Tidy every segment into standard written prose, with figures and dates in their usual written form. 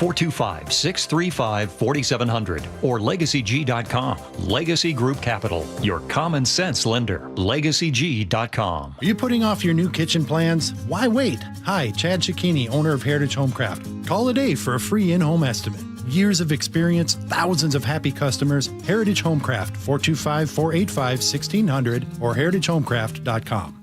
425-635-4700 or LegacyG.com. Legacy Group Capital, your common sense lender. LegacyG.com. Are you putting off your new kitchen plans? Why wait? Hi, Chad Cicchini, owner of Heritage Homecraft. Call today for a free in-home estimate. Years of experience, thousands of happy customers. Heritage Homecraft, 425-485-1600 or heritagehomecraft.com.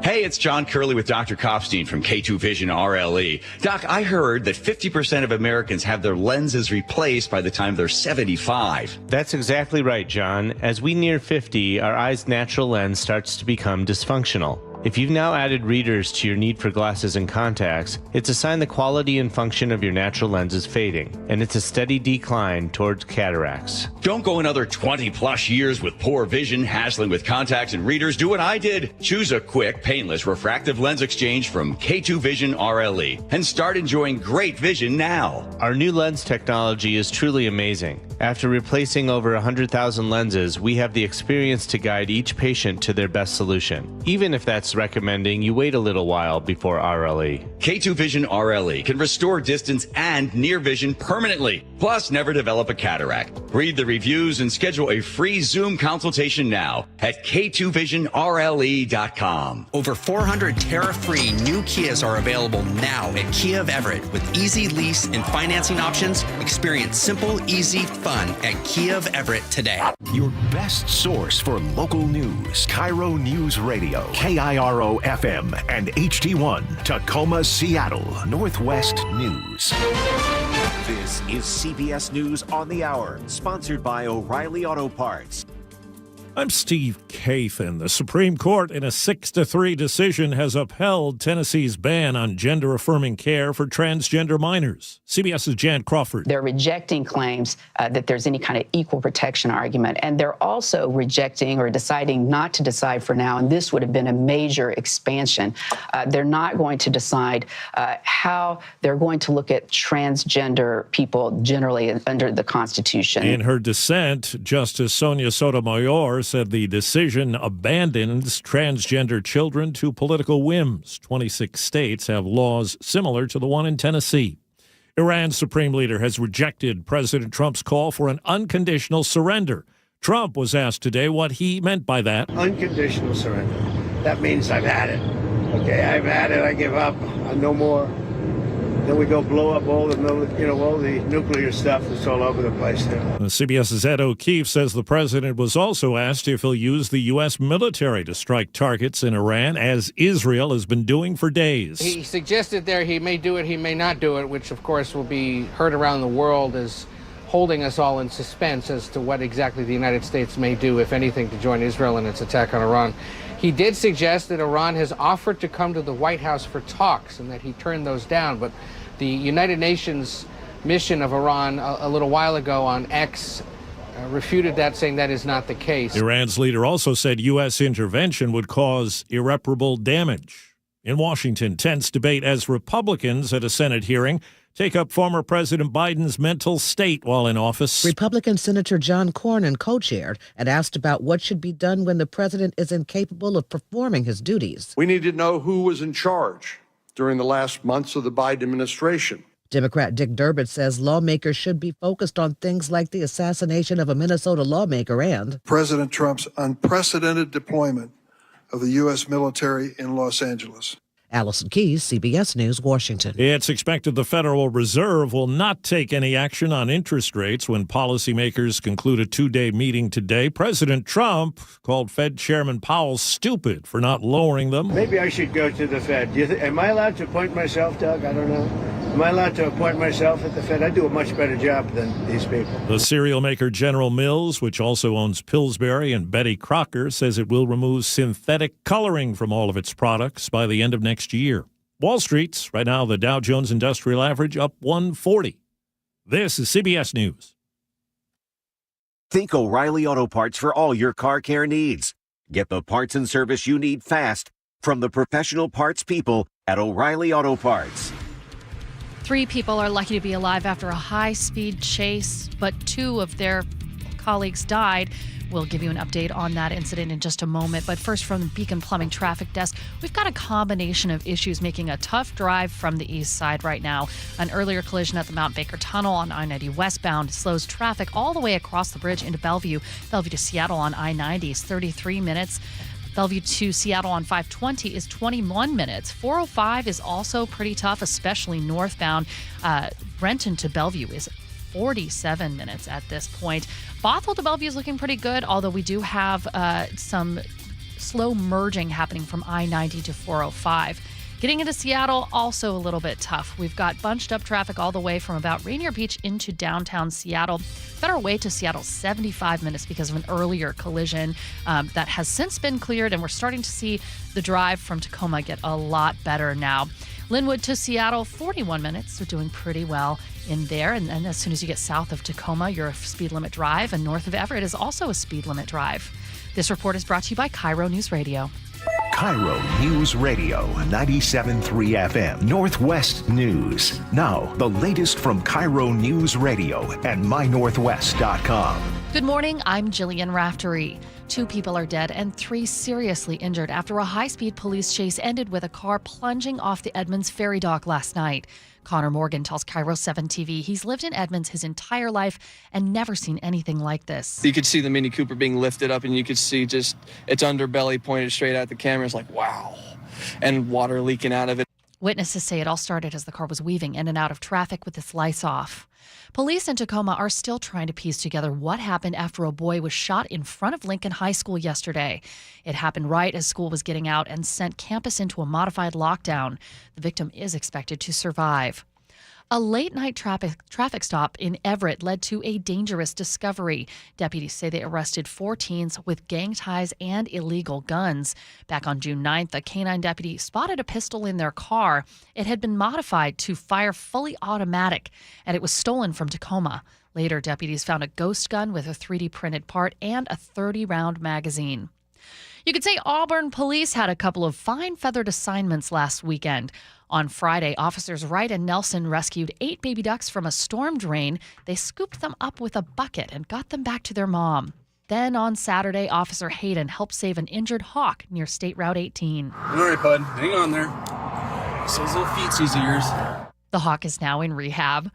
Hey, it's John Curley with Dr. Kopstein from K2 Vision RLE. Doc, I heard that 50% of Americans have their lenses replaced by the time they're 75. That's exactly right, John. As we near 50, our eye's natural lens starts to become dysfunctional. If you've now added readers to your need for glasses and contacts, it's a sign the quality and function of your natural lens is fading, and it's a steady decline towards cataracts. Don't go another 20 plus years with poor vision, hassling with contacts and readers. Do what I did. Choose a quick, painless refractive lens exchange from K2 Vision RLE and start enjoying great vision now. Our new lens technology is truly amazing. After replacing over 100,000 lenses, we have the experience to guide each patient to their best solution, even if that's recommending you wait a little while before RLE. K2 Vision RLE can restore distance and near vision permanently, plus never develop a cataract. Read the reviews and schedule a free Zoom consultation now at k2visionrle.com. Over 400 tariff-free new Kias are available now at Kia of Everett with easy lease and financing options. Experience simple, easy, fun at Kia of Everett today. Your best source for local news. KIRO Newsradio, KIRO FM and HD1, Tacoma, Seattle, Northwest News. This is CBS News on the Hour, sponsored by O'Reilly Auto Parts. I'm Steve Kathan. The Supreme Court, in a 6-3 decision, has upheld Tennessee's ban on gender-affirming care for transgender minors. CBS's Jan Crawford. They're rejecting claims that there's any kind of equal protection argument, and they're also rejecting or deciding not to decide for now, and this would have been a major expansion. They're not going to decide how they're going to look at transgender people generally under the Constitution. In her dissent, Justice Sonia Sotomayor said the decision abandons transgender children to political whims. 26 states have laws similar to the one in Tennessee. Iran's supreme leader has rejected President Trump's call for an unconditional surrender. Trump was asked today what he meant by that. Unconditional surrender. That means I've had it. Okay, I've had it. I give up. No more. Then we go blow up all the nuclear stuff that's all over the place there. CBS's Ed O'Keefe says the president was also asked if he'll use the U.S. military to strike targets in Iran, as Israel has been doing for days. He suggested there he may do it, he may not do it, which of course will be heard around the world as holding us all in suspense as to what exactly the United States may do, if anything, to join Israel in its attack on Iran. He did suggest that Iran has offered to come to the White House for talks and that he turned those down. But the United Nations mission of Iran a little while ago on X refuted that, saying that is not the case. Iran's leader also said U.S. intervention would cause irreparable damage. In Washington, tense debate as Republicans at a Senate hearing take up former President Biden's mental state while in office. Republican Senator John Cornyn co-chaired and asked about what should be done when the president is incapable of performing his duties. We need to know who was in charge during the last months of the Biden administration. Democrat Dick Durbin says lawmakers should be focused on things like the assassination of a Minnesota lawmaker and President Trump's unprecedented deployment of the U.S. military in Los Angeles. Allison Keyes, CBS News, Washington. It's expected the Federal Reserve will not take any action on interest rates when policymakers conclude a two-day meeting today. President Trump called Fed Chairman Powell stupid for not lowering them. Maybe I should go to the Fed. Am I allowed to appoint myself, Doug? I don't know. Am I allowed to appoint myself at the Fed? I do a much better job than these people. The cereal maker General Mills, which also owns Pillsbury and Betty Crocker, says it will remove synthetic coloring from all of its products by the end of next year. Wall Street's right now, the Dow Jones Industrial Average up 140. This is CBS News. Think O'Reilly Auto Parts for all your car care needs. Get the parts and service you need fast from the professional parts people at O'Reilly Auto Parts. 3 people are lucky to be alive after a high-speed chase, but 2 of their colleagues died. We'll give you an update on that incident in just a moment. But first, from the Beacon Plumbing Traffic Desk, we've got a combination of issues making a tough drive from the east side right now. An earlier collision at the Mount Baker Tunnel on I-90 westbound slows traffic all the way across the bridge into Bellevue. Bellevue to Seattle on I-90 is 33 minutes. Bellevue to Seattle on 520 is 21 minutes. 405 is also pretty tough, especially northbound. Renton to Bellevue is 47 minutes at this point. Bothell to Bellevue is looking pretty good, although we do have some slow merging happening from I-90 to 405. Getting into Seattle, also a little bit tough. We've got bunched up traffic all the way from about Rainier Beach into downtown Seattle. Federal Way to Seattle, 75 minutes because of an earlier collision that has since been cleared, and we're starting to see the drive from Tacoma get a lot better now. Linwood to Seattle, 41 minutes. They're doing pretty well in there. And then as soon as you get south of Tacoma, you're a speed limit drive. And north of Everett is also a speed limit drive. This report is brought to you by KIRO Newsradio. KIRO News Radio, 97.3 FM, Northwest News. Now, the latest from KIRO News Radio and mynorthwest.com. Good morning, I'm Jillian Raftery. 2 people are dead and 3 seriously injured after a high-speed police chase ended with a car plunging off the Edmonds ferry dock last night. Connor Morgan tells KIRO 7 TV he's lived in Edmonds his entire life and never seen anything like this. You could see the Mini Cooper being lifted up and you could see just its underbelly pointed straight at the camera. It's like, wow. And water leaking out of it. Witnesses say it all started as the car was weaving in and out of traffic with its lights off. Police in Tacoma are still trying to piece together what happened after a boy was shot in front of Lincoln High School yesterday. It happened right as school was getting out and sent campus into a modified lockdown. The victim is expected to survive. A late-night traffic stop in Everett led to a dangerous discovery. Deputies say they arrested 4 teens with gang ties and illegal guns. Back on June 9th, a canine deputy spotted a pistol in their car. It had been modified to fire fully automatic, and it was stolen from Tacoma. Later, deputies found a ghost gun with a 3D printed part and a 30-round magazine. You could say Auburn police had a couple of fine feathered assignments last weekend. On Friday, officers Wright and Nelson rescued 8 baby ducks from a storm drain. They scooped them up with a bucket and got them back to their mom. Then on Saturday, Officer Hayden helped save an injured hawk near State Route 18. All right, bud. Hang on there. So those little feetsies of yours. The hawk is now in rehab.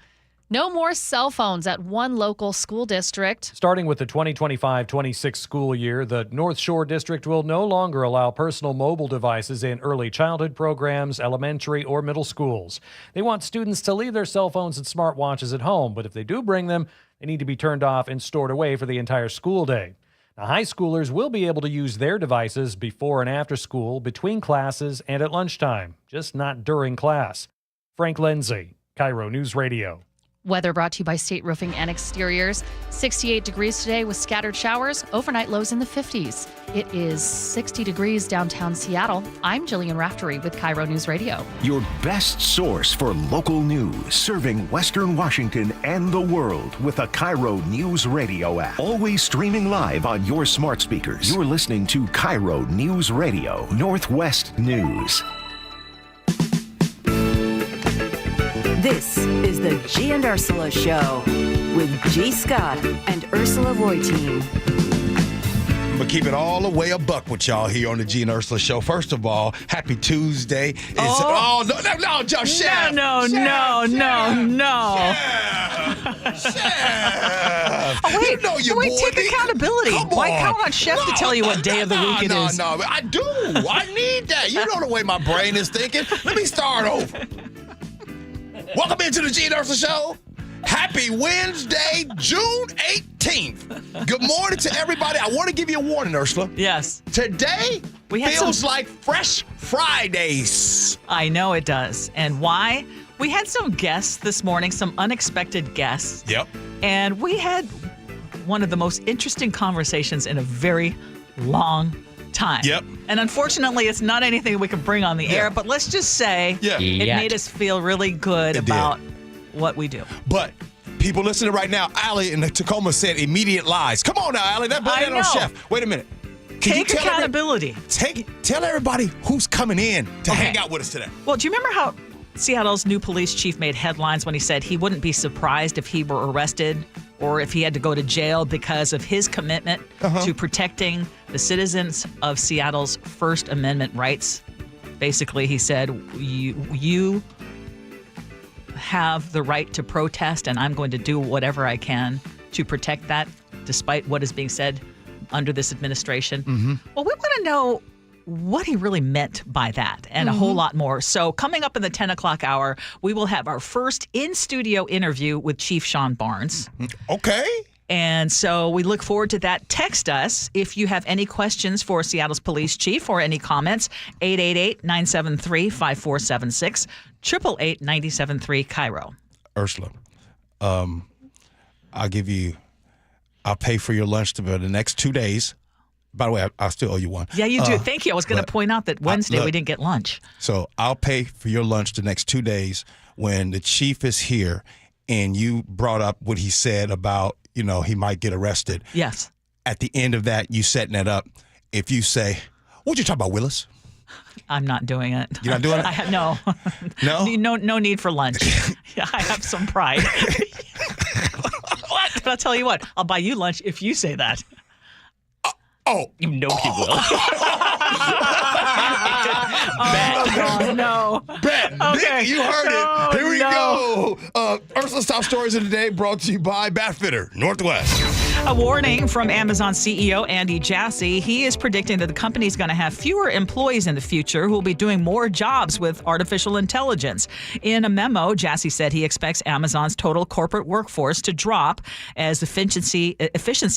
No more cell phones at one local school district. Starting with the 2025-26 school year, the North Shore District will no longer allow personal mobile devices in early childhood programs, elementary or middle schools. They want students to leave their cell phones and smartwatches at home, but if they do bring them, they need to be turned off and stored away for the entire school day. Now, high schoolers will be able to use their devices before and after school, between classes, and at lunchtime, just not during class. Frank Lindsay, KIRO News Radio. Weather brought to you by State Roofing and Exteriors. 68 degrees today with scattered showers, overnight lows in the 50s. It is 60 degrees downtown Seattle. I'm Jillian Raftery with KIRO News Radio. Your best source for local news, serving Western Washington and the world with the KIRO News Radio app. Always streaming live on your smart speakers. You're listening to KIRO News Radio, Northwest News. This is the Gee and Ursula Show with G. Scott and Ursula Reutin. I'm going to keep it all the way a buck with y'all here on the Gee and Ursula Show. First of all, happy Tuesday. No, just Chef. No. Chef. Oh, wait, you know your wait, boy. take accountability. Why count on Chef to tell you what day of the week it is? No, I do. I need that. You know the way my brain is thinking. Let me start over. Welcome into the Gee and Ursula Show. Happy Wednesday, June 18th. Good morning to everybody. I want to give you a warning, Ursula. Yes. Today feels like Fresh Fridays. I know it does. And why? We had some guests this morning, some unexpected guests. Yep. And we had one of the most interesting conversations in a very long time. Yep. And unfortunately, it's not anything we can bring on the air, but let's just say it made us feel really good about what we do. But people listening right now, Allie in Tacoma said immediate lies. Come on now, Allie. Blame that on Chef. Wait a minute. Take accountability. Tell everybody who's coming in to hang out with us today. Well, do you remember how Seattle's new police chief made headlines when he said he wouldn't be surprised if he were arrested or if he had to go to jail because of his commitment to protecting the citizens of Seattle's First Amendment rights. Basically, he said, you have the right to protest, and I'm going to do whatever I can to protect that, despite what is being said under this administration. Well, we want to know what he really meant by that and a whole lot more. So coming up in the 10 o'clock hour, we will have our first in-studio interview with Chief Sean Barnes. Okay. And so we look forward to that. Text us if you have any questions for Seattle's police chief or any comments. 888-973-5476, 888-973 KIRO. Ursula, I'll pay for your lunch for the next 2 days. By the way, I still owe you one. Yeah, you do. Thank you. I was going to point out that Wednesday we didn't get lunch. So I'll pay for your lunch the next 2 days when the chief is here and you brought up what he said about, he might get arrested. Yes. At the end of that, you setting that up. If you say, what'd you talk about, Willis? I'm not doing it. You're not doing it? No. No? No need for lunch. Yeah, I have some pride. What? But I'll tell you what, I'll buy you lunch if you say that. Oh. You know he will. Bet. Oh, God, no. Bet. Okay. You heard it. Here we go. Ursula's Top Stories of the Day brought to you by Batfitter Northwest. A warning from Amazon CEO Andy Jassy. He is predicting that the company is going to have fewer employees in the future who will be doing more jobs with artificial intelligence. In a memo, Jassy said he expects Amazon's total corporate workforce to drop as efficiency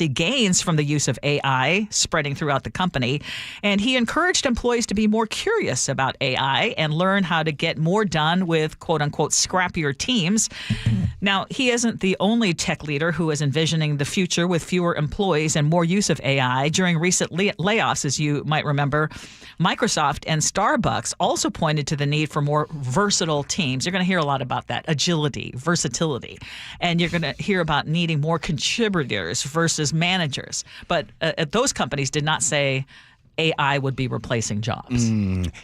gains from the use of AI spreading throughout the company. And he encouraged employees to be more curious about AI and learn how to get more done with quote-unquote scrappier teams. Now, he isn't the only tech leader who is envisioning the future with fewer employees and more use of AI. During recent layoffs, as you might remember, Microsoft and Starbucks also pointed to the need for more versatile teams. You're going to hear a lot about that, agility, versatility. And you're going to hear about needing more contributors versus managers. But those companies did not say AI would be replacing jobs.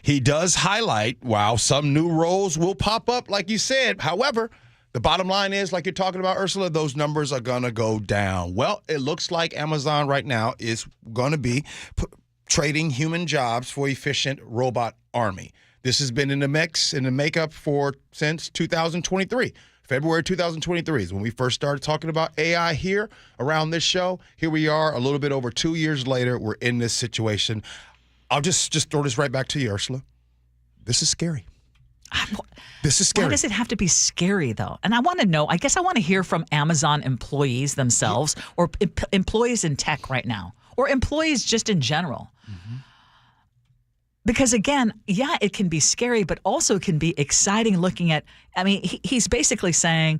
He does highlight, while some new roles will pop up, like you said. However, the bottom line is, like you're talking about, Ursula, those numbers are going to go down. Well, it looks like Amazon right now is going to be trading human jobs for efficient robot army. This has been in the mix, in the makeup since 2023. February 2023 is when we first started talking about AI here around this show. Here we are, a little bit over 2 years later. We're in this situation. I'll just throw this right back to you, Ursula. This is scary. This is scary. Why does it have to be scary, though? And I want to know, I guess I want to hear from Amazon employees themselves or employees in tech right now or employees just in general. Because, again, yeah, it can be scary, but also can be exciting looking at, he's basically saying,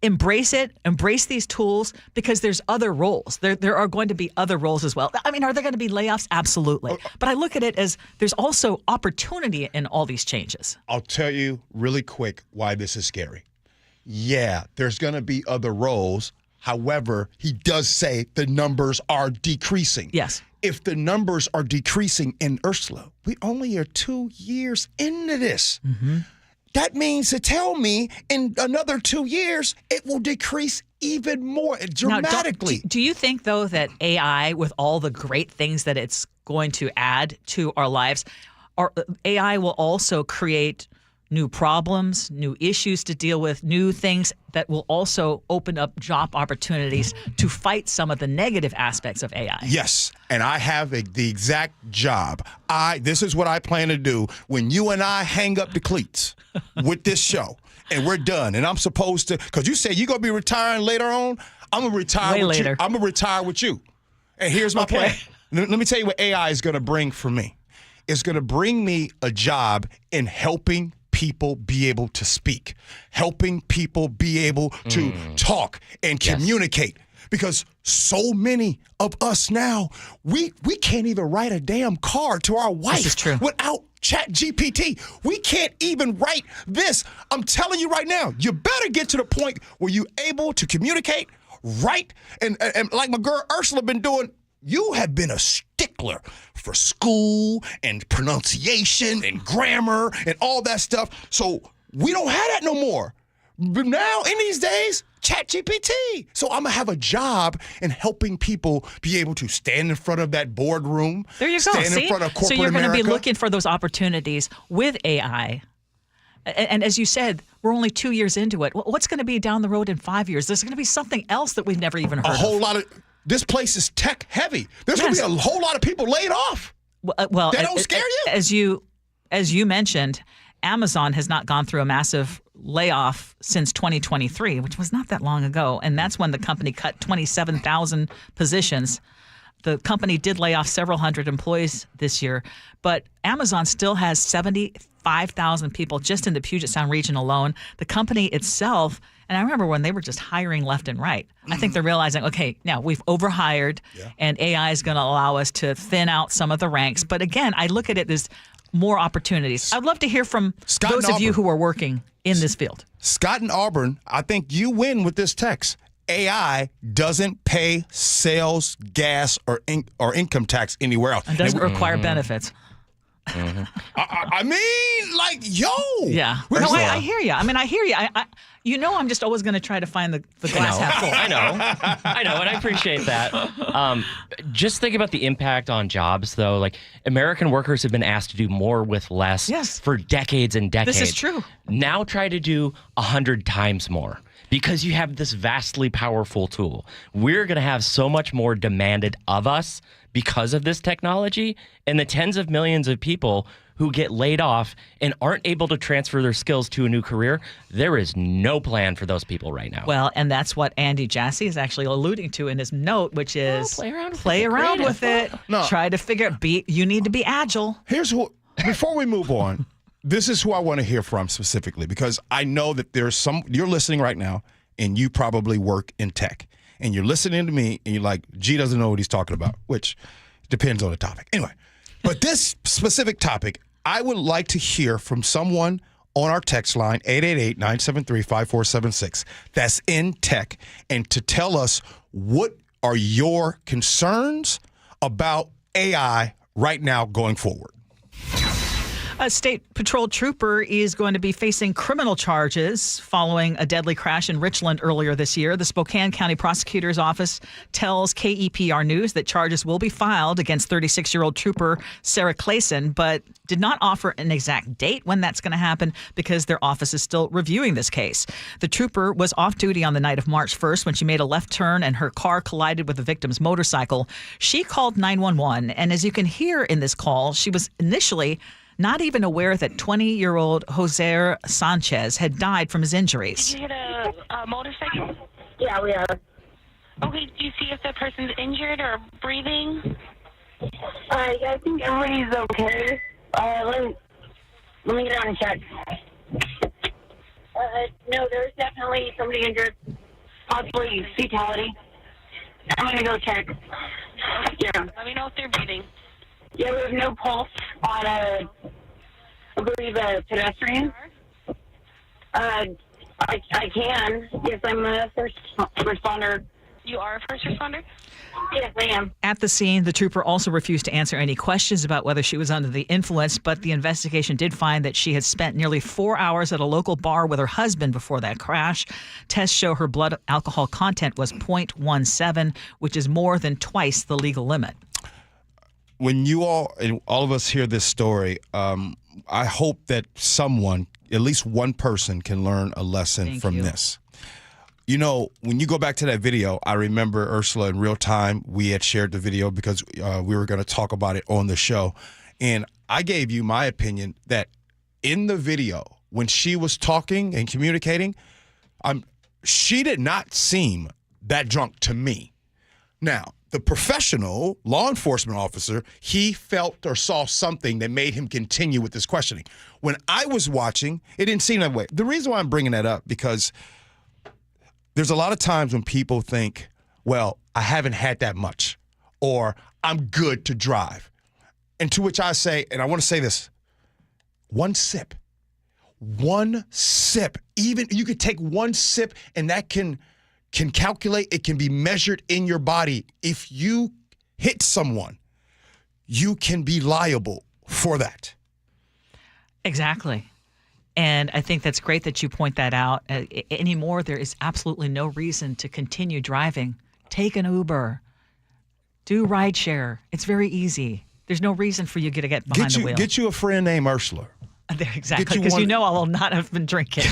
embrace it, embrace these tools because there's other roles. There are going to be other roles as well. Are there going to be layoffs? Absolutely. But I look at it as there's also opportunity in all these changes. I'll tell you really quick why this is scary. Yeah, there's going to be other roles. However, he does say the numbers are decreasing. Yes. If the numbers are decreasing in Ursula, we only are 2 years into this. That means to tell me in another 2 years, it will decrease even more dramatically. Now, do you think, though, that AI, with all the great things that it's going to add to our lives, AI will also create new problems, new issues to deal with, new things that will also open up job opportunities to fight some of the negative aspects of AI? Yes, and I have the exact job. This is what I plan to do when you and I hang up the cleats with this show, and we're done. And I'm supposed to, because you said you're going to be retiring later on. I'm going to retire with you. I'm going to retire with you. And here's my plan. Let me tell you what AI is going to bring for me. It's going to bring me a job in helping people be able to speak, helping people be able to talk and communicate. Because so many of us now, we can't even write a damn card to our wife without ChatGPT. We can't even write this. I'm telling you right now, you better get to the point where you're able to communicate, write, and like my girl Ursula been doing. You have been a stickler for school and pronunciation and grammar and all that stuff. So we don't have that no more. But now, in these days, ChatGPT. So I'm going to have a job in helping people be able to stand in front of that boardroom. There you go. Stand See? in front of corporate so you're going to be America. looking for those opportunities with AI. And as you said, we're only 2 years into it. What's going to be down the road in 5 years? There's going to be something else that we've never even heard of. A whole lot of this place is tech heavy. There's going to be a whole lot of people laid off. Well, that don't scare you? As you mentioned, Amazon has not gone through a massive layoff since 2023, which was not that long ago, and that's when the company cut 27,000 positions. The company did lay off several hundred employees this year, but Amazon still has 75,000 people just in the Puget Sound region alone. The company itself, and I remember when they were just hiring left and right. I think they're realizing, okay, now we've overhired, and AI is going to allow us to thin out some of the ranks. But again, I look at it as more opportunities. I'd love to hear from those of you who are working in this field. Scott and Auburn, I think you win with this text. AI doesn't pay sales, gas, or income tax anywhere else. It doesn't require benefits. I mean, like, yo. Yeah. No, I hear you. I mean, I hear you. I'm just always going to try to find the glass half full. I know, and I appreciate that. Just think about the impact on jobs, though. Like, American workers have been asked to do more with less for decades and decades. This is true. Now try to do 100 times more. Because you have this vastly powerful tool. We're going to have so much more demanded of us because of this technology, and the tens of millions of people who get laid off and aren't able to transfer their skills to a new career, there is no plan for those people right now. Well, and that's what Andy Jassy is actually alluding to in his note, which is play around with it. No. Try to figure out, you need to be agile. Here's what, before we move on, this is who I want to hear from specifically, because I know that there's you're listening right now, and you probably work in tech, and you're listening to me, and you're like, G doesn't know what he's talking about, which depends on the topic. Anyway, but this specific topic, I would like to hear from someone on our text line, 888-973-5476, that's in tech, and to tell us what are your concerns about AI right now going forward. A state patrol trooper is going to be facing criminal charges following a deadly crash in Richland earlier this year. The Spokane County Prosecutor's Office tells KEPR News that charges will be filed against 36-year-old trooper Sarah Clayson, but did not offer an exact date when that's going to happen because their office is still reviewing this case. The trooper was off duty on the night of March 1st when she made a left turn and her car collided with the victim's motorcycle. She called 911, and as you can hear in this call, she was initially not even aware that 20-year-old Jose Sanchez had died from his injuries. Did you hit a motorcycle? Yeah, we are. Okay, do you see if the person's injured or breathing? I think everybody's okay. Let me get on and check. No, there's definitely somebody injured, possibly fatality. I'm going to go check. Yeah. Let me know if they're breathing. Yeah, we have no pulse on I believe, a pedestrian. I can. Yes, I'm a first responder. You are a first responder? Yes, I am. At the scene, the trooper also refused to answer any questions about whether she was under the influence, but the investigation did find that she had spent nearly 4 hours at a local bar with her husband before that crash. Tests show her blood alcohol content was 0.17, which is more than twice the legal limit. When you all of us hear this story, I hope that someone, at least one person, can learn a lesson from this. You know, when you go back to that video, I remember, Ursula, in real time, we had shared the video because we were going to talk about it on the show. And I gave you my opinion that in the video, when she was talking and communicating, she did not seem that drunk to me. Now, the professional law enforcement officer, he felt or saw something that made him continue with this questioning. When I was watching, it didn't seem that way. The reason why I'm bringing that up, because there's a lot of times when people think, well, I haven't had that much, or I'm good to drive. And to which I say, and I want to say this, one sip, even you could take one sip and that can calculate, it can be measured in your body. If you hit someone, you can be liable for that. Exactly. And I think that's great that you point that out. Anymore, there is absolutely no reason to continue driving. Take an Uber. Do rideshare. It's very easy. There's no reason for you to get behind the wheel. Get you a friend named Ursula. There, exactly, because you know I will not have been drinking.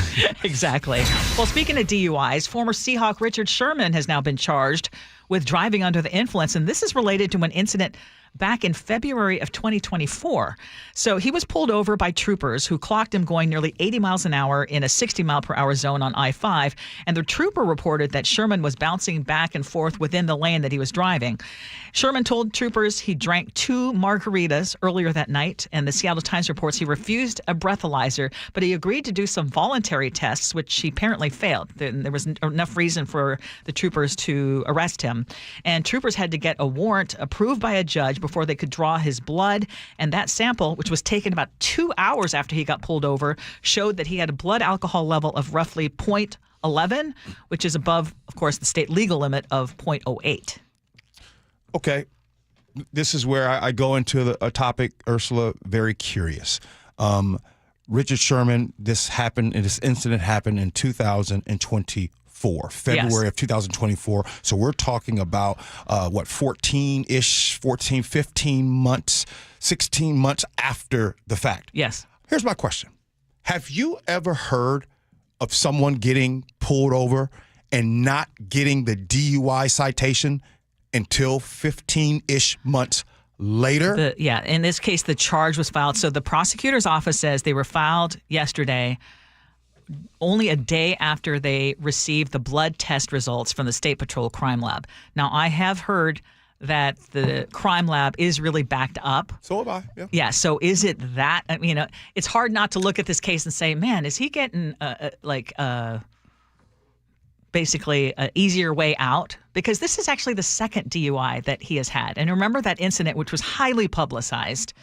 Exactly. Well, speaking of DUIs, former Seahawk Richard Sherman has now been charged with driving under the influence, and this is related to an incident back in February of 2024. So he was pulled over by troopers who clocked him going nearly 80 miles an hour in a 60-mile-per-hour zone on I-5, and the trooper reported that Sherman was bouncing back and forth within the lane that he was driving. Sherman told troopers he drank 2 margaritas earlier that night, and the Seattle Times reports he refused a breathalyzer, but he agreed to do some voluntary tests, which he apparently failed. There was enough reason for the troopers to arrest him, and troopers had to get a warrant approved by a judge before they could draw his blood, and that sample, which was taken about 2 hours after he got pulled over, showed that he had a blood alcohol level of roughly 0.11, which is above, of course, the state legal limit of 0.08. Okay, this is where I go into a topic, Ursula, very curious. Richard Sherman, this incident happened in 2024, February of 2024. So we're talking about, 15 months, 16 months after the fact. Yes. Here's my question. Have you ever heard of someone getting pulled over and not getting the DUI citation until 15-ish months later? In this case, the charge was filed. So the prosecutor's office says they were filed yesterday, only a day after they received the blood test results from the State Patrol Crime Lab. Now, I have heard that the crime lab is really backed up. So have I, yeah. Yeah, so is it that? I mean, it's hard not to look at this case and say, man, is he getting basically an easier way out? Because this is actually the second DUI that he has had. And remember that incident, which was highly publicized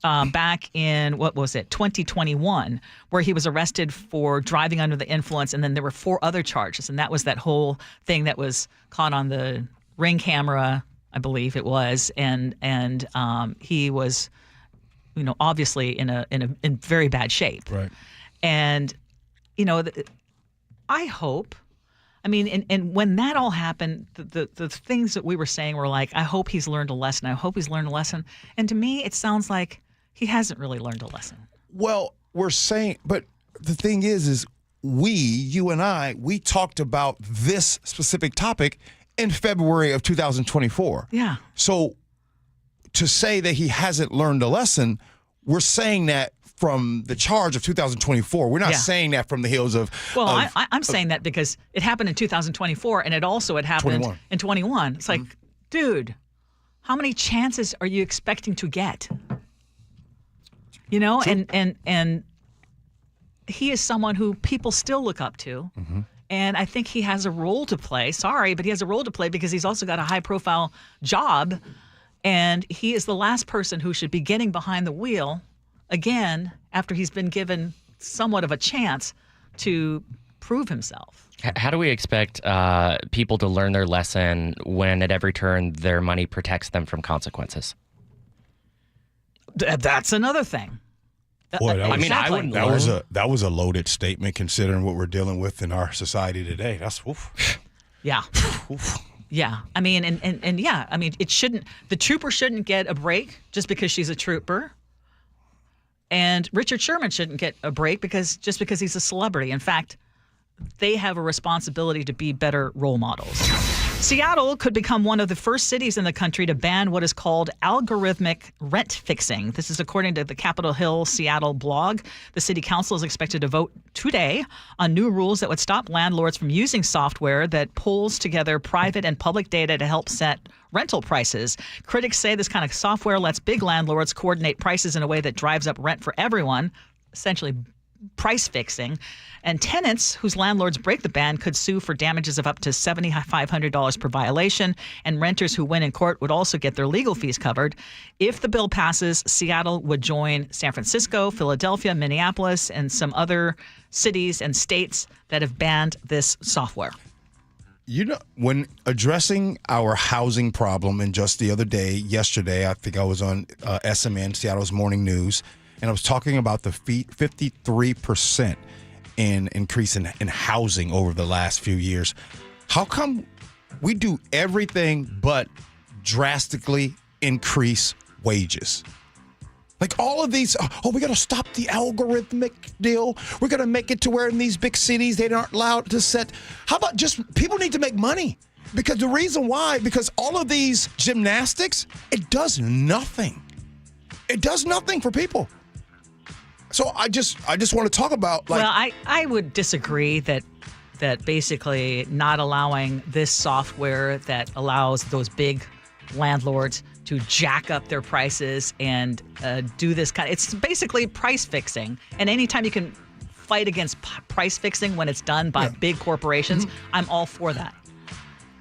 back in, 2021, where he was arrested for driving under the influence, and then there were 4 other charges. And that was that whole thing that was caught on the Ring camera, I believe it was, and he was, obviously in very bad shape. Right. And, I hope. I mean, and when that all happened, the things that we were saying were like, I hope he's learned a lesson. I hope he's learned a lesson. And to me, it sounds like he hasn't really learned a lesson. Well, we're saying, but the thing is you and I, we talked about this specific topic in February of 2024. Yeah. So to say that he hasn't learned a lesson, we're saying that from the charge of 2024. We're not saying that from the heels of... Well, I'm saying that because it happened in 2024, and it also had happened in 21. It's like, dude, how many chances are you expecting to get? And he is someone who people still look up to. Mm-hmm. And I think he has a role to play. Sorry, but he has a role to play because he's also got a high-profile job, and he is the last person who should be getting behind the wheel again after he's been given somewhat of a chance to prove himself. How do we expect people to learn their lesson when at every turn their money protects them from consequences? That's another thing. Boy, that was a loaded statement considering what we're dealing with in our society today. That's oof. Yeah. Oof. Yeah. I mean, and yeah, I mean, the trooper shouldn't get a break just because she's a trooper. And Richard Sherman shouldn't get a break because he's a celebrity. In fact, they have a responsibility to be better role models. Seattle could become one of the first cities in the country to ban what is called algorithmic rent fixing. This is according to the Capitol Hill Seattle blog. The city council is expected to vote today on new rules that would stop landlords from using software that pulls together private and public data to help set rental prices. Critics say this kind of software lets big landlords coordinate prices in a way that drives up rent for everyone, essentially price fixing. And tenants whose landlords break the ban could sue for damages of up to $7,500 per violation, and renters who win in court would also get their legal fees covered. If the bill passes, Seattle would join San Francisco, Philadelphia, Minneapolis, and some other cities and states that have banned this software. When addressing our housing problem, and just the other day, yesterday, I think I was on SMN, Seattle's Morning News, and I was talking about the 53% in increase in housing over the last few years. How come we do everything but drastically increase wages? Like all of these, we got to stop the algorithmic deal. We're going to make it to where in these big cities, they aren't allowed to set. How about just people need to make money? Because the reason why, because all of these gymnastics, it does nothing. It does nothing for people. So I just want to talk about Well, I would disagree that basically not allowing this software that allows those big landlords to jack up their prices and do this it's basically price fixing. And anytime you can fight against price fixing when it's done by big corporations, I'm all for that.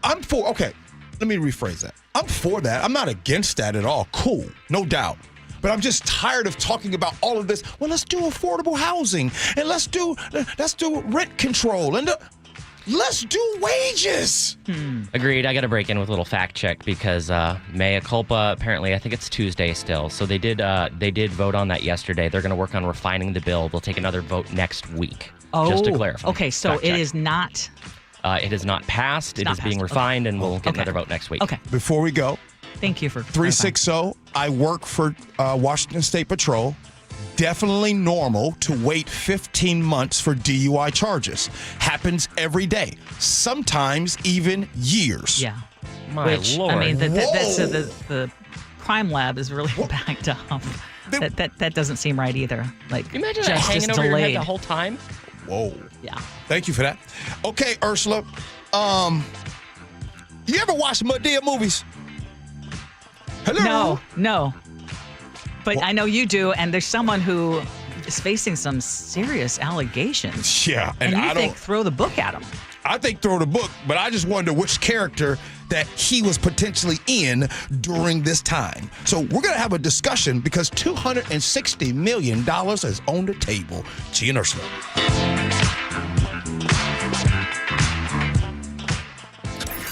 Okay, let me rephrase that. I'm for that. I'm not against that at all. Cool, no doubt. But I'm just tired of talking about all of this. Well, let's do affordable housing, and let's do rent control, and let's do wages. Agreed. I got to break in with a little fact check because mea culpa. Apparently, I think it's Tuesday still. So they did vote on that yesterday. They're going to work on refining the bill. They'll take another vote next week. Just to clarify. Okay, so it is not. It is not passed. It is being refined, and we'll get another vote next week. Okay. Before we go, thank you for 360. I work for Washington State Patrol. Definitely normal to wait 15 months for DUI charges. Happens every day. Sometimes even years. Yeah. My Lord. I mean, the crime lab is really backed up. That doesn't seem right either. Like, imagine that hanging over your head the whole time. Whoa. Yeah. Thank you for that. Okay, Ursula. You ever watch Madea movies? Hello? No. But I know you do, and there's someone who is facing some serious allegations. Yeah. And you think throw the book at him. I think throw the book, but I just wonder which character that he was potentially in during this time. So we're going to have a discussion because $260 million is on the table. Gee and Ursula.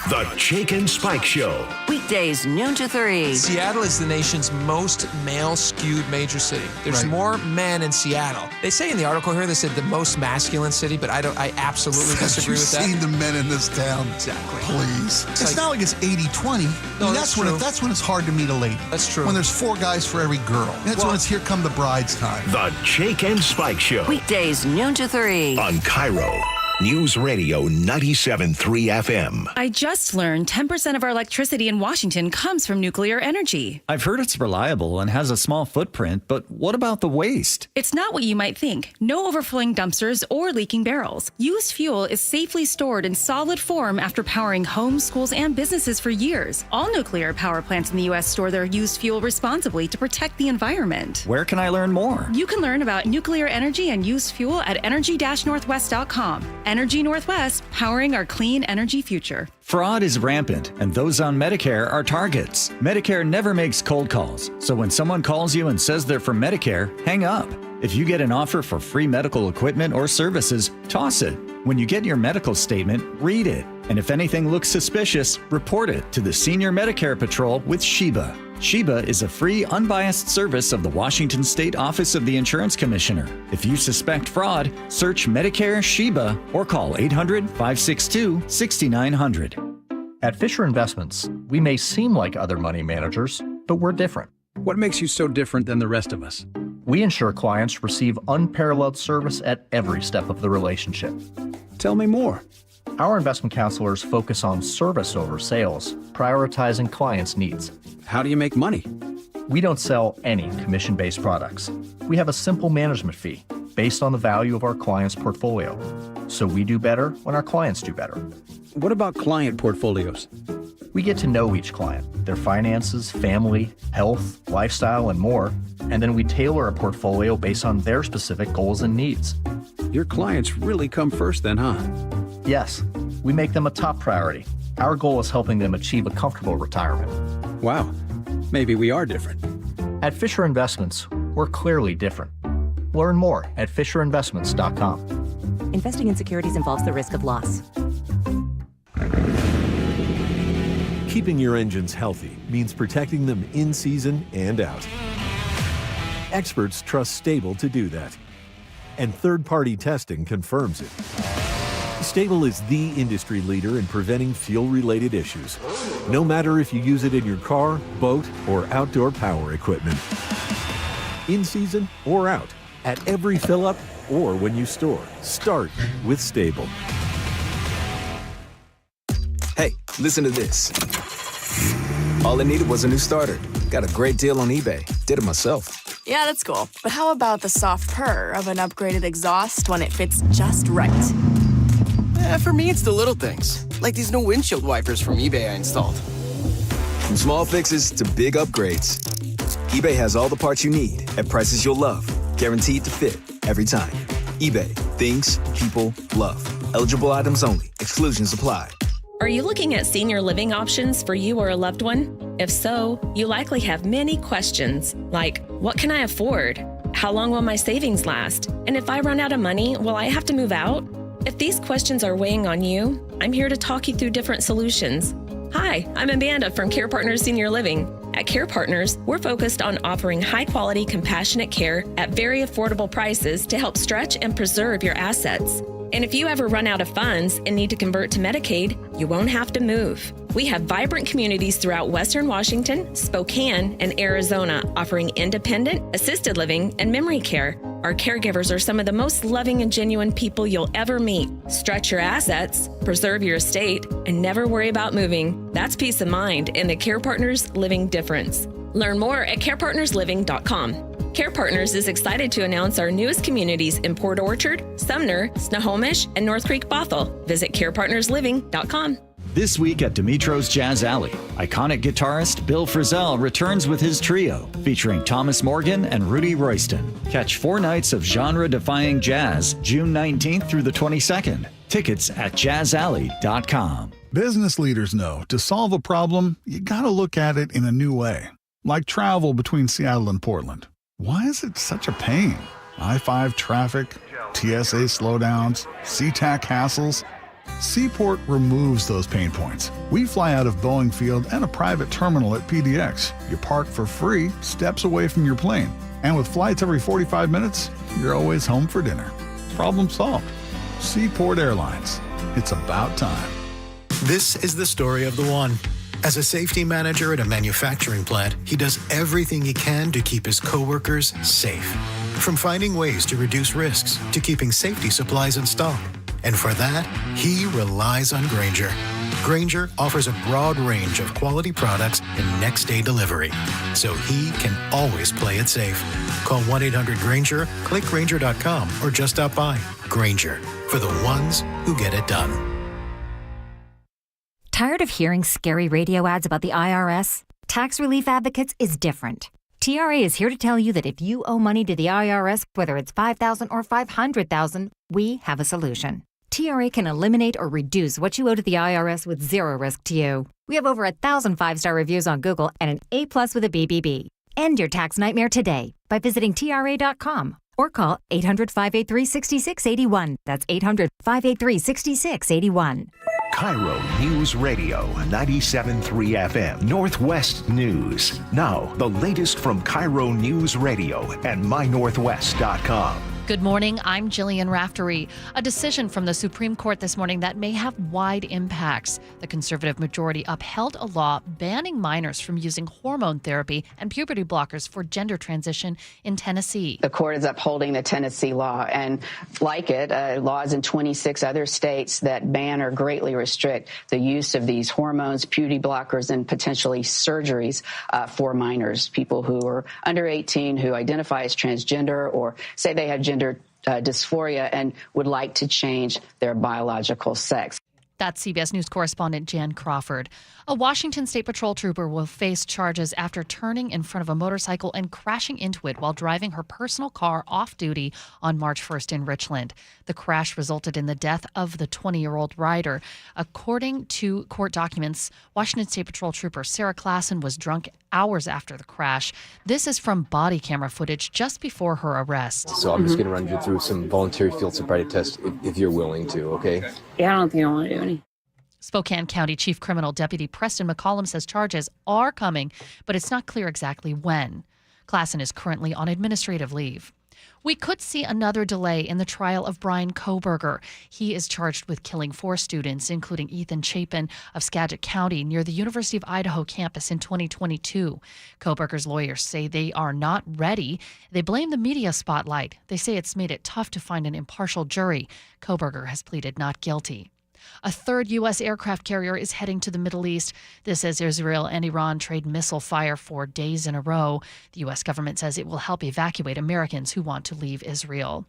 The Jake and Spike Show. Weekdays, noon to 3. Seattle is the nation's most male-skewed major city. There's more men in Seattle. They say in the article here, they said the most masculine city, but I absolutely disagree with that. You've seen the men in this town. Exactly. Please. It's not like it's 80-20. No, that's when it's hard to meet a lady. That's true. When there's 4 guys for every girl. That's when it's here come the bride's time. The Jake and Spike Show. Weekdays, noon to 3. On KIRO Newsradio 97.3 FM. I just learned 10% of our electricity in Washington comes from nuclear energy. I've heard it's reliable and has a small footprint, but what about the waste? It's not what you might think. No overflowing dumpsters or leaking barrels. Used fuel is safely stored in solid form after powering homes, schools, and businesses for years. All nuclear power plants in the U.S. store their used fuel responsibly to protect the environment. Where can I learn more? You can learn about nuclear energy and used fuel at energy-northwest.com. Energy Northwest, powering our clean energy future. Fraud is rampant, and those on Medicare are targets. Medicare never makes cold calls, so when someone calls you and says they're from Medicare, hang up. If you get an offer for free medical equipment or services, toss it. When you get your medical statement, read it. And if anything looks suspicious, report it to the Senior Medicare Patrol with Sheba. Sheba is a free, unbiased service of the Washington State Office of the Insurance Commissioner. If you suspect fraud, search Medicare Sheba or call 800-562-6900. At Fisher Investments, we may seem like other money managers, but we're different. What makes you so different than the rest of us? We ensure clients receive unparalleled service at every step of the relationship. Tell me more. Our investment counselors focus on service over sales, prioritizing clients' needs. How do you make money? We don't sell any commission-based products. We have a simple management fee based on the value of our clients' portfolio. So we do better when our clients do better. What about client portfolios? We get to know each client, their finances, family, health, lifestyle, and more, and then we tailor a portfolio based on their specific goals and needs. Your clients really come first then, huh? Yes, we make them a top priority. Our goal is helping them achieve a comfortable retirement. Wow, maybe we are different. At Fisher Investments, we're clearly different. Learn more at FisherInvestments.com. Investing in securities involves the risk of loss. Keeping your engines healthy means protecting them in season and out. Experts trust Stable to do that. And third-party testing confirms it. Stable is the industry leader in preventing fuel-related issues, no matter if you use it in your car, boat, or outdoor power equipment. In season or out, at every fill-up or when you store, start with Stable. Hey, listen to this. All I needed was a new starter. Got a great deal on eBay. Did it myself. Yeah, that's cool. But how about the soft purr of an upgraded exhaust when it fits just right? For me, it's the little things, like these new windshield wipers from eBay I installed. From small fixes to big upgrades, eBay has all the parts you need at prices you'll love, guaranteed to fit every time. eBay, things people love. Eligible items only. Exclusions apply. Are you looking at senior living options for you or a loved one? If so, you likely have many questions, like, what can I afford? How long will my savings last? And if I run out of money, will I have to move out? If these questions are weighing on you, I'm here to talk you through different solutions. Hi, I'm Amanda from Care Partners Senior Living. At Care Partners, we're focused on offering high-quality, compassionate care at very affordable prices to help stretch and preserve your assets. And if you ever run out of funds and need to convert to Medicaid, you won't have to move. We have vibrant communities throughout Western Washington, Spokane, and Arizona offering independent, assisted living, and memory care. Our caregivers are some of the most loving and genuine people you'll ever meet. Stretch your assets, preserve your estate, and never worry about moving. That's peace of mind in the Care Partners Living Difference. Learn more at carepartnersliving.com. Care Partners is excited to announce our newest communities in Port Orchard, Sumner, Snohomish, and North Creek Bothell. Visit carepartnersliving.com. This week at Dimitro's Jazz Alley, iconic guitarist Bill Frisell returns with his trio, featuring Thomas Morgan and Rudy Royston. Catch 4 nights of genre-defying jazz, June 19th through the 22nd. Tickets at jazzalley.com. Business leaders know to solve a problem, you gotta look at it in a new way. Like travel between Seattle and Portland. Why is it such a pain? I-5 traffic, TSA slowdowns, SeaTac hassles. Seaport removes those pain points. We fly out of Boeing Field and a private terminal at PDX. You park for free, steps away from your plane. And with flights every 45 minutes, you're always home for dinner. Problem solved. Seaport Airlines. It's about time. This is the story of the one. As a safety manager at a manufacturing plant, he does everything he can to keep his coworkers safe. From finding ways to reduce risks to keeping safety supplies in stock. And for that, he relies on Grainger. Grainger offers a broad range of quality products and next-day delivery, so he can always play it safe. Call 1-800-GRAINGER, click Grainger.com, or just stop by. Grainger, for the ones who get it done. Tired of hearing scary radio ads about the IRS? Tax Relief Advocates is different. TRA is here to tell you that if you owe money to the IRS, whether it's $5,000 or $500,000, we have a solution. TRA can eliminate or reduce what you owe to the IRS with zero risk to you. We have over 1,000 5-star reviews on Google and an A+ with a BBB. End your tax nightmare today by visiting TRA.com or call 800-583-6681. That's 800-583-6681. KIRO Newsradio 97.3 FM Northwest News. Now, the latest from KIRO Newsradio and mynorthwest.com. Good morning. I'm Jillian Raftery. A decision from the Supreme Court this morning that may have wide impacts. The conservative majority upheld a law banning minors from using hormone therapy and puberty blockers for gender transition in Tennessee. The court is upholding the Tennessee law, and like it, laws in 26 other states that ban or greatly restrict the use of these hormones, puberty blockers, and potentially surgeries for minors, people who are under 18 who identify as transgender or say they have gender dysphoria and would like to change their biological sex. That's CBS News correspondent Jan Crawford. A Washington State Patrol trooper will face charges after turning in front of a motorcycle and crashing into it while driving her personal car off duty on March 1st in Richland. The crash resulted in the death of the 20-year-old rider. According to court documents, Washington State Patrol trooper Sarah Klassen was drunk hours after the crash. This is from body camera footage just before her arrest. So I'm just going to run you through some voluntary field sobriety tests if you're willing to, okay? Yeah, I don't think I want to do any. Spokane County Chief Criminal Deputy Preston McCollum says charges are coming, but it's not clear exactly when. Klassen is currently on administrative leave. We could see another delay in the trial of Brian Kohberger. He is charged with killing 4 students, including Ethan Chapin of Skagit County near the University of Idaho campus in 2022. Kohberger's lawyers say they are not ready. They blame the media spotlight. They say it's made it tough to find an impartial jury. Kohberger has pleaded not guilty. A third U.S. aircraft carrier is heading to the Middle East. This as Israel and Iran trade missile fire for days in a row. The U.S. government says it will help evacuate Americans who want to leave Israel.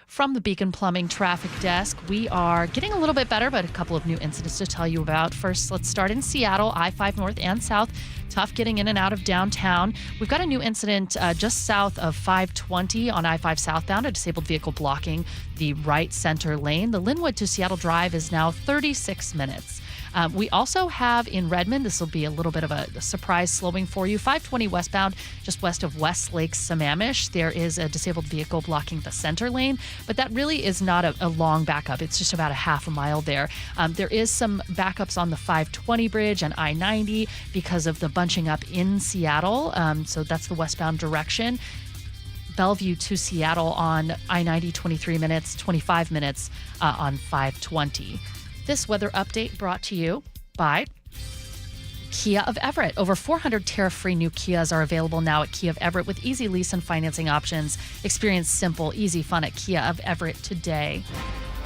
From the Beacon Plumbing Traffic Desk, we are getting a little bit better, but a couple of new incidents to tell you about. First, let's start in Seattle, I-5 North and South. Tough getting in and out of downtown. We've got a new incident just south of 520 on I-5 southbound, a disabled vehicle blocking the right center lane. The Linwood to Seattle drive is now 36 minutes. We also have in Redmond, this will be a little bit of a surprise slowing for you, 520 westbound, just west of Westlake Sammamish. There is a disabled vehicle blocking the center lane, but that really is not a long backup. It's just about a half a mile there. There is some backups on the 520 bridge and I-90 because of the bunching up in Seattle. So that's the westbound direction. Bellevue to Seattle on I-90, 23 minutes, 25 minutes on 520. This weather update brought to you by Kia of Everett. Over 400 tariff-free new Kias are available now at Kia of Everett with easy lease and financing options. Experience simple, easy fun at Kia of Everett today.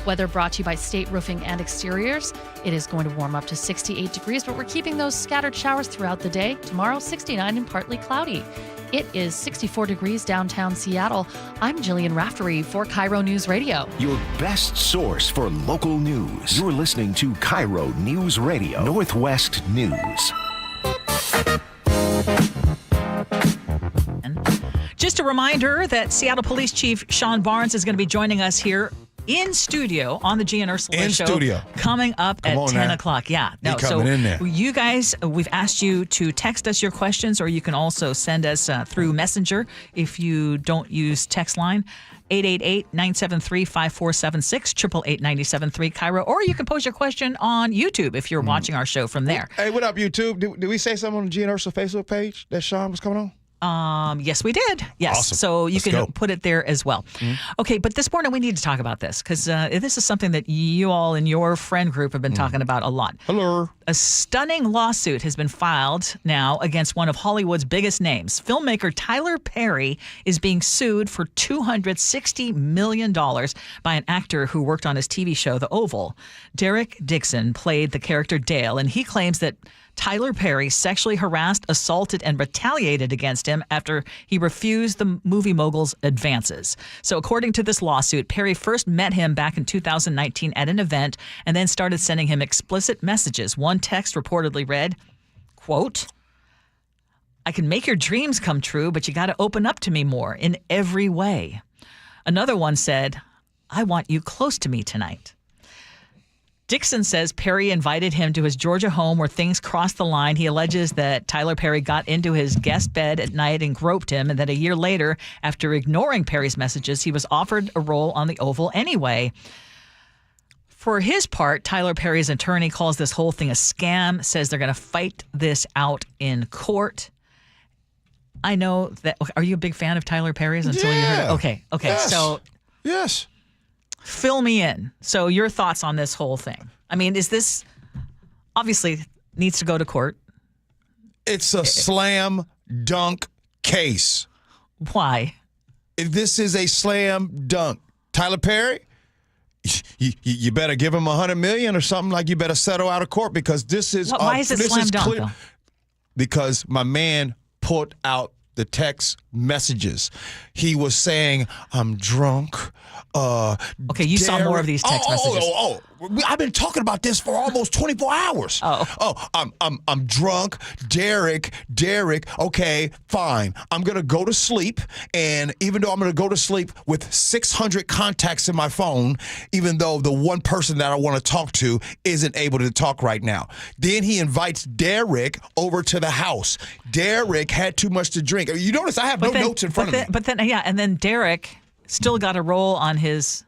Weather brought to you by State Roofing and Exteriors. It is going to warm up to 68 degrees, but we're keeping those scattered showers throughout the day. Tomorrow, 69 and partly cloudy. It is 64 degrees downtown Seattle. I'm Jillian Raftery for KIRO News Radio. Your best source for local news. You're listening to KIRO News Radio, Northwest News. Just a reminder that Seattle Police Chief Sean Barnes is going to be joining us here in studio on the Gee and Ursula Show. Studio. Coming up at 10 o'clock. Yeah. No, coming in there. You guys, we've asked you to text us your questions, or you can also send us through Messenger if you don't use text line. 888-973-5476, 888-973 KIRO, or you can post your question on YouTube if you're watching our show from there. Hey, what up, YouTube? Did we say something on the Gee and Ursula Facebook page that Sean was coming on? Yes, we did. Yes. Awesome. So you Let's can go. put it there as well. Okay, but this morning we need to talk about this because this is something that you all in your friend group have been talking about a lot. Hello. A stunning lawsuit has been filed now against one of Hollywood's biggest names. Filmmaker Tyler Perry is being sued for $260 million by an actor who worked on his TV show, The Oval. Derek Dixon played the character Dale, and he claims that Tyler Perry sexually harassed, assaulted, and retaliated against him after he refused the movie mogul's advances. So according to this lawsuit, Perry first met him back in 2019 at an event and then started sending him explicit messages. One text reportedly read, quote, "I can make your dreams come true, but you got to open up to me more in every way." Another one said, "I want you close to me tonight." Dixon says Perry invited him to his Georgia home where things crossed the line. He alleges that Tyler Perry got into his guest bed at night and groped him, and that a year later, after ignoring Perry's messages, he was offered a role on The Oval anyway. For his part, Tyler Perry's attorney calls this whole thing a scam, says they're going to fight this out in court. I know that. Are you a big fan of Tyler Perry's until you heard it? Okay. Yes. So. Yes. Fill me in. So your thoughts on this whole thing. I mean, is this obviously needs to go to court? It's a slam dunk case. Why? If this is a slam dunk, Tyler Perry, you better give him $100 million or something. Like you better settle out of court because this is. Why is it slam dunk though? Because my man put out the text messages. He was saying, "I'm drunk." Okay, you saw more of these text messages. I've been talking about this for almost 24 hours. I'm drunk. Derek. Okay, fine. I'm gonna go to sleep, and even though I'm gonna go to sleep with 600 contacts in my phone, even though the one person that I want to talk to isn't able to talk right now. Then he invites Derek over to the house. Derek had too much to drink. You notice I have no notes in front of me. And then Derek still got a role on his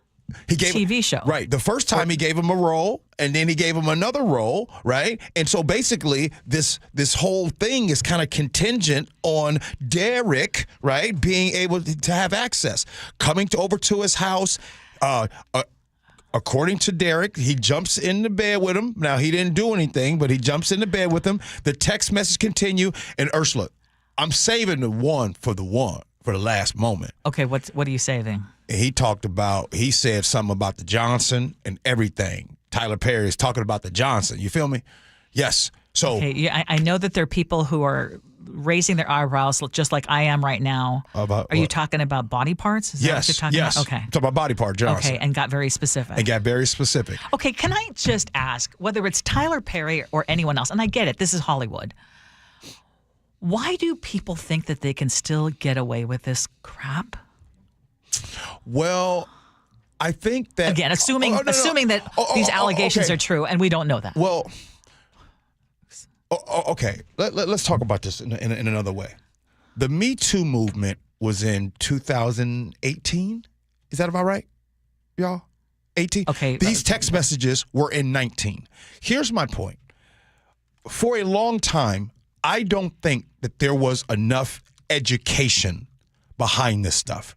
He gave TV show. Right. The first time he gave him a role, and then he gave him another role, right? And so basically this whole thing is kind of contingent on Derek, right, being able to have access. Coming over to his house, according to Derek, he jumps in the bed with him. Now, he didn't do anything, but he jumps in the bed with him. The text message continue, and Ursula, I'm saving the one for the last moment. Okay, what are you saving? He said something about the Johnson and everything. Tyler Perry is talking about the Johnson. You feel me? Yes. So okay, yeah, I know that there are people who are raising their eyebrows just like I am right now. About are you talking about body parts? Is that what you're talking about? Okay. Talking about body part Johnson. Okay, and got very specific. Okay, can I just ask, whether it's Tyler Perry or anyone else, and I get it, this is Hollywood, why do people think that they can still get away with this crap? Well, I think that... Again, assuming that these allegations are true, and we don't know that. Well, okay. Let's talk about this in another way. The Me Too movement was in 2018. Is that about right, y'all? 18? Okay. These text messages were in 19. Here's my point. For a long time, I don't think that there was enough education behind this stuff.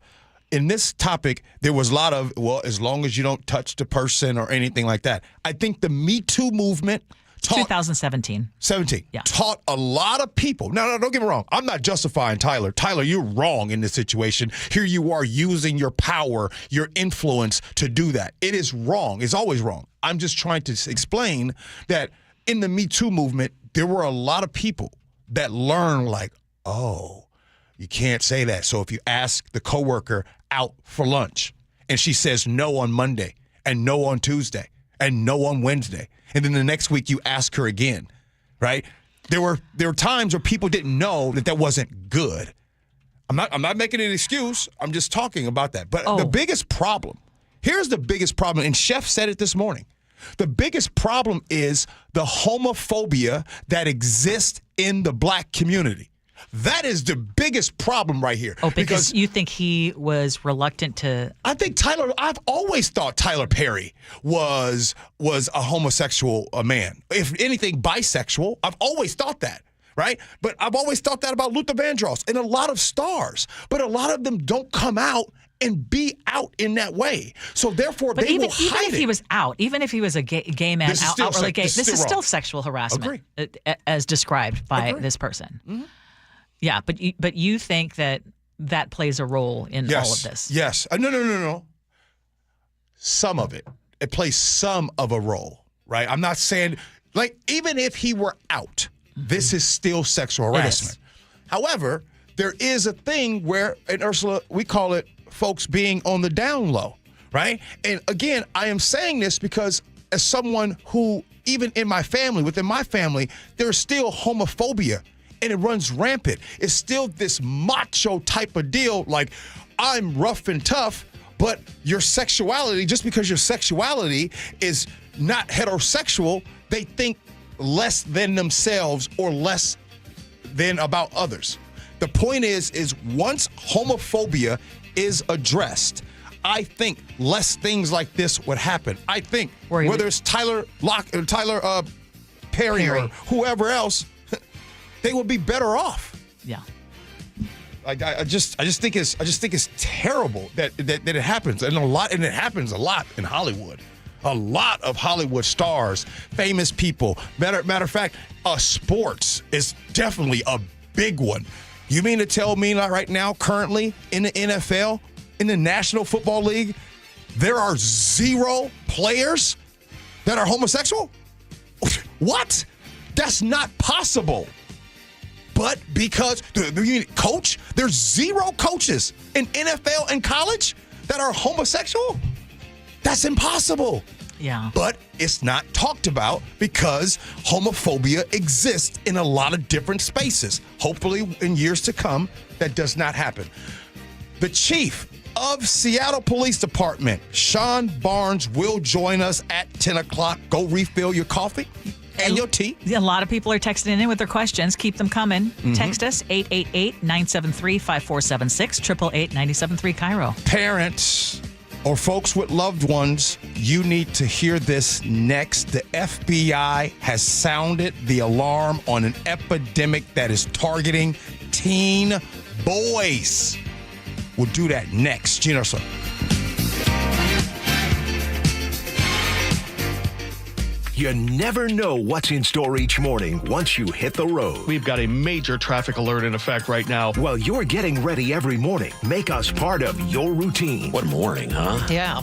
In this topic, there was a lot of, well, as long as you don't touch the person or anything like that. I think the Me Too movement 2017. Yeah. Taught a lot of people. No, don't get me wrong. I'm not justifying Tyler. Tyler, you're wrong in this situation. Here you are using your power, your influence to do that. It is wrong. It's always wrong. I'm just trying to explain that in the Me Too movement, there were a lot of people that learned like, oh, you can't say that. So if you ask the coworker out for lunch and she says no on Monday and no on Tuesday and no on Wednesday, and then the next week you ask her again, right? There were times where people didn't know that wasn't good. I'm not making an excuse. I'm just talking about that. But the biggest problem, here's the biggest problem, and Chef said it this morning. The biggest problem is the homophobia that exists in the black community. That is the biggest problem right here. Oh, because you think he was reluctant to... I've always thought Tyler Perry was a homosexual man. If anything, bisexual. I've always thought that, right? But I've always thought that about Luther Vandross and a lot of stars. But a lot of them don't come out and be out in that way. So therefore, but they will hide it. Even if he was out, even if he was a gay man, outwardly gay, this is still sexual harassment. As described by this person. Mm-hmm. Yeah, but you think that plays a role in all of this? Yes. No. Some of it. It plays some of a role, right? I'm not saying, like, even if he were out, this is still sexual harassment. However, there is a thing where, and Ursula, we call it folks being on the down low, right? And again, I am saying this because as someone who, even in my family, within my family, there's still homophobia. And it runs rampant. It's still this macho type of deal, like I'm rough and tough, but your sexuality, just because your sexuality is not heterosexual, they think less than themselves or less than about others. The point is once homophobia is addressed, I think less things like this would happen. I think whether it's Tyler Perry or whoever else, they would be better off. Yeah. I just think it's terrible that it happens, and it happens a lot in Hollywood. A lot of Hollywood stars, famous people. Matter of fact, sports is definitely a big one. You mean to tell me like right now, currently in the NFL, in the National Football League, there are 0 players that are homosexual? What? That's not possible. But because there's 0 coaches in NFL and college that are homosexual? That's impossible. Yeah. But it's not talked about because homophobia exists in a lot of different spaces. Hopefully in years to come, that does not happen. The chief of Seattle Police Department, Sean Barnes, will join us at 10 o'clock. Go refill your coffee and your tea. A lot of people are texting in with their questions. Keep them coming. Text us 888-973-5476, 888-973-KIRO. Parents, or folks with loved ones, you need to hear this next. The FBI has sounded the alarm on an epidemic that is targeting teen boys. We'll do that next. Gee Ursula. You never know what's in store each morning once you hit the road. We've got a major traffic alert in effect right now. While you're getting ready every morning, make us part of your routine. What morning, huh? Yeah.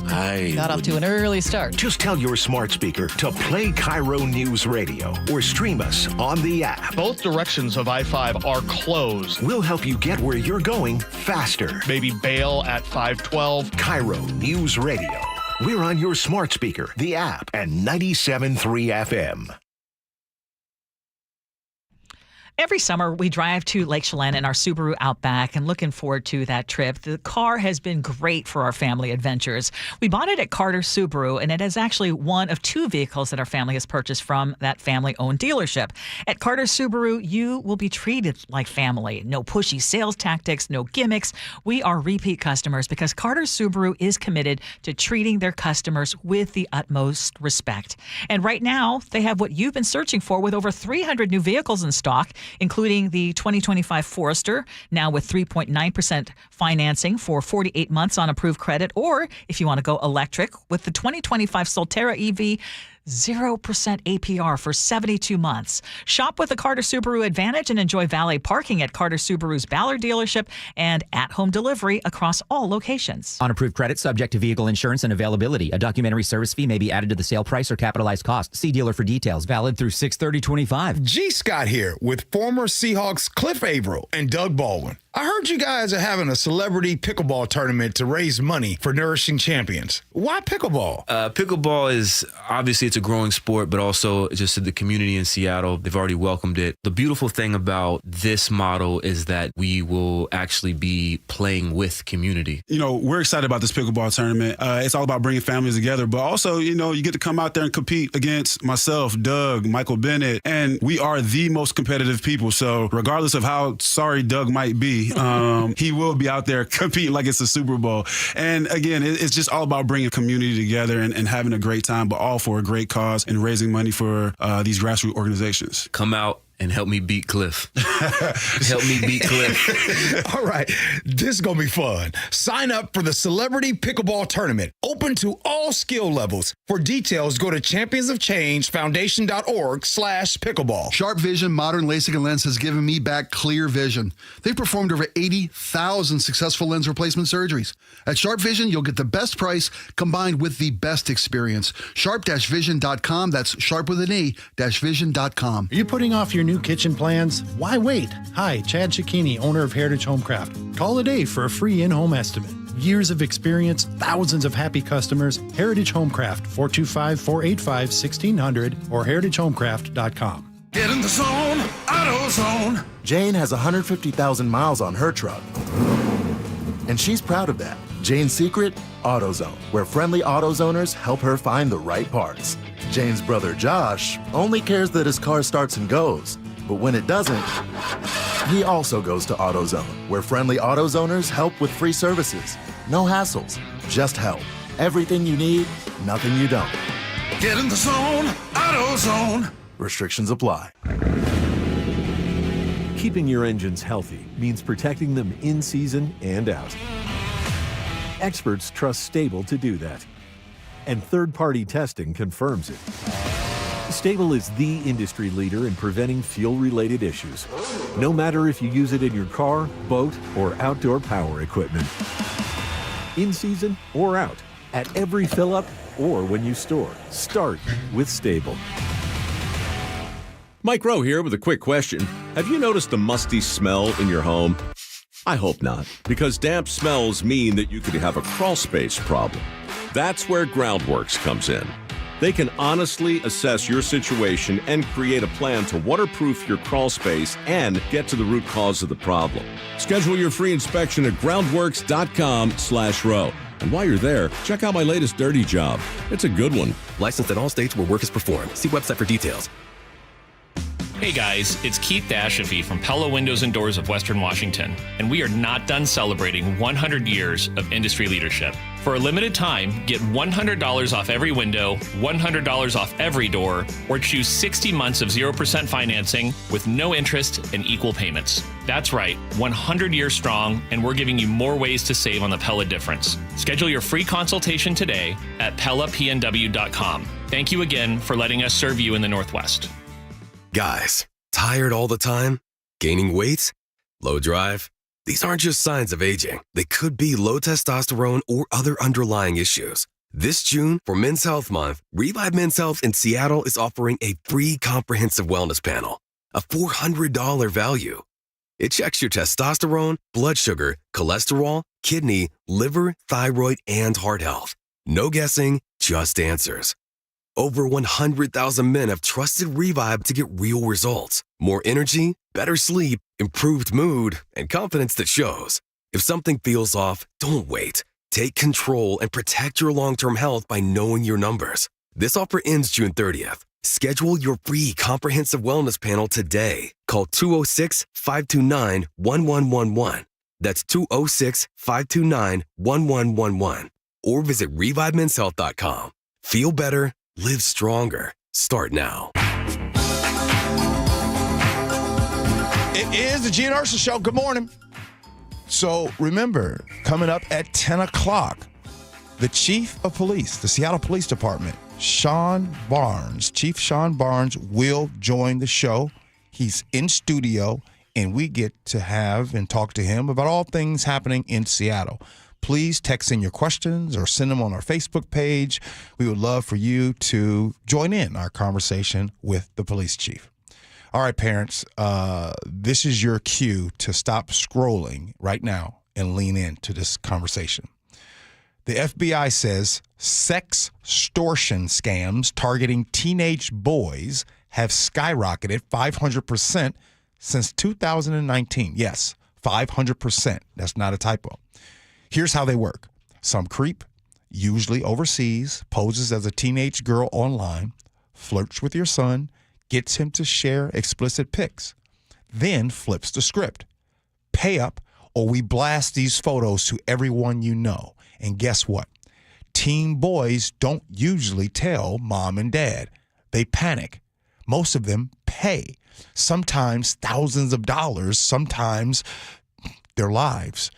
Got off to an early start. Just tell your smart speaker to play KIRO News Radio or stream us on the app. Both directions of I-5 are closed. We'll help you get where you're going faster. Maybe bail at 512. KIRO News Radio. We're on your smart speaker, the app, and 97.3 FM. Every summer, we drive to Lake Chelan in our Subaru Outback and looking forward to that trip. The car has been great for our family adventures. We bought it at Carter Subaru, and it is actually one of 2 vehicles that our family has purchased from that family-owned dealership. At Carter Subaru, you will be treated like family. No pushy sales tactics, no gimmicks. We are repeat customers because Carter Subaru is committed to treating their customers with the utmost respect. And right now, they have what you've been searching for with over 300 new vehicles in stock, including the 2025 Forester, now with 3.9% financing for 48 months on approved credit, or if you want to go electric, with the 2025 Solterra EV, 0% APR for 72 months. Shop with the Carter Subaru Advantage and enjoy valet parking at Carter Subaru's Ballard dealership and at-home delivery across all locations. On approved credit, subject to vehicle insurance and availability. A documentary service fee may be added to the sale price or capitalized cost. See dealer for details. Valid through 6/30/25. G. Scott here with former Seahawks Cliff Averill and Doug Baldwin. I heard you guys are having a celebrity pickleball tournament to raise money for Nourishing Champions. Why pickleball? Pickleball is obviously it's a growing sport, but also just the community in Seattle, they've already welcomed it. The beautiful thing about this model is that we will actually be playing with community. You know, we're excited about this pickleball tournament. It's all about bringing families together, but also, you know, you get to come out there and compete against myself, Doug, Michael Bennett, and we are the most competitive people. So regardless of how sorry Doug might be, he will be out there competing like it's a Super Bowl. And again, it's just all about bringing community together and having a great time, but all for a great cause and raising money for these grassroots organizations. Come out and help me beat Cliff. Help me beat Cliff. All right, this is going to be fun. Sign up for the Celebrity Pickleball Tournament, open to all skill levels. For details, go to championsofchangefoundation.org/pickleball. Sharp Vision Modern LASIK and Lens has given me back clear vision. They've performed over 80,000 successful lens replacement surgeries. At Sharp Vision, you'll get the best price combined with the best experience. Sharp-vision.com. That's sharp with an E, -vision.com. Are you putting off your new kitchen plans? Why wait? Hi, Chad Cicchini, owner of Heritage Homecraft. Call today for a free in-home estimate. Years of experience, thousands of happy customers. Heritage Homecraft, 425-485-1600 or heritagehomecraft.com. Get in the zone, AutoZone. Jane has 150,000 miles on her truck, and she's proud of that. Jane's secret? AutoZone, where friendly AutoZoners help her find the right parts. Jane's brother Josh only cares that his car starts and goes, but when it doesn't, he also goes to AutoZone, where friendly AutoZoners help with free services. No hassles, just help. Everything you need, nothing you don't. Get in the zone, AutoZone. Restrictions apply. Keeping your engines healthy means protecting them in season and out. Experts trust Stable to do that. And third-party testing confirms it. Stable is the industry leader in preventing fuel-related issues, no matter if you use it in your car, boat, or outdoor power equipment. In season or out, at every fill-up or when you store, start with Stable. Mike Rowe here with a quick question. Have you noticed the musty smell in your home? I hope not, because damp smells mean that you could have a crawl space problem. That's where Groundworks comes in. They can honestly assess your situation and create a plan to waterproof your crawl space and get to the root cause of the problem. Schedule your free inspection at groundworks.com/row. And while you're there, check out my latest dirty job. It's a good one. Licensed in all states where work is performed. See website for details. Hey guys, it's Keith Dashafi from Pella Windows and Doors of Western Washington, and we are not done celebrating 100 years of industry leadership. For a limited time, get $100 off every window, $100 off every door, or choose 60 months of 0% financing with no interest and equal payments. That's right, 100 years strong, and we're giving you more ways to save on the Pella difference. Schedule your free consultation today at PellaPNW.com. Thank you again for letting us serve you in the Northwest. Guys, tired all the time? Gaining weight? Low drive? These aren't just signs of aging. They could be low testosterone or other underlying issues. This June, for Men's Health Month, Revive Men's Health in Seattle is offering a free comprehensive wellness panel, a $400 value. It checks your testosterone, blood sugar, cholesterol, kidney, liver, thyroid, and heart health. No guessing, just answers. Over 100,000 men have trusted Revive to get real results. More energy, better sleep, improved mood, and confidence that shows. If something feels off, don't wait. Take control and protect your long-term health by knowing your numbers. This offer ends June 30th. Schedule your free comprehensive wellness panel today. Call 206-529-1111. That's 206-529-1111. Or visit ReviveMen'sHealth.com. Feel better. Live stronger. Start now. It is the Gee and Ursula Show. Good morning. So remember, coming up at 10 o'clock, the Chief of Police, the Seattle Police Department, Chief Sean Barnes will join the show. He's in studio, and we get to have and talk to him about all things happening in Seattle. Please text in your questions or send them on our Facebook page. We would love for you to join in our conversation with the police chief. All right, parents, this is your cue to stop scrolling right now and lean into this conversation. The FBI says sextortion scams targeting teenage boys have skyrocketed 500% since 2019. Yes, 500%. That's not a typo. Here's how they work. Some creep, usually overseas, poses as a teenage girl online, flirts with your son, gets him to share explicit pics, then flips the script. Pay up or we blast these photos to everyone you know. And guess what? Teen boys don't usually tell mom and dad. They panic. Most of them pay, sometimes thousands of dollars, sometimes their lives.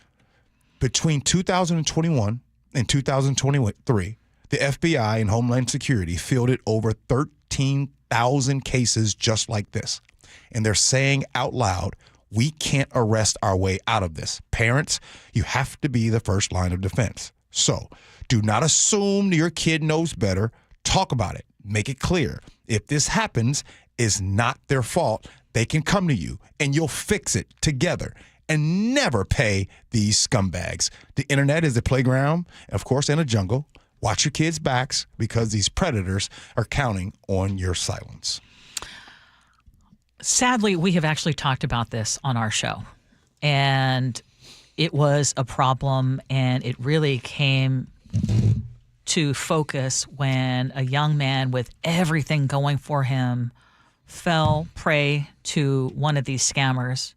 Between 2021 and 2023, the FBI and Homeland Security fielded over 13,000 cases just like this. And they're saying out loud, we can't arrest our way out of this. Parents, you have to be the first line of defense. So do not assume your kid knows better. Talk about it. Make it clear. If this happens, it's not their fault. They can come to you and you'll fix it together. And never pay these scumbags. The internet is a playground, of course, and a jungle. Watch your kids' backs because these predators are counting on your silence. Sadly, we have actually talked about this on our show. And it was a problem, and it really came to focus when a young man with everything going for him fell prey to one of these scammers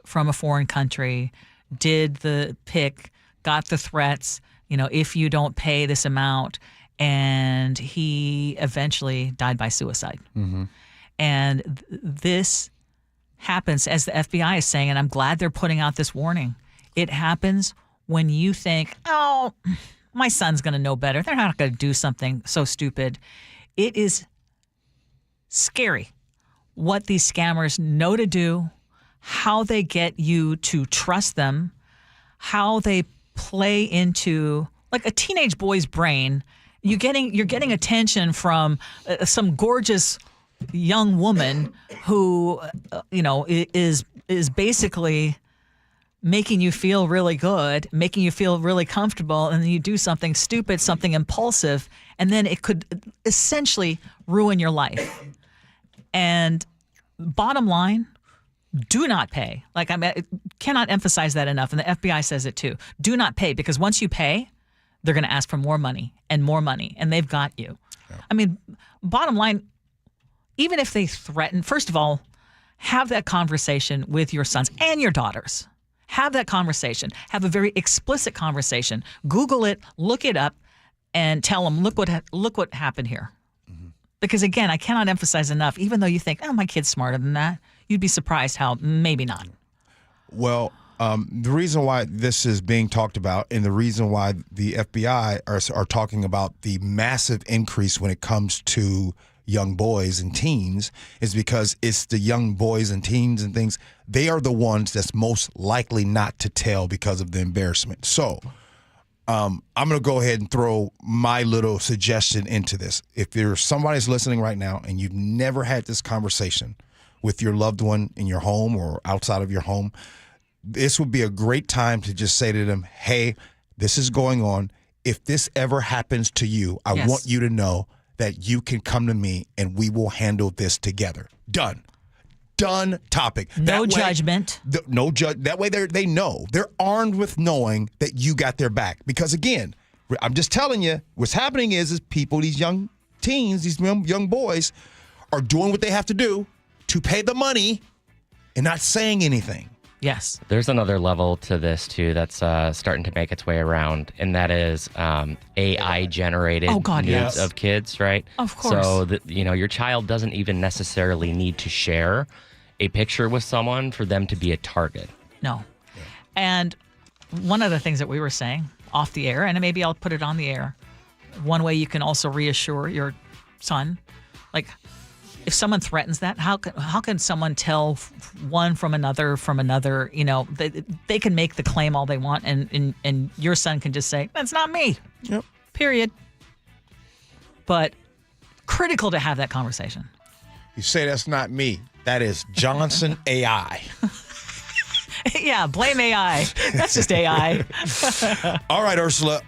from a foreign country, did the pick, got the threats, if you don't pay this amount, and he eventually died by suicide. Mm-hmm. And this happens, as the FBI is saying, and I'm glad they're putting out this warning. It happens when you think, oh, my son's going to know better. They're not going to do something so stupid. It is scary what these scammers know to do, how they get you to trust them, how they play into like a teenage boy's brain. You're getting attention from some gorgeous young woman who is basically making you feel really good, making you feel really comfortable, and then you do something stupid, something impulsive, and then it could essentially ruin your life. And bottom line, do not pay. Like, I cannot emphasize that enough, and the FBI says it too. Do not pay, because once you pay, they're going to ask for more money, and they've got you. Yeah. I mean, bottom line, even if they threaten, first of all, have that conversation with your sons and your daughters. Have that conversation. Have a very explicit conversation. Google it, look it up, and tell them, look what happened here. Mm-hmm. Because again, I cannot emphasize enough, even though you think, oh, my kid's smarter than that, you'd be surprised how maybe not. Well, the reason why this is being talked about and the reason why the FBI are talking about the massive increase when it comes to young boys and teens is because it's the young boys and teens and things. They are the ones that's most likely not to tell because of the embarrassment. So I'm going to go ahead and throw my little suggestion into this. If there's somebody's listening right now and you've never had this conversation with your loved one in your home or outside of your home, this would be a great time to just say to them, hey, this is going on. If this ever happens to you, I want you to know that you can come to me and we will handle this together. Done topic. No judgment. No judge. That way they know. They're armed with knowing that you got their back. Because again, I'm just telling you, what's happening is people, these young teens, these young boys are doing what they have to do to pay the money and not saying anything. Yes. There's another level to this, too, that's starting to make its way around, and that is AI-generated nudes of kids, right? Of course. So, your child doesn't even necessarily need to share a picture with someone for them to be a target. No. And one of the things that we were saying off the air, and maybe I'll put it on the air, one way you can also reassure your son, like, if someone threatens that, how can someone tell one from another? They can make the claim all they want, and your son can just say, that's not me. Yep. Period. But critical to have that conversation. You say that's not me. That is Johnson AI. Yeah, blame AI. That's just AI. All right, Ursula.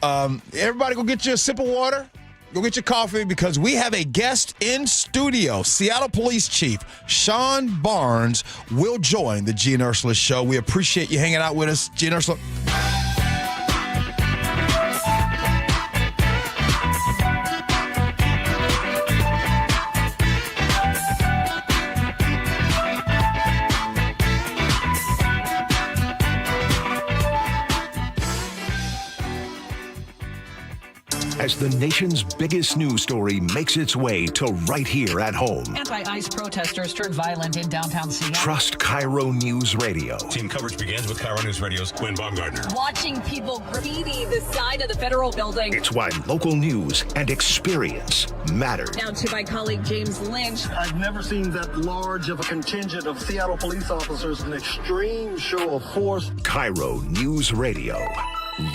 Everybody go get you a sip of water. Go get your coffee because we have a guest in studio. Seattle Police Chief Sean Barnes will join the Gee and Ursula Show. We appreciate you hanging out with us, Gee and Ursula. As the nation's biggest news story makes its way to right here at home. Anti-ICE protesters turned violent in downtown Seattle. Trust KIRO News Radio. Team coverage begins with KIRO News Radio's Gwen Baumgartner. Watching people graffiti the side of the federal building. It's why local news and experience matter. Now to my colleague James Lynch. I've never seen that large of a contingent of Seattle police officers, an extreme show of force. KIRO News Radio.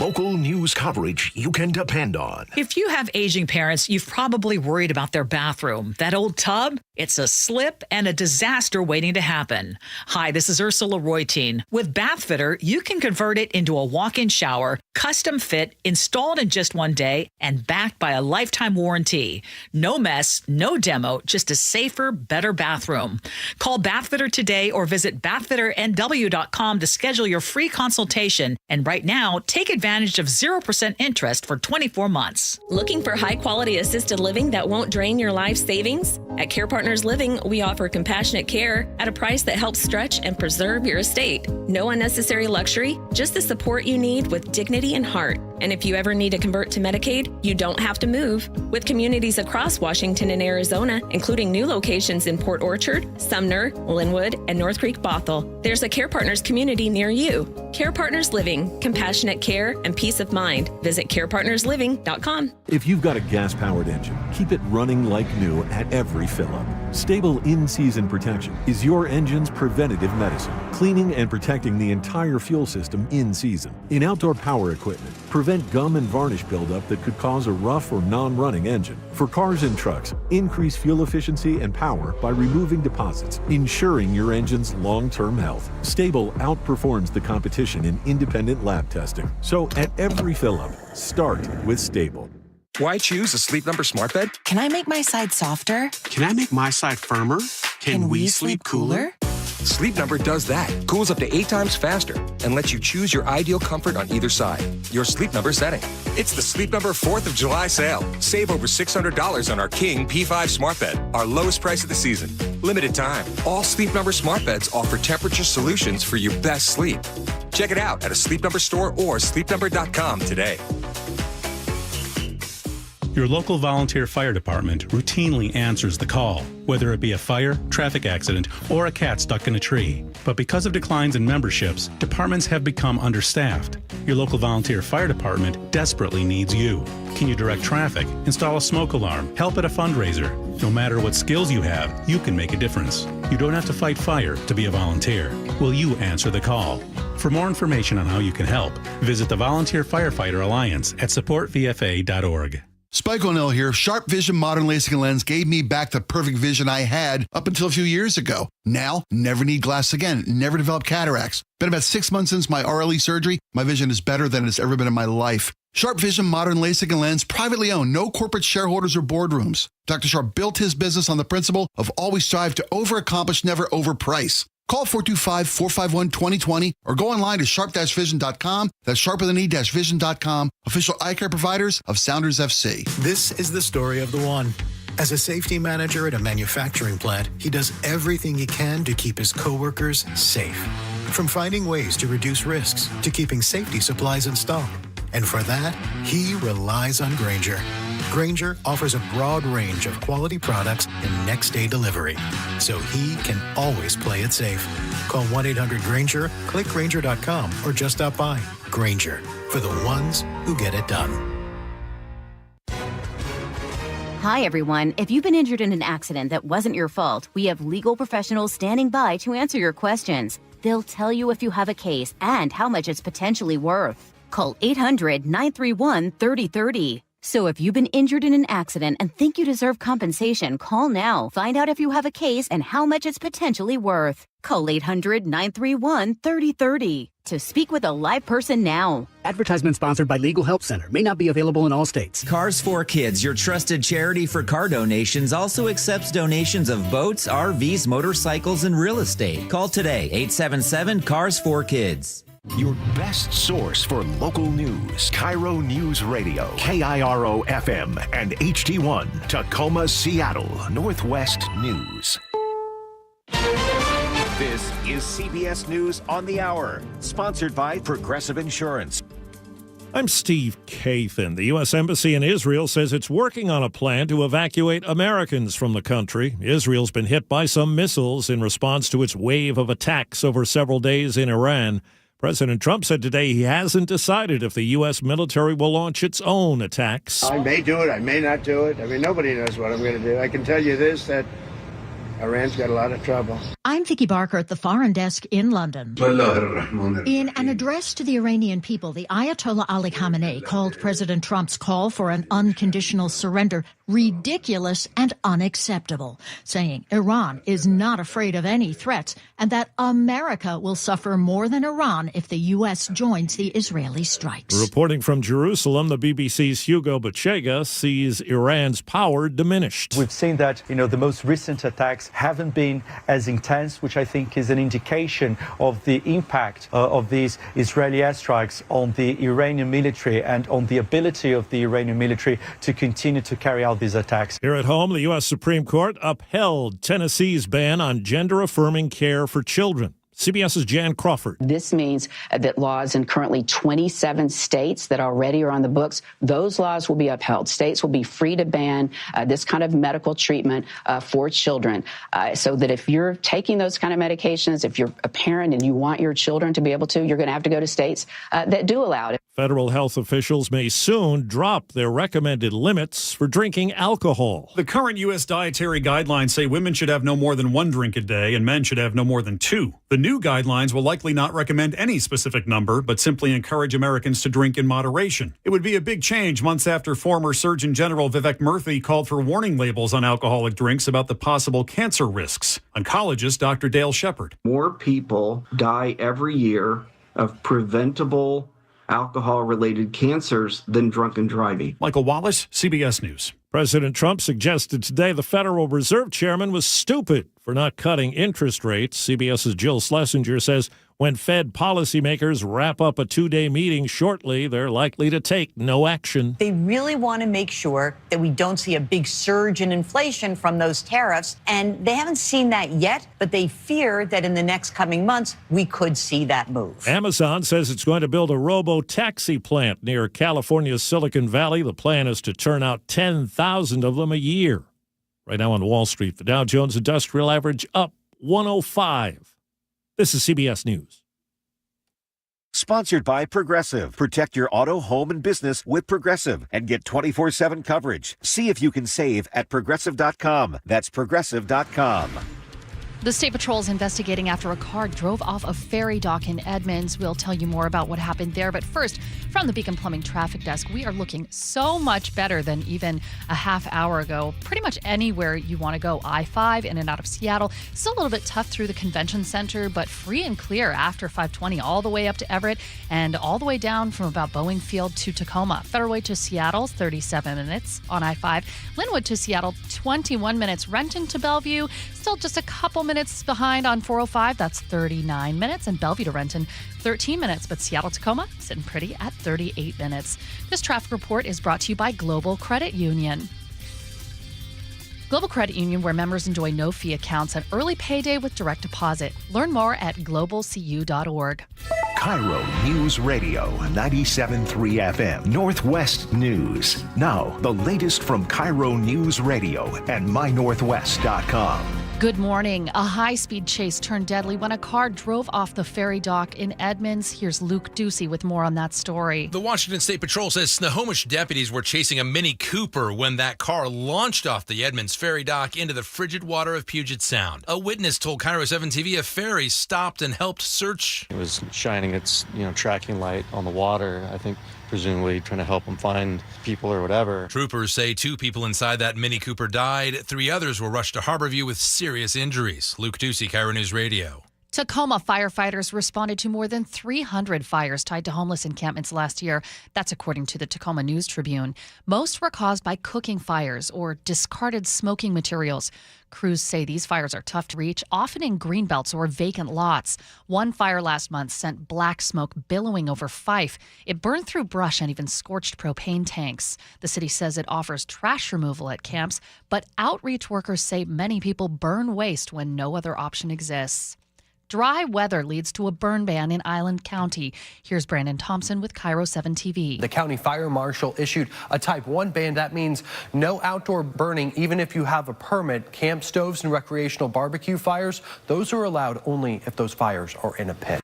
Local news coverage you can depend on. If you have aging parents, you've probably worried about their bathroom. That old tub? It's a slip and a disaster waiting to happen. Hi, this is Ursula Reutin. With Bathfitter, you can convert it into a walk-in shower, custom fit, installed in just one day, and backed by a lifetime warranty. No mess, no demo, just a safer, better bathroom. Call Bathfitter today or visit bathfitternw.com to schedule your free consultation. And right now, take advantage of 0% interest for 24 months. Looking for high-quality assisted living that won't drain your life savings? At Care Partners Living, we offer compassionate care at a price that helps stretch and preserve your estate. No unnecessary luxury, just the support you need with dignity and heart. And if you ever need to convert to Medicaid, you don't have to move. With communities across Washington and Arizona, including new locations in Port Orchard, Sumner, Linwood, and North Creek Bothell, there's a Care Partners community near you. Care Partners Living, compassionate care and peace of mind. Visit carepartnersliving.com. If you've got a gas-powered engine, keep it running like new at every fill-up. Stable in-season protection is your engine's preventative medicine, cleaning and protecting the entire fuel system in season. In outdoor power equipment, prevent gum and varnish buildup that could cause a rough or non-running engine. For cars and trucks, increase fuel efficiency and power by removing deposits, ensuring your engine's long-term health. Stable outperforms the competition in independent lab testing. So at every fill-up, start with Stable. Why choose a Sleep Number smart bed? Can I make my side softer? Can I make my side firmer? Can we sleep cooler? Sleep Number does that. Cools up to 8 times faster and lets you choose your ideal comfort on either side. Your Sleep Number setting. It's the Sleep Number 4th of July sale. Save over $600 on our King P5 smart bed, our lowest price of the season. Limited time. All Sleep Number smart beds offer temperature solutions for your best sleep. Check it out at a Sleep Number store or sleepnumber.com today. Your local volunteer fire department routinely answers the call, whether it be a fire, traffic accident, or a cat stuck in a tree. But because of declines in memberships, departments have become understaffed. Your local volunteer fire department desperately needs you. Can you direct traffic, install a smoke alarm, help at a fundraiser? No matter what skills you have, you can make a difference. You don't have to fight fire to be a volunteer. Will you answer the call? For more information on how you can help, visit the Volunteer Firefighter Alliance at supportvfa.org. Spike O'Neill here. Sharp Vision Modern LASIK lens gave me back the perfect vision I had up until a few years ago. Now, never need glasses again. Never developed cataracts. Been about 6 months since my RLE surgery. My vision is better than it's ever been in my life. Sharp Vision Modern LASIK lens, privately owned, no corporate shareholders or boardrooms. Dr. Sharp built his business on the principle of always strive to overaccomplish, never overprice. Call 425-451-2020 or go online to sharp-vision.com. That's sharp-vision.com. Official eye care providers of Sounders FC. This is the story of the one. As a safety manager at a manufacturing plant, he does everything he can to keep his coworkers safe. From finding ways to reduce risks to keeping safety supplies in stock. And for that, he relies on Grainger. Grainger offers a broad range of quality products and next-day delivery, so he can always play it safe. Call 1-800-GRAINGER, click Grainger.com, or just stop by. Grainger, for the ones who get it done. Hi, everyone. If you've been injured in an accident that wasn't your fault, we have legal professionals standing by to answer your questions. They'll tell you if you have a case and how much it's potentially worth. Call 800-931-3030. So if you've been injured in an accident and think you deserve compensation, call now. Find out if you have a case and how much it's potentially worth. Call 800-931-3030 to speak with a live person now. Advertisement sponsored by Legal Help Center. May not be available in all states. Cars for Kids, your trusted charity for car donations, also accepts donations of boats, RVs, motorcycles, and real estate. Call today, 877-CARS4KIDS. Your best source for local news. KIRO Newsradio, KIRO FM, and HD1, Tacoma, Seattle, Northwest News. This is CBS News on the Hour, sponsored by Progressive Insurance. I'm Steve Kathan. The U.S. Embassy in Israel says it's working on a plan to evacuate Americans from the country. Israel's been hit by some missiles in response to its wave of attacks over several days in Iran. President Trump said today he hasn't decided if the U.S. military will launch its own attacks. I may do it. I may not do it. I mean, nobody knows what I'm going to do. I can tell you this, that Iran's got a lot of trouble. I'm Vicky Barker at the Foreign Desk in London. In an address to the Iranian people, the Ayatollah Ali Khamenei called President Trump's call for an unconditional surrender ridiculous and unacceptable, saying Iran is not afraid of any threats and that America will suffer more than Iran if the U.S. joins the Israeli strikes. Reporting from Jerusalem, the BBC's Hugo Bachega sees Iran's power diminished. We've seen that, the most recent attacks haven't been as intense, which I think is an indication of the impact of these Israeli airstrikes on the Iranian military and on the ability of the Iranian military to continue to carry out these attacks. Here at home, the U.S. Supreme Court upheld Tennessee's ban on gender-affirming care for children. CBS's Jan Crawford. This means that laws in currently 27 states that already are on the books, those laws will be upheld. States will be free to ban this kind of medical treatment for children. So that if you're taking those kind of medications, if you're a parent and you want your children to be able to, you're going to have to go to states that do allow it. Federal health officials may soon drop their recommended limits for drinking alcohol. The current U.S. dietary guidelines say women should have no more than 1 drink a day and men should have no more than 2. The new guidelines will likely not recommend any specific number, but simply encourage Americans to drink in moderation. It would be a big change months after former Surgeon General Vivek Murthy called for warning labels on alcoholic drinks about the possible cancer risks. Oncologist Dr. Dale Shepard. More people die every year of preventable alcohol-related cancers than drunken driving. Michael Wallace, CBS News. President Trump suggested today the Federal Reserve Chairman was stupid for not cutting interest rates. CBS's Jill Schlesinger says when Fed policymakers wrap up a 2-day meeting shortly, they're likely to take no action. They really want to make sure that we don't see a big surge in inflation from those tariffs, and they haven't seen that yet, but they fear that in the next coming months, we could see that move. Amazon says it's going to build a robo-taxi plant near California's Silicon Valley. The plan is to turn out 10,000 of them a year. Right now on Wall Street, the Dow Jones Industrial Average up 105. This is CBS News. Sponsored by Progressive. Protect your auto, home, and business with Progressive and get 24/7 coverage. See if you can save at Progressive.com. That's Progressive.com. The State Patrol is investigating after a car drove off a ferry dock in Edmonds. We'll tell you more about what happened there. But first, from the Beacon Plumbing Traffic Desk, we are looking so much better than even a half hour ago. Pretty much anywhere you want to go. I-5 in and out of Seattle. Still a little bit tough through the convention center, but free and clear after 520 all the way up to Everett and all the way down from about Boeing Field to Tacoma. Federal Way to Seattle, 37 minutes on I-5. Linwood to Seattle, 21 minutes. Renton to Bellevue, still just a couple minutes behind on 405. That's 39 minutes. And Bellevue to Renton, 13 minutes. But Seattle Tacoma sitting pretty at 38 minutes. This traffic report is brought to you by Global Credit Union. Global Credit Union, where members enjoy no-fee accounts and early payday with direct deposit. Learn more at globalcu.org. KIRO News Radio 97.3 FM Northwest News. Now, the latest from KIRO News Radio and mynorthwest.com. Good morning. A high-speed chase turned deadly when a car drove off the ferry dock in Edmonds. Here's Luke Ducey with more on that story. The Washington State Patrol says Snohomish deputies were chasing a Mini Cooper when that car launched off the Edmonds ferry dock into the frigid water of Puget Sound. A witness told KIRO 7 TV a ferry stopped and helped search. It was shining its, tracking light on the water, I think, presumably trying to help them find people or whatever. Troopers say 2 people inside that Mini Cooper died. 3 others were rushed to Harborview with serious injuries. Luke Ducey, KIRO News Radio. Tacoma firefighters responded to more than 300 fires tied to homeless encampments last year. That's according to the Tacoma News Tribune. Most were caused by cooking fires or discarded smoking materials. Crews say these fires are tough to reach, often in greenbelts or vacant lots. One fire last month sent black smoke billowing over Fife. It burned through brush and even scorched propane tanks. The city says it offers trash removal at camps, but outreach workers say many people burn waste when no other option exists. Dry weather leads to a burn ban in Island County. Here's Brandon Thompson with KIRO 7 TV. The county fire marshal issued a Type 1 ban. That means no outdoor burning, even if you have a permit. Camp stoves and recreational barbecue fires, those are allowed only if those fires are in a pit.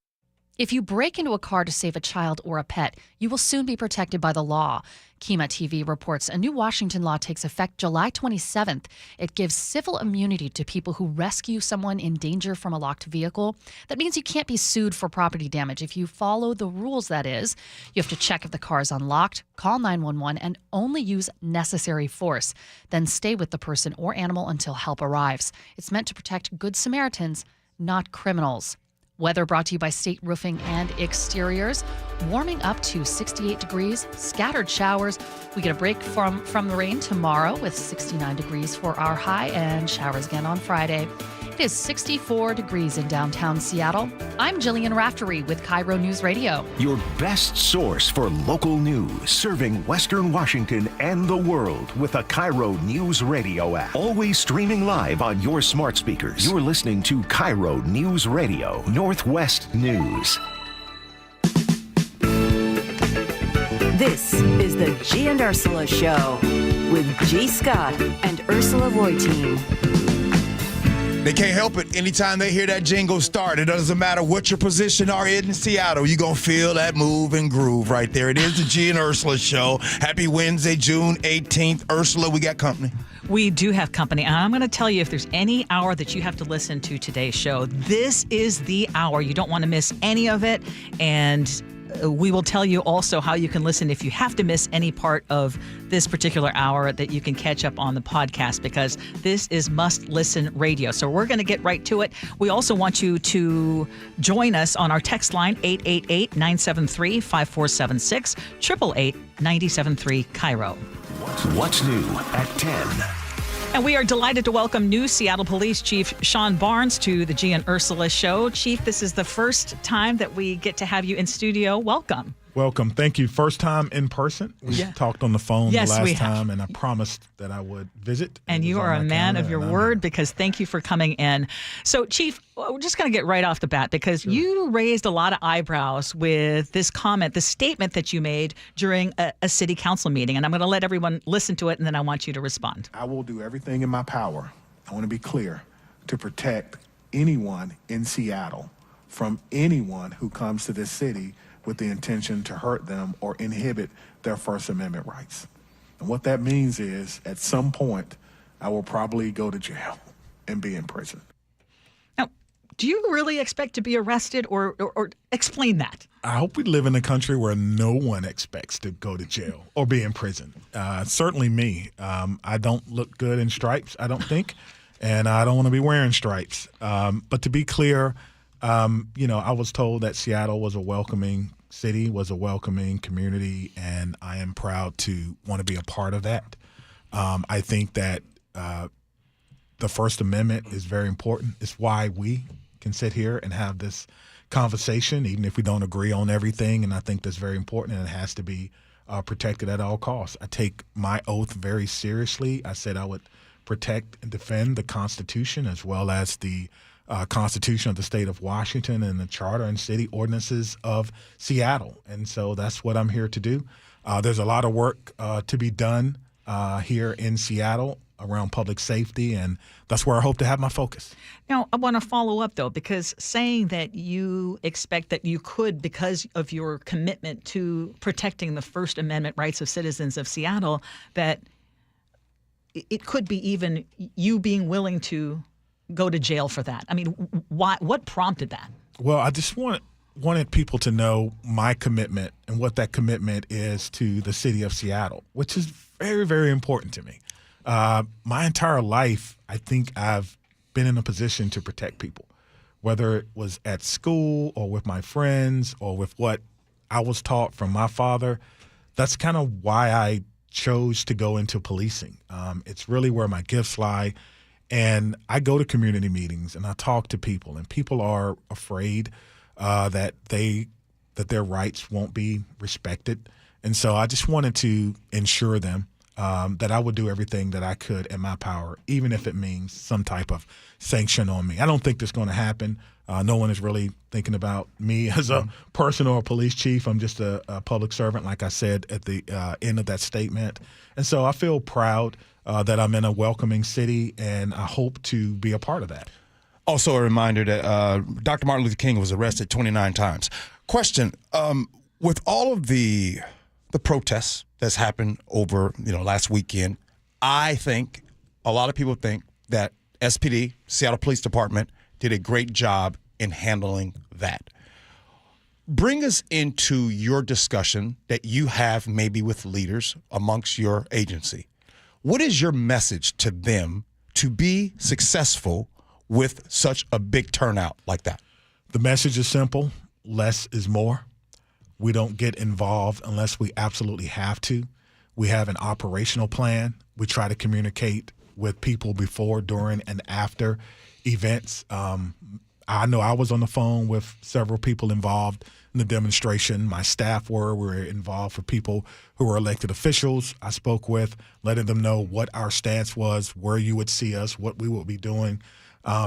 If you break into a car to save a child or a pet, you will soon be protected by the law. Kima TV reports a new Washington law takes effect July 27th. It gives civil immunity to people who rescue someone in danger from a locked vehicle. That means you can't be sued for property damage if you follow the rules, that is. You have to check if the car is unlocked, call 911, and only use necessary force. Then stay with the person or animal until help arrives. It's meant to protect good Samaritans, not criminals. Weather brought to you by State Roofing and Exteriors. Warming up to 68 degrees, scattered showers. We get a break from the rain tomorrow with 69 degrees for our high and showers again on Friday. It is 64 degrees in downtown Seattle. I'm Jillian Raftery with KIRO News Radio. Your best source for local news, serving Western Washington and the world with a KIRO News Radio app. Always streaming live on your smart speakers. You're listening to KIRO News Radio, Northwest News. This is the Gee and Ursula Show with G. Scott and Ursula Reutin. They can't help it. Anytime they hear that jingle start, it doesn't matter what your position are in Seattle, you're going to feel that move and groove right there. It is the Gee and Ursula Show. Happy Wednesday, June 18th. Ursula, we got company. We do have company. And I'm going to tell you, if there's any hour that you have to listen to today's show, this is the hour. You don't want to miss any of it. And we will tell you also how you can listen if you have to miss any part of this particular hour, that you can catch up on the podcast, because this is must-listen radio. So we're going to get right to it. We also want you to join us on our text line, 888-973-5476, 888-973-KIRO. What's new at 10? And we are delighted to welcome new Seattle Police Chief Sean Barnes to the Gee and Ursula Show. Chief, this is the first time that we get to have you in studio. Welcome. Welcome. Thank you. First time in person. We talked on the phone the last time, and I promised that I would visit. And you are a man of your word, because thank you for coming in. So, Chief, we're just going to get right off the bat, because you raised a lot of eyebrows with this comment, the statement that you made during a city council meeting. And I'm going to let everyone listen to it, and then I want you to respond. I will do everything in my power, I want to be clear, to protect anyone in Seattle from anyone who comes to this city with the intention to hurt them or inhibit their First Amendment rights. And what that means is, at some point, I will probably go to jail and be in prison. Now, do you really expect to be arrested, or explain that? I hope we live in a country where no one expects to go to jail or be in prison. Certainly me. I don't look good in stripes, I don't think, and I don't want to be wearing stripes. But to be clear, I was told that Seattle was a welcoming city, was a welcoming community, and I am proud to want to be a part of that. I think that the First Amendment is very important. It's why we can sit here and have this conversation, even if we don't agree on everything, and I think that's very important, and it has to be protected at all costs. I take my oath very seriously. I said I would protect and defend the Constitution, as well as the Constitution of the state of Washington and the charter and city ordinances of Seattle. And so that's what I'm here to do. There's a lot of work to be done here in Seattle around public safety, and that's where I hope to have my focus. Now, I want to follow up, though, because saying that you expect that you could, because of your commitment to protecting the First Amendment rights of citizens of Seattle, that it could be even you being willing to go to jail for that. I mean, why? What prompted that? Well, I just wanted people to know my commitment and what that commitment is to the city of Seattle, which is very, very important to me. My entire life, I think I've been in a position to protect people, whether it was at school or with my friends or with what I was taught from my father. That's kind of why I chose to go into policing. It's really where my gifts lie. And I go to community meetings and I talk to people, and people are afraid that their rights won't be respected. And so I just wanted to ensure them that I would do everything that I could in my power, even if it means some type of sanction on me. I don't think that's going to happen. No one is really thinking about me as a person or a police chief. I'm just a public servant, like I said at the end of that statement. And so I feel proud that I'm in a welcoming city, and I hope to be a part of that. Also a reminder that Dr. Martin Luther King was arrested 29 times. Question, with all of the protests that's happened over last weekend, I think a lot of people think that SPD, Seattle Police Department, did a great job in handling that. Bring us into your discussion that you have maybe with leaders amongst your agency. What is your message to them to be successful with such a big turnout like that? The message is simple. Less is more. We don't get involved unless we absolutely have to. We have an operational plan. We try to communicate with people before, during, and after events. I know I was on the phone with several people involved in the demonstration. My staff were involved for people who were elected officials. I spoke with, letting them know what our stance was, where you would see us, what we would be doing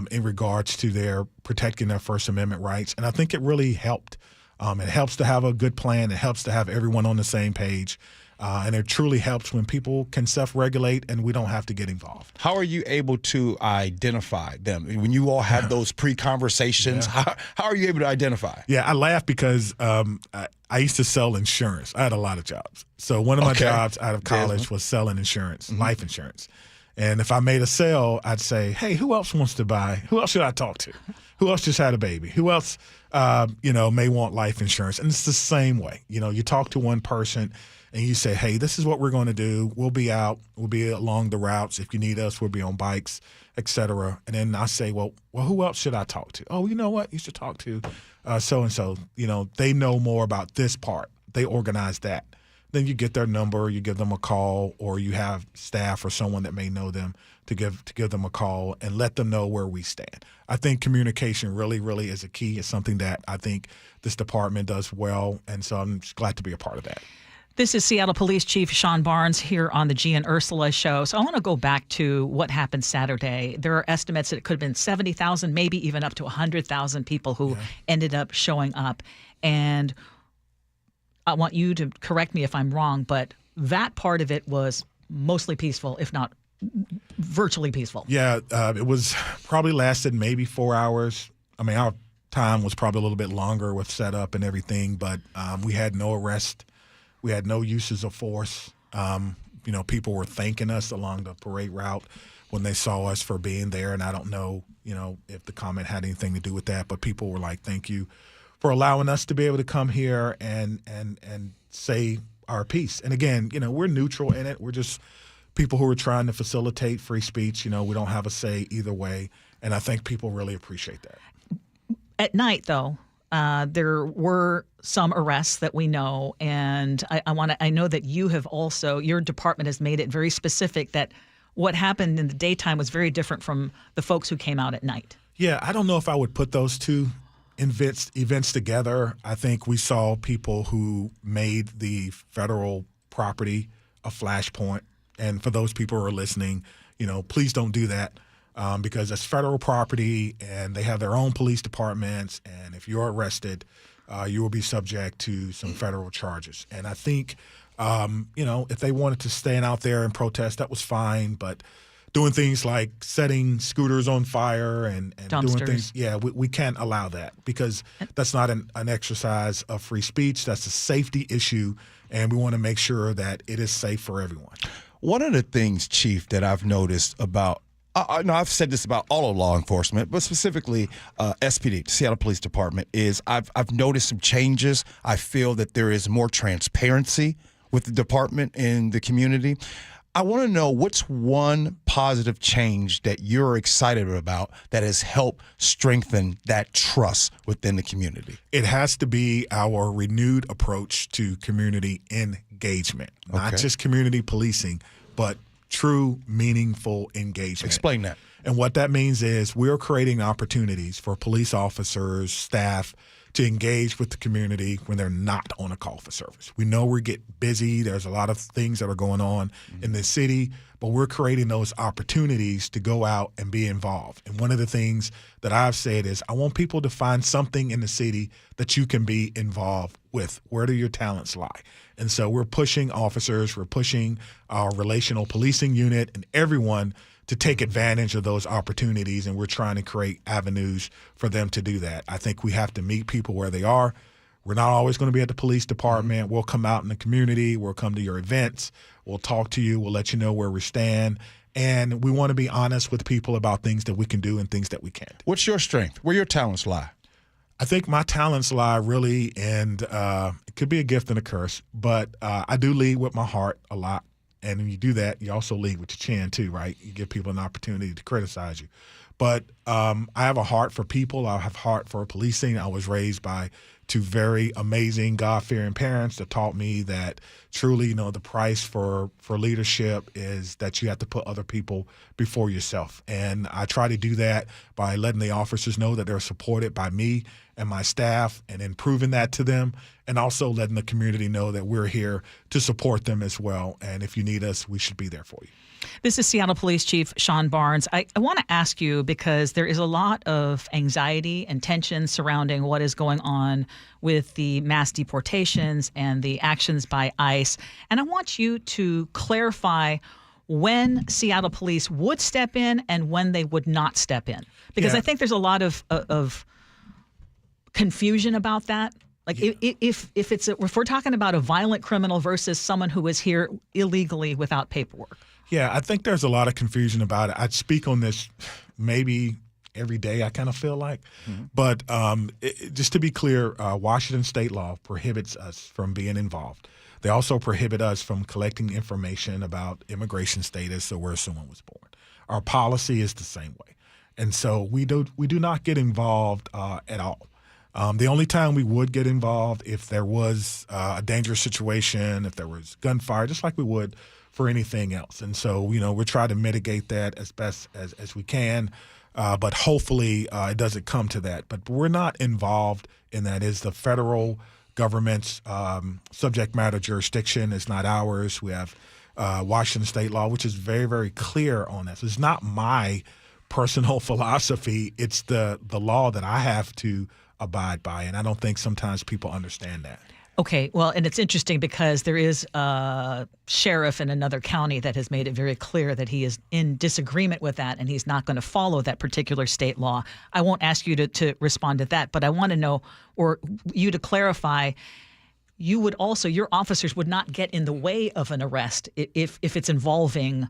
in regards to their protecting their First Amendment rights. And I think it really helped. It helps to have a good plan. It helps to have everyone on the same page. And it truly helps when people can self-regulate and we don't have to get involved. How are you able to identify them? When you all had those pre-conversations, how are you able to identify? Yeah, I laugh because I used to sell insurance. I had a lot of jobs. So one of my jobs out of college was selling insurance, life insurance. And if I made a sale, I'd say, hey, who else wants to buy? Who else should I talk to? Who else just had a baby? Who else, may want life insurance? And it's the same way. You talk to one person and you say, hey, this is what we're going to do. We'll be out. We'll be along the routes. If you need us, we'll be on bikes, et cetera. And then I say, well, who else should I talk to? Oh, you know what? You should talk to so-and-so. They know more about this part. They organize that. Then you get their number, you give them a call, or you have staff or someone that may know them to give them a call and let them know where we stand. I think communication really, really is a key. It's something that I think this department does well, and so I'm just glad to be a part of that. This is Seattle Police Chief Sean Barnes here on the Gee and Ursula Show. So I want to go back to what happened Saturday. There are estimates that it could have been 70,000, maybe even up to 100,000 people who ended up showing up. And I want you to correct me if I'm wrong, but that part of it was mostly peaceful, if not virtually peaceful. Yeah, it was probably lasted maybe 4 hours. I mean, our time was probably a little bit longer with setup and everything, but we had no arrest. We had no uses of force. People were thanking us along the parade route when they saw us for being there, and I don't know, if the comment had anything to do with that, but people were like, thank you for allowing us to be able to come here and say our piece. And again, we're neutral in it. We're just people who are trying to facilitate free speech. We don't have a say either way, and I think people really appreciate that. At night, though, there were some arrests that we know, and I know that your department has made it very specific that what happened in the daytime was very different from the folks who came out at night. Yeah, I don't know if I would put those two events together. I think we saw people who made the federal property a flashpoint, and for those people who are listening, please don't do that. Because it's federal property and they have their own police departments, and if you're arrested, you will be subject to some federal charges. And I think, if they wanted to stand out there and protest, that was fine. But doing things like setting scooters on fire and doing things, we can't allow that, because that's not an exercise of free speech. That's a safety issue, and we want to make sure that it is safe for everyone. One of the things, Chief, that I've noticed about I've said this about all of law enforcement, but specifically SPD, Seattle Police Department, is I've noticed some changes. I feel that there is more transparency with the department in the community. I want to know, what's one positive change that you're excited about that has helped strengthen that trust within the community? It has to be our renewed approach to community engagement, not just community policing, but true, meaningful engagement. Explain that. And what that means is we're creating opportunities for police officers, staff, to engage with the community when they're not on a call for service. We know we get busy. There's a lot of things that are going on in this city, but we're creating those opportunities to go out and be involved. And one of the things that I've said is I want people to find something in the city that you can be involved with. Where do your talents lie? And so we're pushing officers, we're pushing our relational policing unit and everyone to take advantage of those opportunities, and we're trying to create avenues for them to do that. I think we have to meet people where they are. We're not always going to be at the police department. We'll come out in the community. We'll come to your events. We'll talk to you. We'll let you know where we stand. And we want to be honest with people about things that we can do and things that we can't. What's your strength? Where your talents lie? I think my talents lie really in it could be a gift and a curse, but I do lead with my heart a lot. And when you do that, you also lead with your chin too, right? You give people an opportunity to criticize you. But I have a heart for people. I have a heart for policing. I was raised by two very amazing, God-fearing parents that taught me that truly, the price for leadership is that you have to put other people before yourself. And I try to do that by letting the officers know that they're supported by me and my staff, and then proving that to them, and also letting the community know that we're here to support them as well. And if you need us, we should be there for you. This is Seattle Police Chief Sean Barnes. I want to ask you, because there is a lot of anxiety and tension surrounding what is going on with the mass deportations and the actions by ICE. And I want you to clarify when Seattle Police would step in and when they would not step in. Because I think there's a lot of confusion about that. Like if we're talking about a violent criminal versus someone who is here illegally without paperwork. Yeah, I think there's a lot of confusion about it. I speak on this maybe every day, I kind of feel like. Mm-hmm. But just to be clear, Washington state law prohibits us from being involved. They also prohibit us from collecting information about immigration status or where someone was born. Our policy is the same way. And so we do not get involved at all. The only time we would get involved if there was a dangerous situation, if there was gunfire, just like we would for anything else. And so, we're trying to mitigate that as best as we can. But hopefully it doesn't come to that. But we're not involved in that. It's the federal government's subject matter jurisdiction. It's not ours. We have Washington state law, which is very, very clear on this. It's not my personal philosophy. It's the law that I have to abide by. And I don't think sometimes people understand that. Okay, well, and it's interesting because there is a sheriff in another county that has made it very clear that he is in disagreement with that and he's not going to follow that particular state law. I won't ask you to respond to that, but I want to know, or you to clarify, you would also, your officers would not get in the way of an arrest if it's involving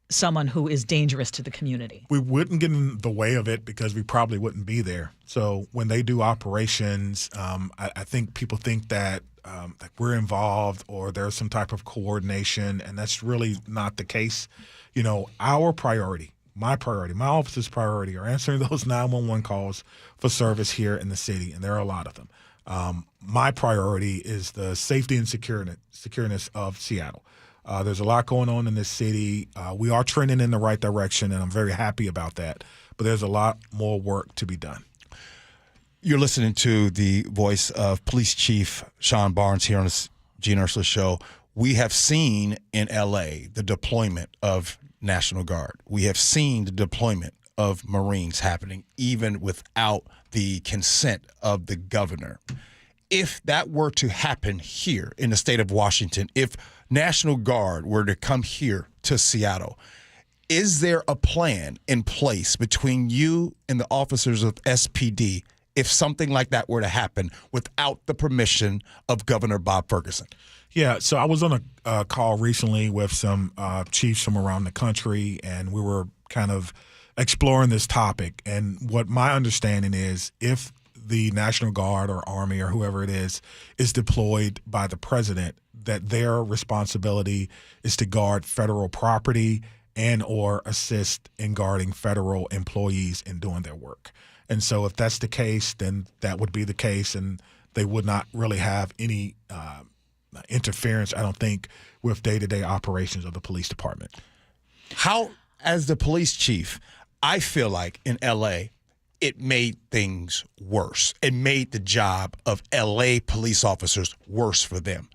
someone who is dangerous to the community. We wouldn't get in the way of it because we probably wouldn't be there. So when they do operations, I think people think that we're involved or there's some type of coordination, and that's really not the case. Our priority, my office's priority are answering those 911 calls for service here in the city, and there are a lot of them. My priority is the safety and secureness of Seattle. There's a lot going on in this city. We are trending in the right direction, and I'm very happy about that. But there's a lot more work to be done. You're listening to the voice of Police Chief Sean Barnes here on the Gee and Ursula Show. We have seen in L.A. the deployment of National Guard. We have seen the deployment of Marines happening even without the consent of the governor. If that were to happen here in the state of Washington, if National Guard were to come here to Seattle, is there a plan in place between you and the officers of SPD if something like that were to happen without the permission of Governor Bob Ferguson? Yeah, so I was on a call recently with some chiefs from around the country, and we were kind of exploring this topic. And what my understanding is, if the National Guard or Army or whoever it is deployed by the president, that their responsibility is to guard federal property and or assist in guarding federal employees in doing their work. And so if that's the case, then that would be the case, and they would not really have any interference, I don't think, with day-to-day operations of the police department. How, as the police chief, I feel like in L.A., it made things worse. It made the job of L.A. police officers worse for them.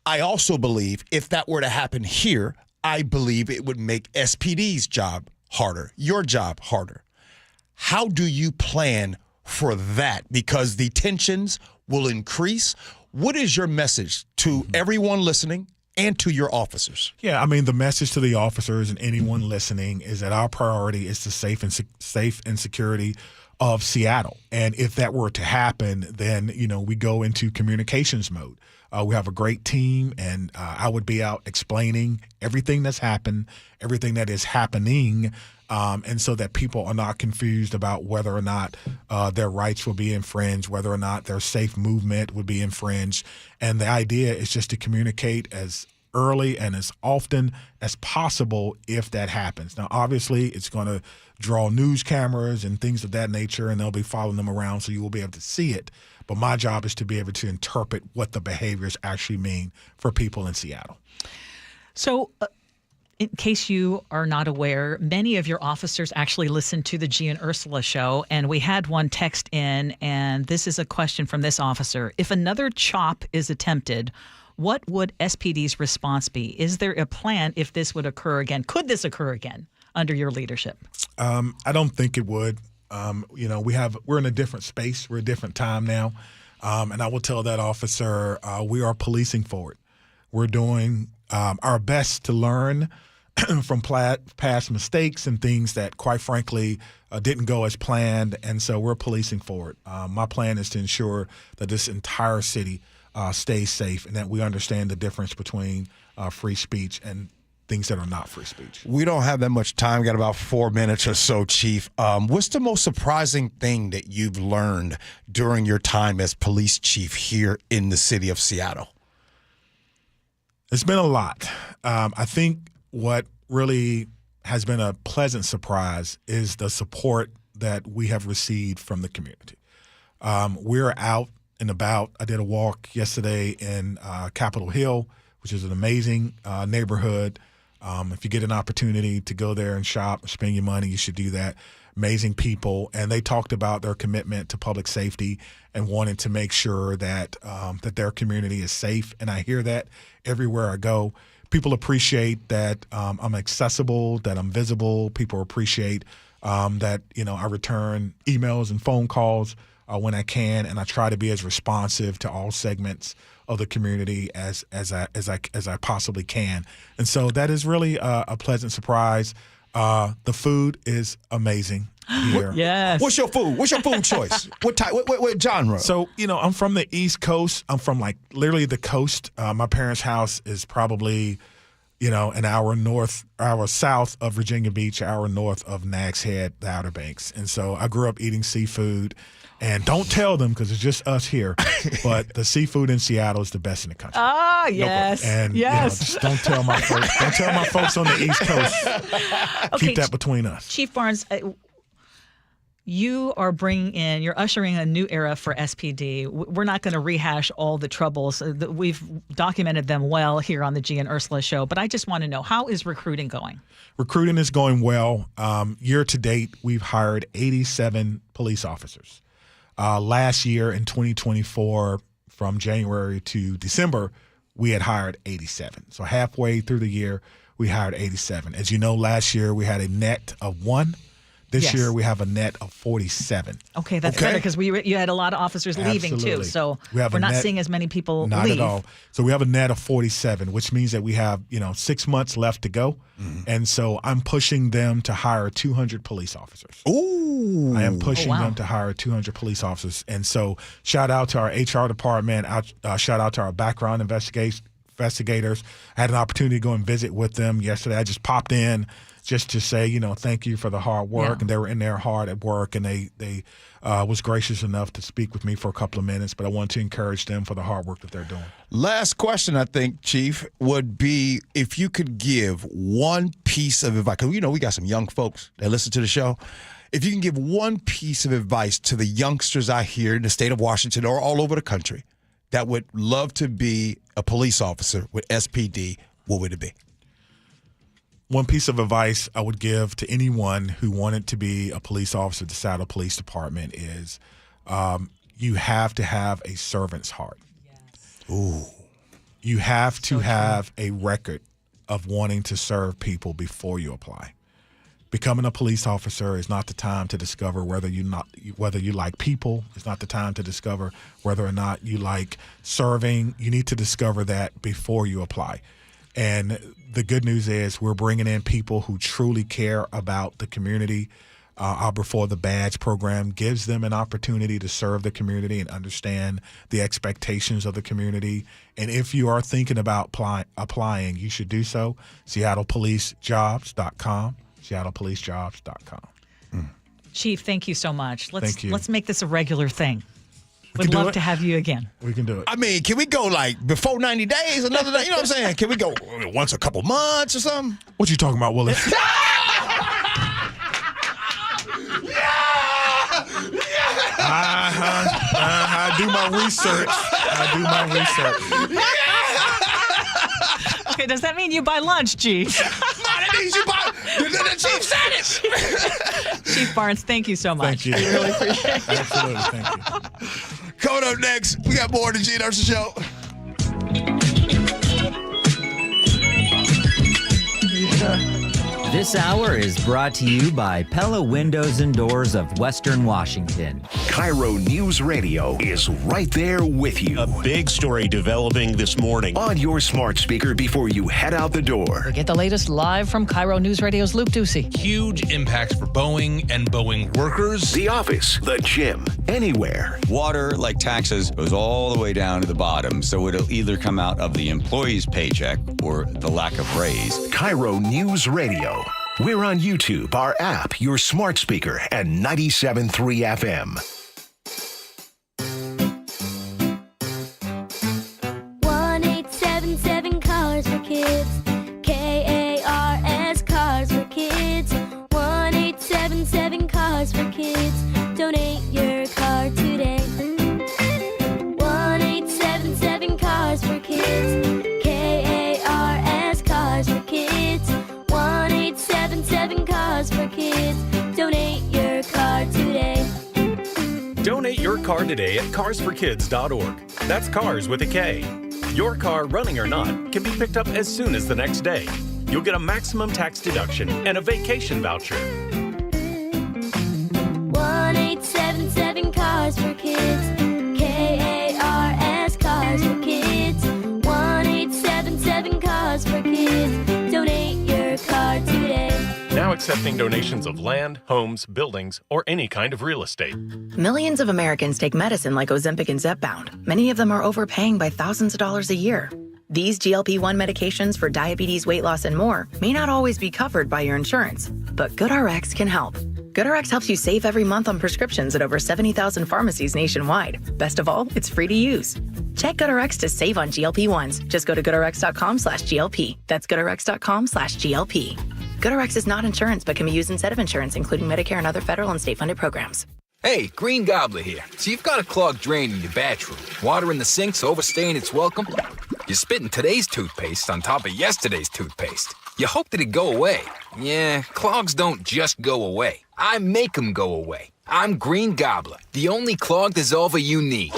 I also believe if that were to happen here, I believe it would make SPD's job harder, your job harder. How do you plan for that? Because the tensions will increase. What is your message to everyone listening and to your officers? Yeah, I mean, the message to the officers and anyone listening is that our priority is the safe and security of Seattle. And if that were to happen, then, we go into communications mode. We have a great team, and I would be out explaining everything that's happened, everything that is happening, and so that people are not confused about whether or not their rights will be infringed, whether or not their safe movement would be infringed. And the idea is just to communicate as early and as often as possible if that happens. Now, obviously, it's going to draw news cameras and things of that nature, and they'll be following them around, so you will be able to see it. But my job is to be able to interpret what the behaviors actually mean for people in Seattle. So, in case you are not aware, many of your officers actually listen to the Gee and Ursula Show, and we had one text in, and this is a question from this officer. If another chop is attempted, what would SPD's response be? Is there a plan if this would occur again? Could this occur again under your leadership? I don't think it would. We're in a different space. We're a different time now. And I will tell that officer, we are policing forward. We're doing our best to learn from past mistakes and things that, quite frankly, didn't go as planned. And so we're policing forward. My plan is to ensure that this entire city stays safe and that we understand the difference between free speech and things that are not free speech. We don't have that much time. We got about 4 minutes or so, Chief. What's the most surprising thing that you've learned during your time as police chief here in the city of Seattle? It's been a lot. I think what really has been a pleasant surprise is the support that we have received from the community. We're out and about. I did a walk yesterday in Capitol Hill, which is an amazing neighborhood. If you get an opportunity to go there and shop, spend your money, you should do that. Amazing people, and they talked about their commitment to public safety and wanting to make sure that that their community is safe. And I hear that everywhere I go. People appreciate that I'm accessible, that I'm visible. People appreciate that I return emails and phone calls when I can, and I try to be as responsive to all segments of the community as I possibly can. And so that is really a pleasant surprise. The food is amazing here. Yes. What's your food? What's your food choice? What type? What genre? So I'm from the East Coast. I'm from literally the coast. My parents' house is probably an hour south of Virginia Beach, an hour north of Nags Head, the Outer Banks. And so I grew up eating seafood. And don't tell them because it's just us here. But the seafood in Seattle is the best in the country. Ah, yes. And just don't tell my folks. Don't tell my folks on the East Coast. Keep that between us. Chief Barnes, you're ushering a new era for SPD. We're not going to rehash all the troubles. We've documented them well here on the Gee and Ursula Show. But I just want to know, how is recruiting going? Recruiting is going well. Year to date, we've hired 87 police officers. Last year in 2024, from January to December, we had hired 87. So halfway through the year, we hired 87. As you know, last year we had a net of 1. This year we have a net of 47. Okay, that's better because you had a lot of officers leaving too. So we're not seeing as many people not leave. Not at all. So we have a net of 47, which means that we have 6 months left to go. Mm-hmm. And so I'm pushing them to hire 200 police officers. Ooh. I am pushing them to hire 200 police officers. And so shout out to our HR department. Shout out to our background investigators. I had an opportunity to go and visit with them yesterday. I just popped in just to say, thank you for the hard work. Yeah. And they were in there hard at work, and they was gracious enough to speak with me for a couple of minutes. But I want to encourage them for the hard work that they're doing. Last question, I think, Chief, would be if you could give one piece of advice. Because, we got some young folks that listen to the show. If you can give one piece of advice to the youngsters out here in the state of Washington or all over the country that would love to be a police officer with SPD, what would it be? One piece of advice I would give to anyone who wanted to be a police officer at the Seattle Police Department is you have to have a servant's heart. Yes. Ooh. You have to have a record of wanting to serve people before you apply. Becoming a police officer is not the time to discover whether you like people. It's not the time to discover whether or not you like serving. You need to discover that before you apply. And the good news is we're bringing in people who truly care about the community. Our Before the Badge program gives them an opportunity to serve the community and understand the expectations of the community. And if you are thinking about applying, you should do so. SeattlePoliceJobs.com. SeattlePoliceJobs.com. Chief, thank you so much. Thank you. Let's make this a regular thing. Would love to have you again. We can do it. I mean, can we go before 90 days, another day? You know what I'm saying? Can we go once a couple months or something? What you talking about, Willis? I do my research. Okay, does that mean you buy lunch, Chief? No, that means you buy. The Chief said it. Chief Barnes, thank you so much. Thank you. We really appreciate it. Absolutely, thank you. Coming up next, we got more of the Gee and Ursula Show. This hour is brought to you by Pella Windows and Doors of Western Washington. KIRO Newsradio is right there with you. A big story developing this morning. On your smart speaker before you head out the door. Get the latest live from KIRO Newsradio's Luke Ducey. Huge impacts for Boeing and Boeing workers. The office, the gym, anywhere. Water, like taxes, goes all the way down to the bottom, so it'll either come out of the employee's paycheck or the lack of raise. KIRO Newsradio. We're on YouTube, our app, your smart speaker, and 97.3 FM. 1877 Cars for Kids. KARS Cars for Kids. 1877 Cars for Kids. Donate your car today. 1877 Cars for Kids. KARS Cars for Kids. car today at carsforkids.org. That's cars with a K. Your car, running or not, can be picked up as soon as the next day. You'll get a maximum tax deduction and a vacation voucher. 1-877 Cars for Kids. KARS Cars for Kids. 1-877 Cars for Kids. Donate your car today. Now accepting donations of land, homes, buildings, or any kind of real estate. Millions of Americans take medicine like Ozempic and Zepbound. Many of them are overpaying by thousands of dollars a year. These GLP-1 medications for diabetes, weight loss, and more may not always be covered by your insurance, but GoodRx can help. GoodRx helps you save every month on prescriptions at over 70,000 pharmacies nationwide. Best of all, it's free to use. Check GoodRx to save on GLP-1s. Just go to goodrx.com/GLP. That's goodrx.com/GLP. GoodRx is not insurance, but can be used instead of insurance, including Medicare and other federal and state-funded programs. Hey, Green Gobbler here. So you've got a clogged drain in your bathroom. Water in the sink's overstaying its welcome. You're spitting today's toothpaste on top of yesterday's toothpaste. You hoped it'd go away. Yeah, clogs don't just go away. I make them go away. I'm Green Gobbler, the only clog dissolver you need.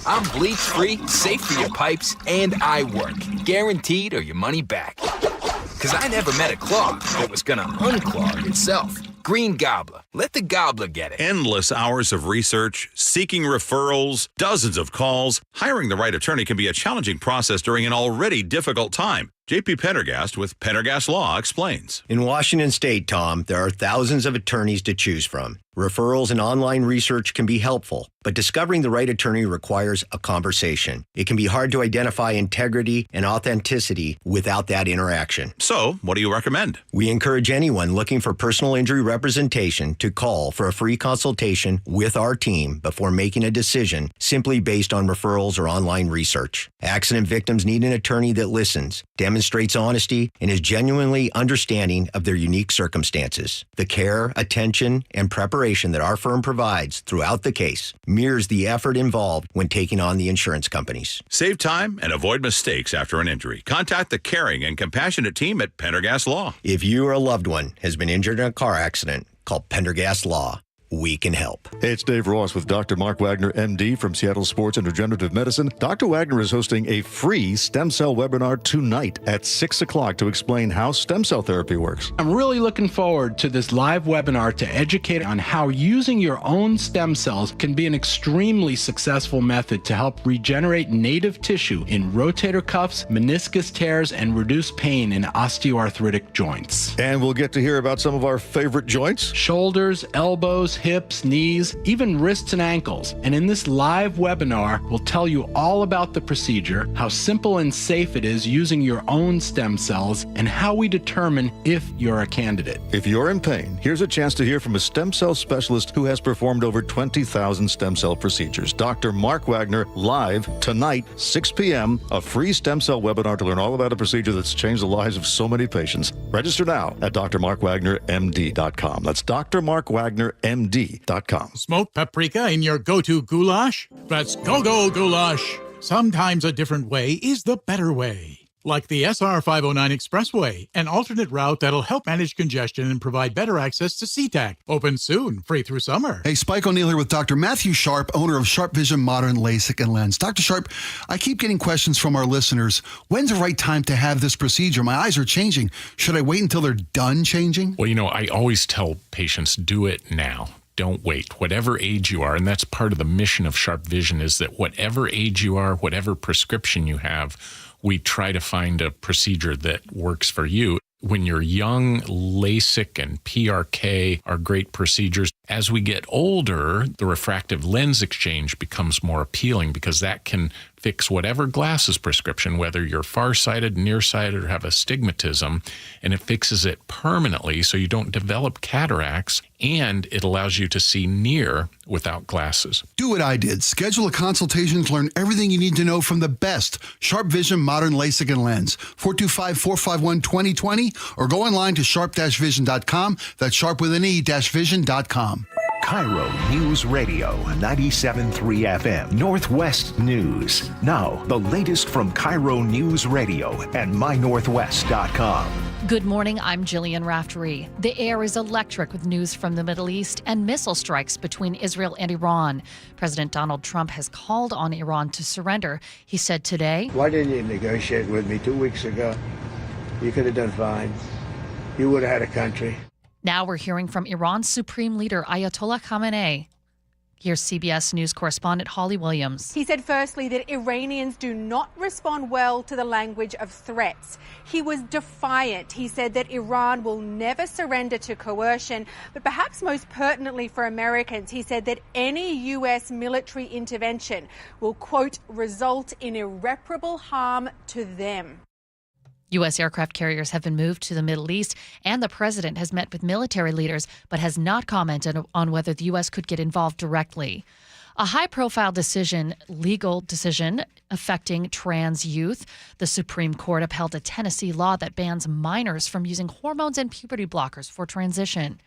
I'm bleach-free, safe for your pipes, and I work. Guaranteed or your money back. Because I never met a clog that was going to unclog itself. Green Gobbler. Let the gobbler get it. Endless hours of research, seeking referrals, dozens of calls. Hiring the right attorney can be a challenging process during an already difficult time. J.P. Pendergast with Pendergast Law explains. In Washington State, Tom, there are thousands of attorneys to choose from. Referrals and online research can be helpful, but discovering the right attorney requires a conversation. It can be hard to identify integrity and authenticity without that interaction. So, what do you recommend? We encourage anyone looking for personal injury representation to call for a free consultation with our team before making a decision simply based on referrals or online research. Accident victims need an attorney that listens, demonstrates honesty, and is genuinely understanding of their unique circumstances. The care, attention, and preparation that our firm provides throughout the case mirrors the effort involved when taking on the insurance companies. Save time and avoid mistakes after an injury. Contact the caring and compassionate team at Pendergast Law. If you or a loved one has been injured in a car accident, call Pendergast Law. We can help. Hey, it's Dave Ross with Dr. Mark Wagner, MD from Seattle Sports and Regenerative Medicine. Dr. Wagner is hosting a free stem cell webinar tonight at 6 o'clock to explain how stem cell therapy works. I'm really looking forward to this live webinar to educate on how using your own stem cells can be an extremely successful method to help regenerate native tissue in rotator cuffs, meniscus tears, and reduce pain in osteoarthritic joints. And we'll get to hear about some of our favorite joints. Shoulders, elbows, hips, knees, even wrists and ankles. And in this live webinar, we'll tell you all about the procedure, how simple and safe it is using your own stem cells, and how we determine if you're a candidate. If you're in pain, here's a chance to hear from a stem cell specialist who has performed over 20,000 stem cell procedures. Dr. Mark Wagner, live tonight, 6 p.m., a free stem cell webinar to learn all about a procedure that's changed the lives of so many patients. Register now at drmarkwagnermd.com. That's drmarkwagnermd.com. Smoked paprika in your go-to goulash? That's go-go goulash. Sometimes a different way is the better way. Like the SR 509 Expressway, an alternate route that'll help manage congestion and provide better access to SeaTac. Open soon, free through summer. Hey, Spike O'Neill here with Dr. Matthew Sharp, owner of Sharp Vision Modern LASIK and Lens. Dr. Sharp, I keep getting questions from our listeners. When's the right time to have this procedure? My eyes are changing. Should I wait until they're done changing? Well, I always tell patients, do it now. Don't wait, whatever age you are. And that's part of the mission of Sharp Vision, is that whatever age you are, whatever prescription you have, we try to find a procedure that works for you. When you're young, LASIK and PRK are great procedures. As we get older, the refractive lens exchange becomes more appealing because that can fix whatever glasses prescription, whether you're farsighted, nearsighted, or have astigmatism, and it fixes it permanently so you don't develop cataracts, and it allows you to see near without glasses. Do what I did. Schedule a consultation to learn everything you need to know from the best Sharp Vision Modern LASIK and Lens. 425-451-2020, or go online to sharp-vision.com. That's sharp with an E-vision.com. KIRO Newsradio 97.3 FM, Northwest News. Now, the latest from KIRO Newsradio and mynorthwest.com. Good morning, I'm Jillian Raftery. The air is electric with news from the Middle East and missile strikes between Israel and Iran. President Donald Trump has called on Iran to surrender. He said today, "Why didn't you negotiate with me 2 weeks ago? You could have done fine. You would have had a country." Now we're hearing from Iran's Supreme Leader Ayatollah Khamenei. Here's CBS News correspondent Holly Williams. He said firstly that Iranians do not respond well to the language of threats. He was defiant. He said that Iran will never surrender to coercion, but perhaps most pertinently for Americans, he said that any U.S. military intervention will, quote, result in irreparable harm to them. U.S. aircraft carriers have been moved to the Middle East, and the president has met with military leaders, but has not commented on whether the U.S. could get involved directly. A high-profile legal decision affecting trans youth. The Supreme Court upheld a Tennessee law that bans minors from using hormones and puberty blockers for transition.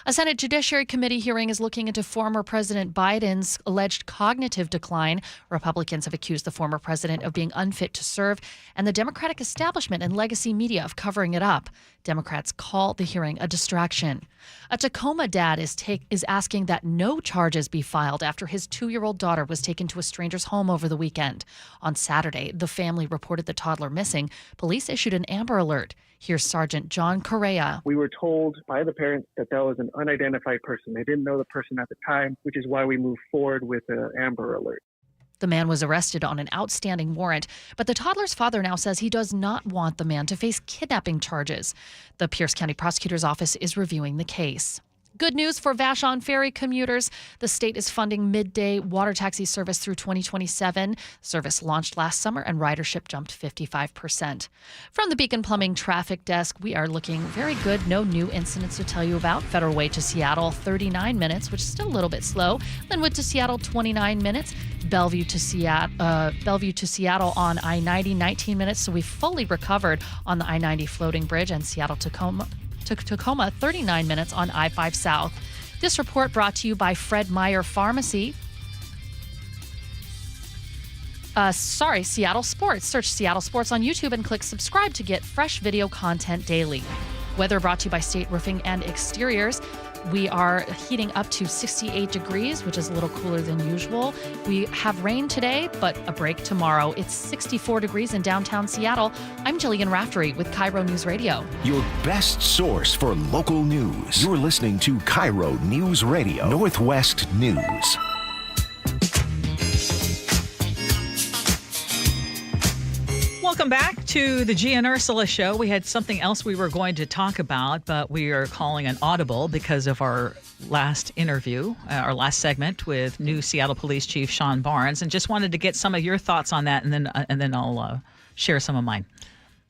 A Senate Judiciary Committee hearing is looking into former President Biden's alleged cognitive decline. Republicans have accused the former president of being unfit to serve, and the Democratic establishment and legacy media of covering it up. Democrats call the hearing a distraction. A Tacoma dad is asking that no charges be filed after his 2-year-old daughter was taken to a stranger's home over the weekend. On Saturday, the family reported the toddler missing. Police issued an Amber Alert. Here's Sergeant John Correa. We were told by the parents that was an unidentified person. They didn't know the person at the time, which is why we moved forward with an Amber Alert. The man was arrested on an outstanding warrant, but the toddler's father now says he does not want the man to face kidnapping charges. The Pierce County Prosecutor's Office is reviewing the case. Good news for Vashon Ferry commuters. The state is funding midday water taxi service through 2027. Service launched last summer and ridership jumped 55%. From the Beacon Plumbing Traffic Desk, we are looking very good. No new incidents to tell you about. Federal Way to Seattle, 39 minutes, which is still a little bit slow. Linwood to Seattle, 29 minutes. Bellevue to Seattle on I-90, 19 minutes. So we fully recovered on the I-90 floating bridge, and Seattle to Tacoma, 39 minutes on I-5 South. This report brought to you by Fred Meyer Pharmacy. Seattle Sports. Search Seattle Sports on YouTube and click subscribe to get fresh video content daily. Weather brought to you by State Roofing and Exteriors. We are heating up to 68 degrees, which is a little cooler than usual. We have rain today, but a break tomorrow. It's 64 degrees in downtown Seattle. I'm Jillian Raftery with KIRO News Radio. Your best source for local news. You're listening to KIRO News Radio, Northwest News. Welcome back to the Gee and Ursula Show. We had something else we were going to talk about, but we are calling an audible because of our last interview, our last segment with new Seattle Police Chief Sean Barnes, and just wanted to get some of your thoughts on that, and then I'll share some of mine.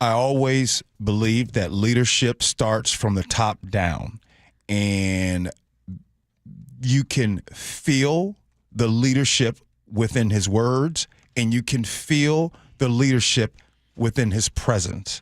I always believe that leadership starts from the top down, and you can feel the leadership within his words, and you can feel the leadership within his presence.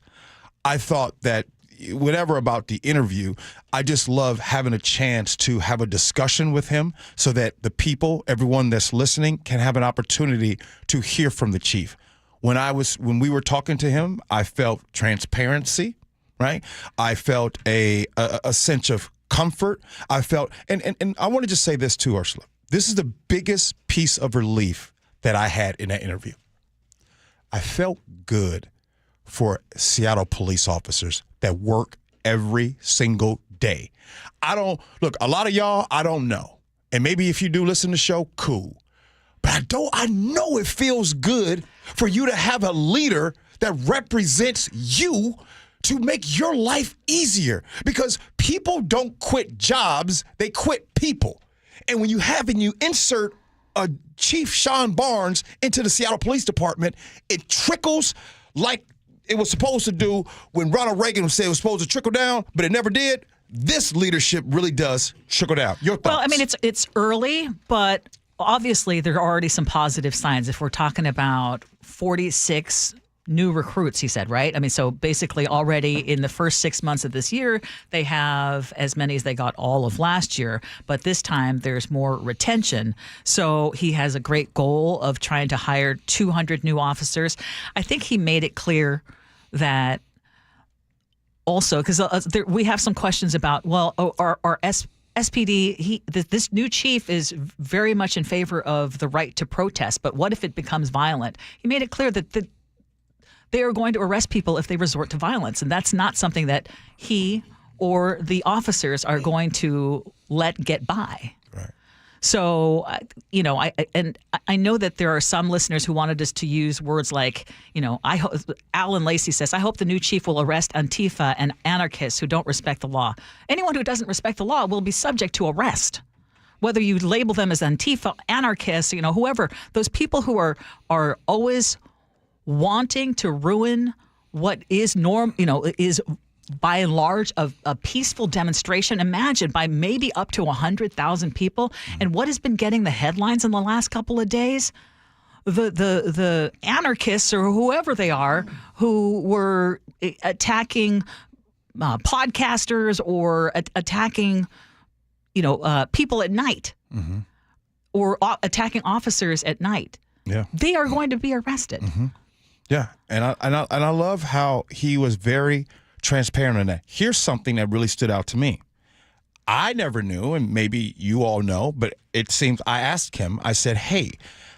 I thought that whatever about the interview, I just love having a chance to have a discussion with him so that the people, everyone that's listening, can have an opportunity to hear from the chief. When we were talking to him, I felt transparency, right? I felt a sense of comfort. I felt, and I want to just say this too, Ursula. This is the biggest piece of relief that I had in that interview. I felt good for Seattle police officers that work every single day. A lot of y'all, I don't know. And maybe if you do listen to the show, cool. But I know it feels good for you to have a leader that represents you to make your life easier. Because people don't quit jobs, they quit people. And when you insert a Chief Sean Barnes into the Seattle Police Department, it trickles like it was supposed to do when Ronald Reagan said it was supposed to trickle down, but it never did. This leadership really does trickle down. Your thoughts? Well, I mean, it's early, but obviously there are already some positive signs. If we're talking about 46 new recruits, he said, right? I mean, so basically already in the first 6 months of this year, they have as many as they got all of last year. But this time there's more retention. So he has a great goal of trying to hire 200 new officers. I think he made it clear that also, because we have some questions about, well, our SPD, this new chief is very much in favor of the right to protest, but what if it becomes violent? He made it clear that they are going to arrest people if they resort to violence, and that's not something that he or the officers are going to let get by. Right. So, I know that there are some listeners who wanted us to use words like, Alan Lacey says, I hope the new chief will arrest Antifa and anarchists who don't respect the law. Anyone who doesn't respect the law will be subject to arrest. Whether you label them as Antifa, anarchists, whoever, those people who are always wanting to ruin what is is by and large a peaceful demonstration. Imagine by maybe up to 100,000 people. And what has been getting the headlines in the last couple of days? The anarchists or whoever they are who were attacking podcasters or attacking people at night or attacking officers at night. Yeah, they are going to be arrested. Yeah, and I love how he was very transparent on that. Here's something that really stood out to me. I never knew, and maybe you all know, but it seems I asked him, I said, hey,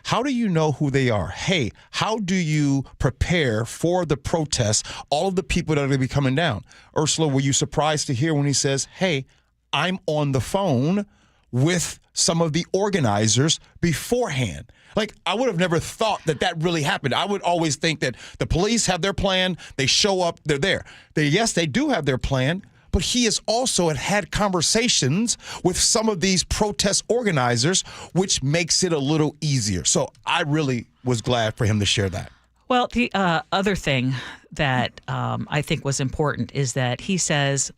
how do you know who they are? Hey, how do you prepare for the protests, all of the people that are going to be coming down? Ursula, were you surprised to hear when he says, hey, I'm on the phone with some of the organizers beforehand? Like, I would have never thought that really happened. I would always think that the police have their plan, they show up, they're there. Yes, they do have their plan, but he has also had conversations with some of these protest organizers, which makes it a little easier. So I really was glad for him to share that. Well, the other thing that I think was important is that he says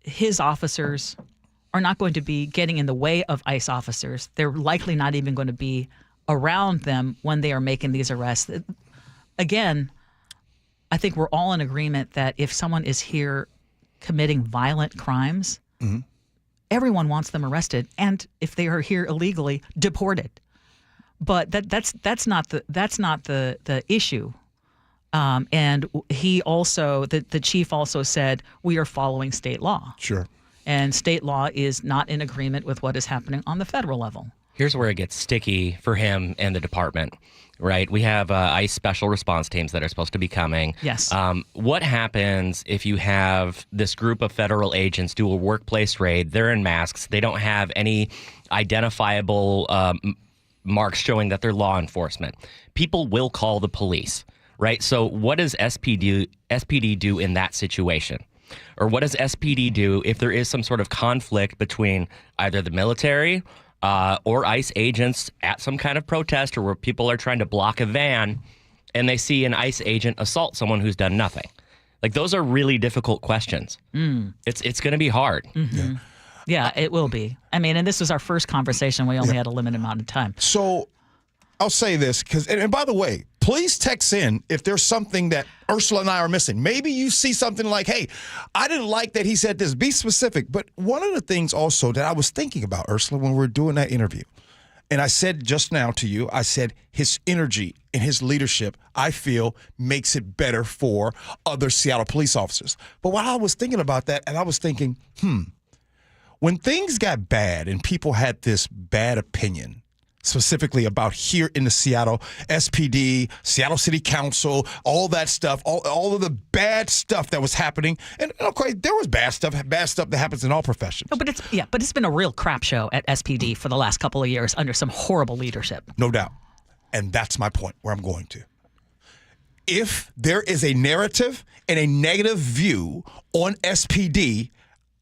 his officers are not going to be getting in the way of ICE officers. They're likely not even going to be around them when they are making these arrests. Again, I think we're all in agreement that if someone is here committing violent crimes, everyone wants them arrested, and if they are here illegally, deported. But that's not the issue. And he also, the chief also said, we are following state law. Sure. And state law is not in agreement with what is happening on the federal level. Here's where it gets sticky for him and the department, right? We have ICE special response teams that are supposed to be coming. Yes. What happens if you have this group of federal agents do a workplace raid? They're in masks. They don't have any identifiable marks showing that they're law enforcement. People will call the police, right? So what does SPD do in that situation? Or what does SPD do if there is some sort of conflict between either the military or ICE agents at some kind of protest, or where people are trying to block a van and they see an ICE agent assault someone who's done nothing? Like, those are really difficult questions. It's going to be hard. Yeah, it will be. I mean, and this was our first conversation. We only had a limited amount of time. So I'll say this, because, and by the way, please text in if there's something that Ursula and I are missing. Maybe you see something like, hey, I didn't like that he said this. Be specific. But one of the things also that I was thinking about, Ursula, when we were doing that interview, and I said just now to you, I said his energy and his leadership, I feel, makes it better for other Seattle police officers. But while I was thinking about that, and I was thinking, when things got bad and people had this bad opinion, specifically about here in the Seattle SPD, Seattle City Council, all that stuff, all of the bad stuff that was happening. And okay, there was bad stuff that happens in all professions. No, but it's been a real crap show at SPD for the last couple of years under some horrible leadership. No doubt. And that's my point where I'm going to. If there is a narrative and a negative view on SPD,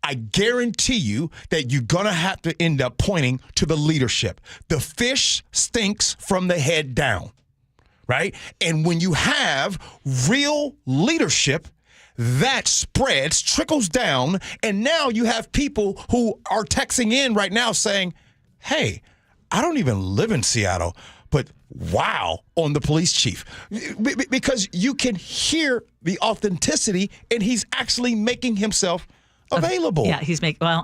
I guarantee you that you're going to have to end up pointing to the leadership. The fish stinks from the head down, right? And when you have real leadership, that spreads, trickles down, and now you have people who are texting in right now saying, hey, I don't even live in Seattle, but wow on the police chief. Because you can hear the authenticity, and he's actually making himself available. Yeah,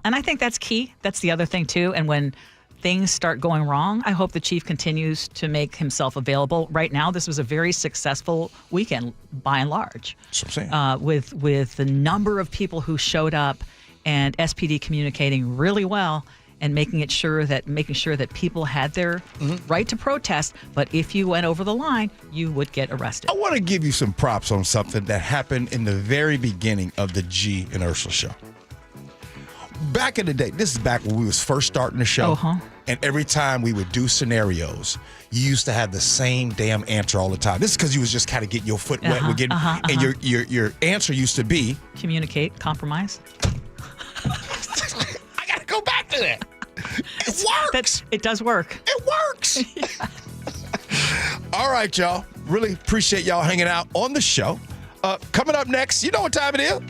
and I think that's key. That's the other thing too. And when things start going wrong, I hope the chief continues to make himself available. Right now, this was a very successful weekend by and large. That's what I'm saying. With the number of people who showed up and SPD communicating really well and making sure that people had their right to protest. But if you went over the line, you would get arrested. I want to give you some props on something that happened in the very beginning of the Gee and Ursula Show. Back in the day, this is back when we was first starting the show, and every time we would do scenarios, you used to have the same damn answer all the time. This is because you was just kind of getting your foot wet, and your answer used to be communicate, compromise. I got to go back to that. It works. It does work. It works. All right, y'all. Really appreciate y'all hanging out on the show. Coming up next, you know what time it is?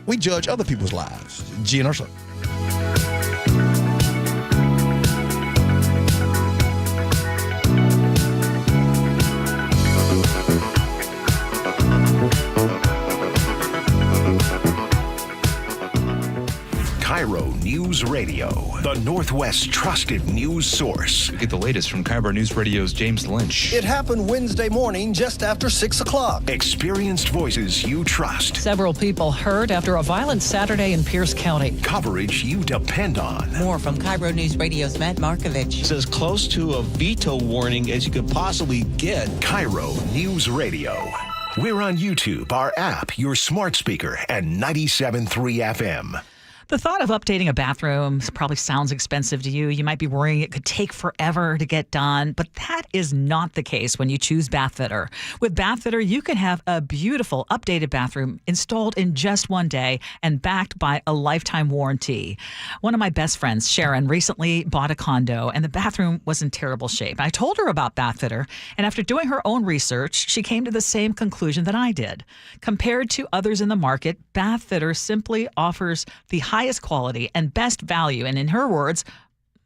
We judge other people's lives. Gee and Ursula. KIRO News Radio, the Northwest's trusted news source. Get the latest from KIRO News Radio's James Lynch. It happened Wednesday morning just after 6 o'clock. Experienced voices you trust. Several people hurt after a violent Saturday in Pierce County. Coverage you depend on. More from KIRO News Radio's Matt Markovich. It's as close to a veto warning as you could possibly get. KIRO News Radio. We're on YouTube, our app, your smart speaker, and 97.3 FM. The thought of updating a bathroom probably sounds expensive to you. You might be worrying it could take forever to get done, but that is not the case when you choose Bathfitter. With Bathfitter, you can have a beautiful updated bathroom installed in just one day and backed by a lifetime warranty. One of my best friends, Sharon, recently bought a condo and the bathroom was in terrible shape. I told her about Bathfitter, and after doing her own research, she came to the same conclusion that I did. Compared to others in the market, Bathfitter simply offers the highest quality and best value, and in her words,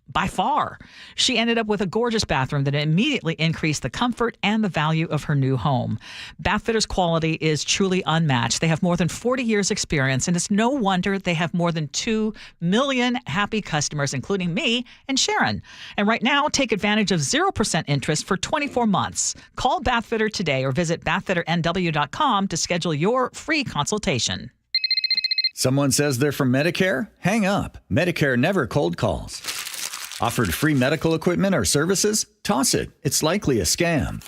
by far. She ended up with a gorgeous bathroom that immediately increased the comfort and the value of her new home. Bathfitter's quality is truly unmatched. They have more than 40 years experience, and it's no wonder they have more than 2 million happy customers, including me and Sharon. And right now, take advantage of 0% interest for 24 months. Call Bathfitter today or visit bathfitternw.com to schedule your free consultation. Someone says they're from Medicare? Hang up. Medicare never cold calls. Offered free medical equipment or services? Toss it. It's likely a scam.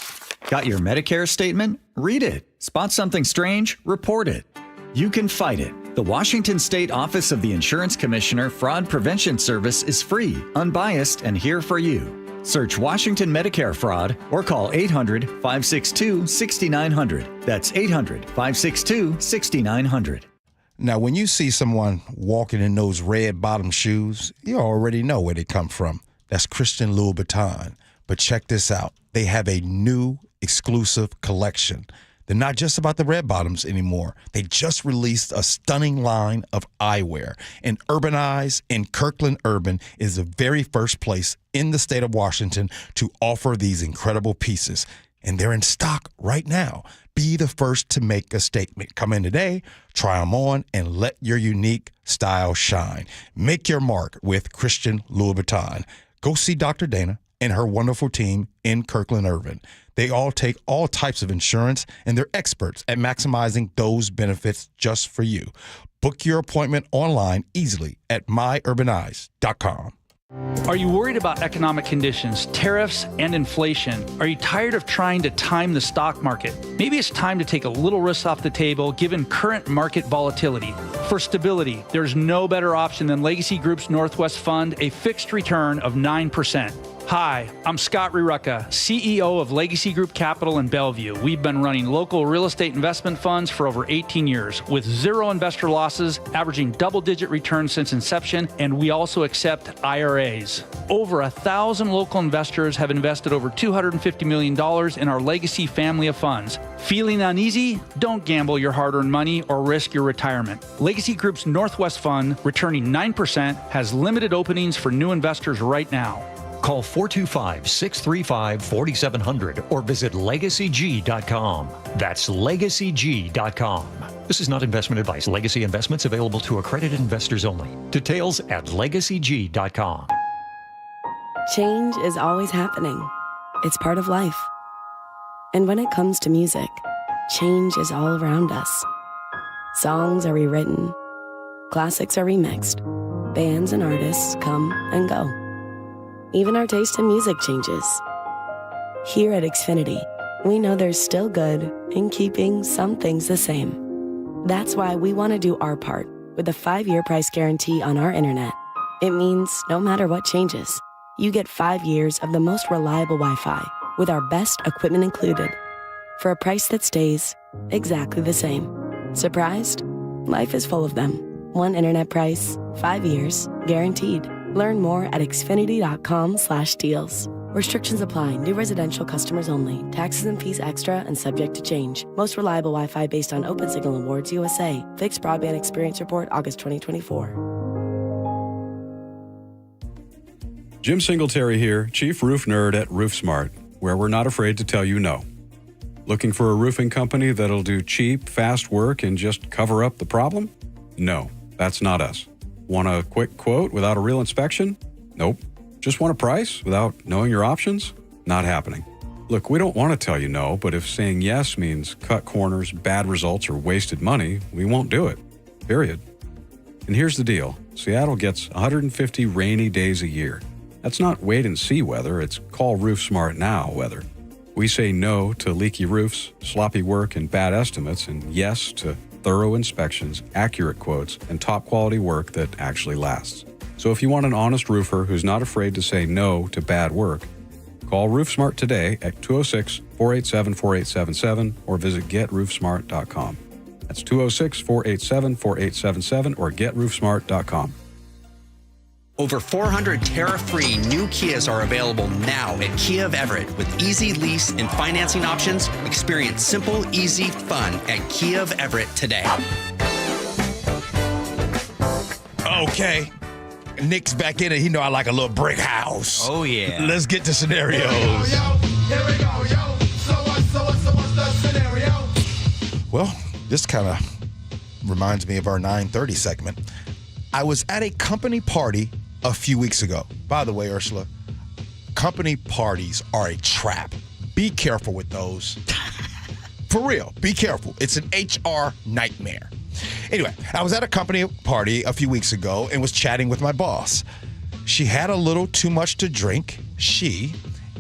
Got your Medicare statement? Read it. Spot something strange? Report it. You can fight it. The Washington State Office of the Insurance Commissioner Fraud Prevention Service is free, unbiased, and here for you. Search Washington Medicare Fraud or call 800-562-6900. That's 800-562-6900. Now, when you see someone walking in those red bottom shoes, you already know where they come from. That's Christian Louboutin. But check this out. They have a new exclusive collection. They're not just about the red bottoms anymore. They just released a stunning line of eyewear. And Urban Eyes in Kirkland Urban is the very first place in the state of Washington to offer these incredible pieces. And they're in stock right now. Be the first to make a statement. Come in today, try them on, and let your unique style shine. Make your mark with Christian Louboutin. Go see Dr. Dana and her wonderful team in Kirkland Urban. They all take all types of insurance, and they're experts at maximizing those benefits just for you. Book your appointment online easily at myurbaneyes.com. Are you worried about economic conditions, tariffs, and inflation? Are you tired of trying to time the stock market? Maybe it's time to take a little risk off the table given current market volatility. For stability, there's no better option than Legacy Group's Northwest Fund, a fixed return of 9%. Hi, I'm Scott Rurucka, CEO of Legacy Group Capital in Bellevue. We've been running local real estate investment funds for over 18 years with zero investor losses, averaging double-digit returns since inception, and we also accept IRAs. Over 1,000 local investors have invested over $250 million in our Legacy family of funds. Feeling uneasy? Don't gamble your hard-earned money or risk your retirement. Legacy Group's Northwest Fund, returning 9%, has limited openings for new investors right now. Call 425-635-4700 or visit LegacyG.com. That's LegacyG.com. This is not investment advice. Legacy investments available to accredited investors only. Details at LegacyG.com. Change is always happening. It's part of life. And when it comes to music, change is all around us. Songs are rewritten. Classics are remixed. Bands and artists come and go. Even our taste in music changes. Here at Xfinity, we know there's still good in keeping some things the same. That's why we want to do our part with a 5-year price guarantee on our internet. It means no matter what changes, you get 5 years of the most reliable Wi-Fi with our best equipment included for a price that stays exactly the same. Surprised? Life is full of them. One internet price, 5 years, guaranteed. Learn more at xfinity.com/deals. Restrictions apply. New residential customers only. Taxes and fees extra and subject to change. Most reliable Wi-Fi based on OpenSignal Awards USA. Fixed Broadband Experience Report, August 2024. Jim Singletary here, Chief Roof Nerd at RoofSmart, where we're not afraid to tell you no. Looking for a roofing company that'll do cheap, fast work and just cover up the problem? No, that's not us. Want a quick quote without a real inspection? Nope. Just want a price without knowing your options? Not happening. Look, we don't want to tell you no, but if saying yes means cut corners, bad results, or wasted money, we won't do it. Period. And here's the deal. Seattle gets 150 rainy days a year. That's not wait and see weather, it's call RoofSmart now weather. We say no to leaky roofs, sloppy work, and bad estimates, and yes to thorough inspections, accurate quotes, and top quality work that actually lasts. So if you want an honest roofer who's not afraid to say no to bad work, call RoofSmart today at 206-487-4877 or visit GetRoofSmart.com. That's 206-487-4877 or GetRoofSmart.com. Over 400 tariff-free new Kias are available now at Kia of Everett with easy lease and financing options. Experience simple, easy, fun at Kia of Everett today. Okay. Nick's back in it. He know I like a little brick house. Oh, yeah. Let's get to scenarios. Here we go, yo. So what's the scenario? Well, this kind of reminds me of our 9:30 segment. I was at a company party a few weeks ago. By the way, Ursula, company parties are a trap. Be careful with those. For real, be careful. It's an HR nightmare. Anyway, I was at a company party a few weeks ago and was chatting with my boss. She had a little too much to drink,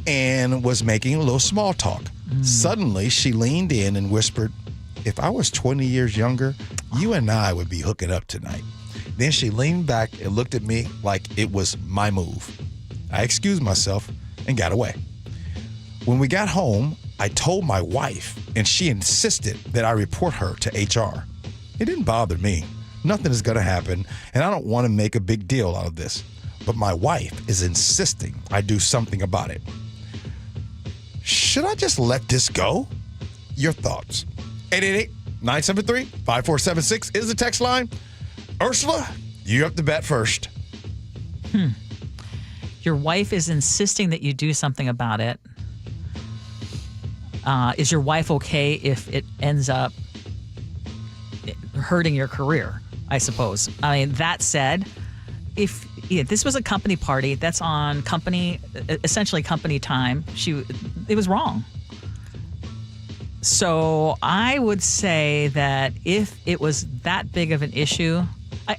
and was making a little small talk. Suddenly, she leaned in and whispered, "If I was 20 years younger, you and I would be hooking up tonight." Then she leaned back and looked at me like it was my move. I excused myself and got away. When we got home, I told my wife, and she insisted that I report her to HR. It didn't bother me. Nothing is going to happen, and I don't want to make a big deal out of this. But my wife is insisting I do something about it. Should I just let this go? Your thoughts. 888-973-5476 is the text line. Ursula, you have to bet first. Your wife is insisting that you do something about it. Is your wife okay if it ends up hurting your career, I suppose? I mean, that said, if this was a company party, that's on essentially company time, it was wrong. So I would say that if it was that big of an issue,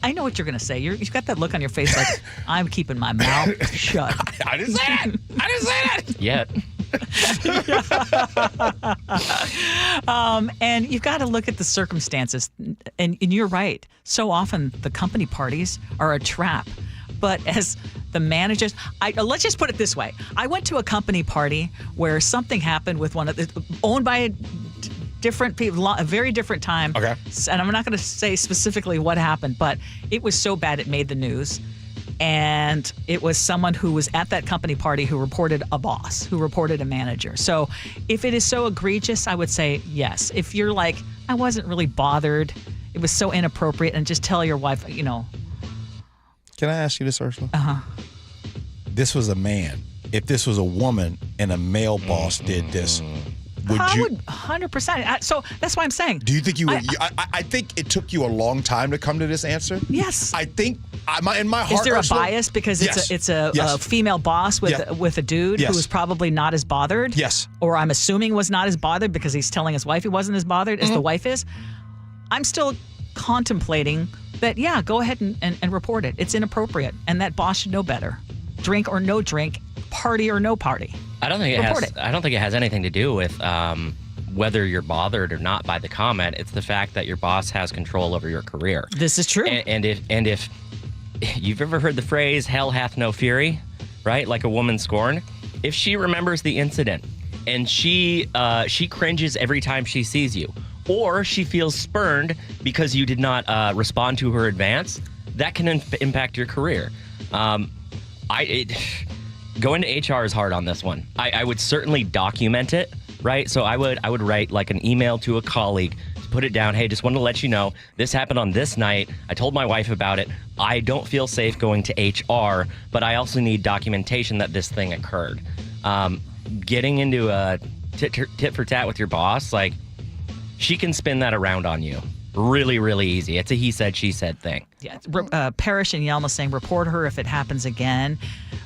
I know what you're going to say. You've got that look on your face like, I'm keeping my mouth shut. I didn't say that. I didn't say that. And you've got to look at the circumstances. And you're right. So often the company parties are a trap. But as the managers, let's just put it this way. I went to a company party where something happened with owned by different people, a very different time. Okay. And I'm not going to say specifically what happened, but it was so bad it made the news. And it was someone who was at that company party who reported a boss, who reported a manager. So if it is so egregious, I would say yes. If you're like, I wasn't really bothered, it was so inappropriate, and just tell your wife, Can I ask you this, Ursula? Uh-huh. This was a man. If this was a woman and a male boss did this, would you? 100%. So that's why I'm saying. Do you think you would? I think it took you a long time to come to this answer. Yes. I think in my heart, is there a Ursula, bias because yes. it's a female boss with a dude Yes. who is probably not as bothered? Yes. Or I'm assuming was not as bothered because he's telling his wife he wasn't as bothered as the wife is. I'm still contemplating that, yeah, go ahead and report it. It's inappropriate, and that boss should know better. Drink or no drink, party or no party. I don't think it has anything to do with whether you're bothered or not by the comment. It's the fact that your boss has control over your career. This is true. And if you've ever heard the phrase "hell hath no fury," right? Like a woman scorned. If she remembers the incident and she cringes every time she sees you, or she feels spurned because you did not respond to her advance, that can impact your career. Going to HR is hard on this one. I would certainly document it, right? So I would write like an email to a colleague, put it down. Hey, just wanted to let you know this happened on this night. I told my wife about it. I don't feel safe going to HR, but I also need documentation that this thing occurred. Getting into a tit for tat with your boss, like, she can spin that around on you really, really easy. It's a he said, she said thing. Yeah. Parrish and Yelma saying report her if it happens again.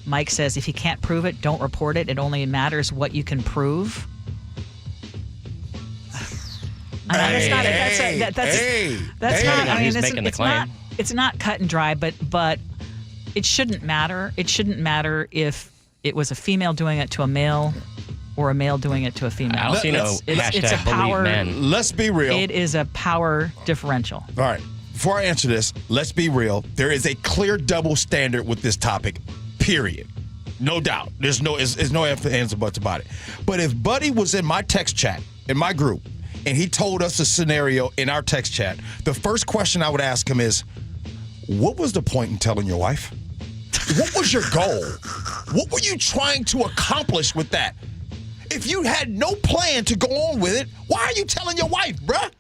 Mike says if you can't prove it, don't report it. It only matters what you can prove. That's not. I mean, it's not cut and dry, but it shouldn't matter. It shouldn't matter if it was a female doing it to a male or a male doing it to a female. It's a power. Let's be real. It is a power differential. All right. Before I answer this, let's be real. There is a clear double standard with this topic, period. No doubt. There's no ifs, ands, or buts about it. But if Buddy was in my text chat, in my group, and he told us a scenario in our text chat, the first question I would ask him is, what was the point in telling your wife? What was your goal? What were you trying to accomplish with that? If you had no plan to go on with it, why are you telling your wife, bruh?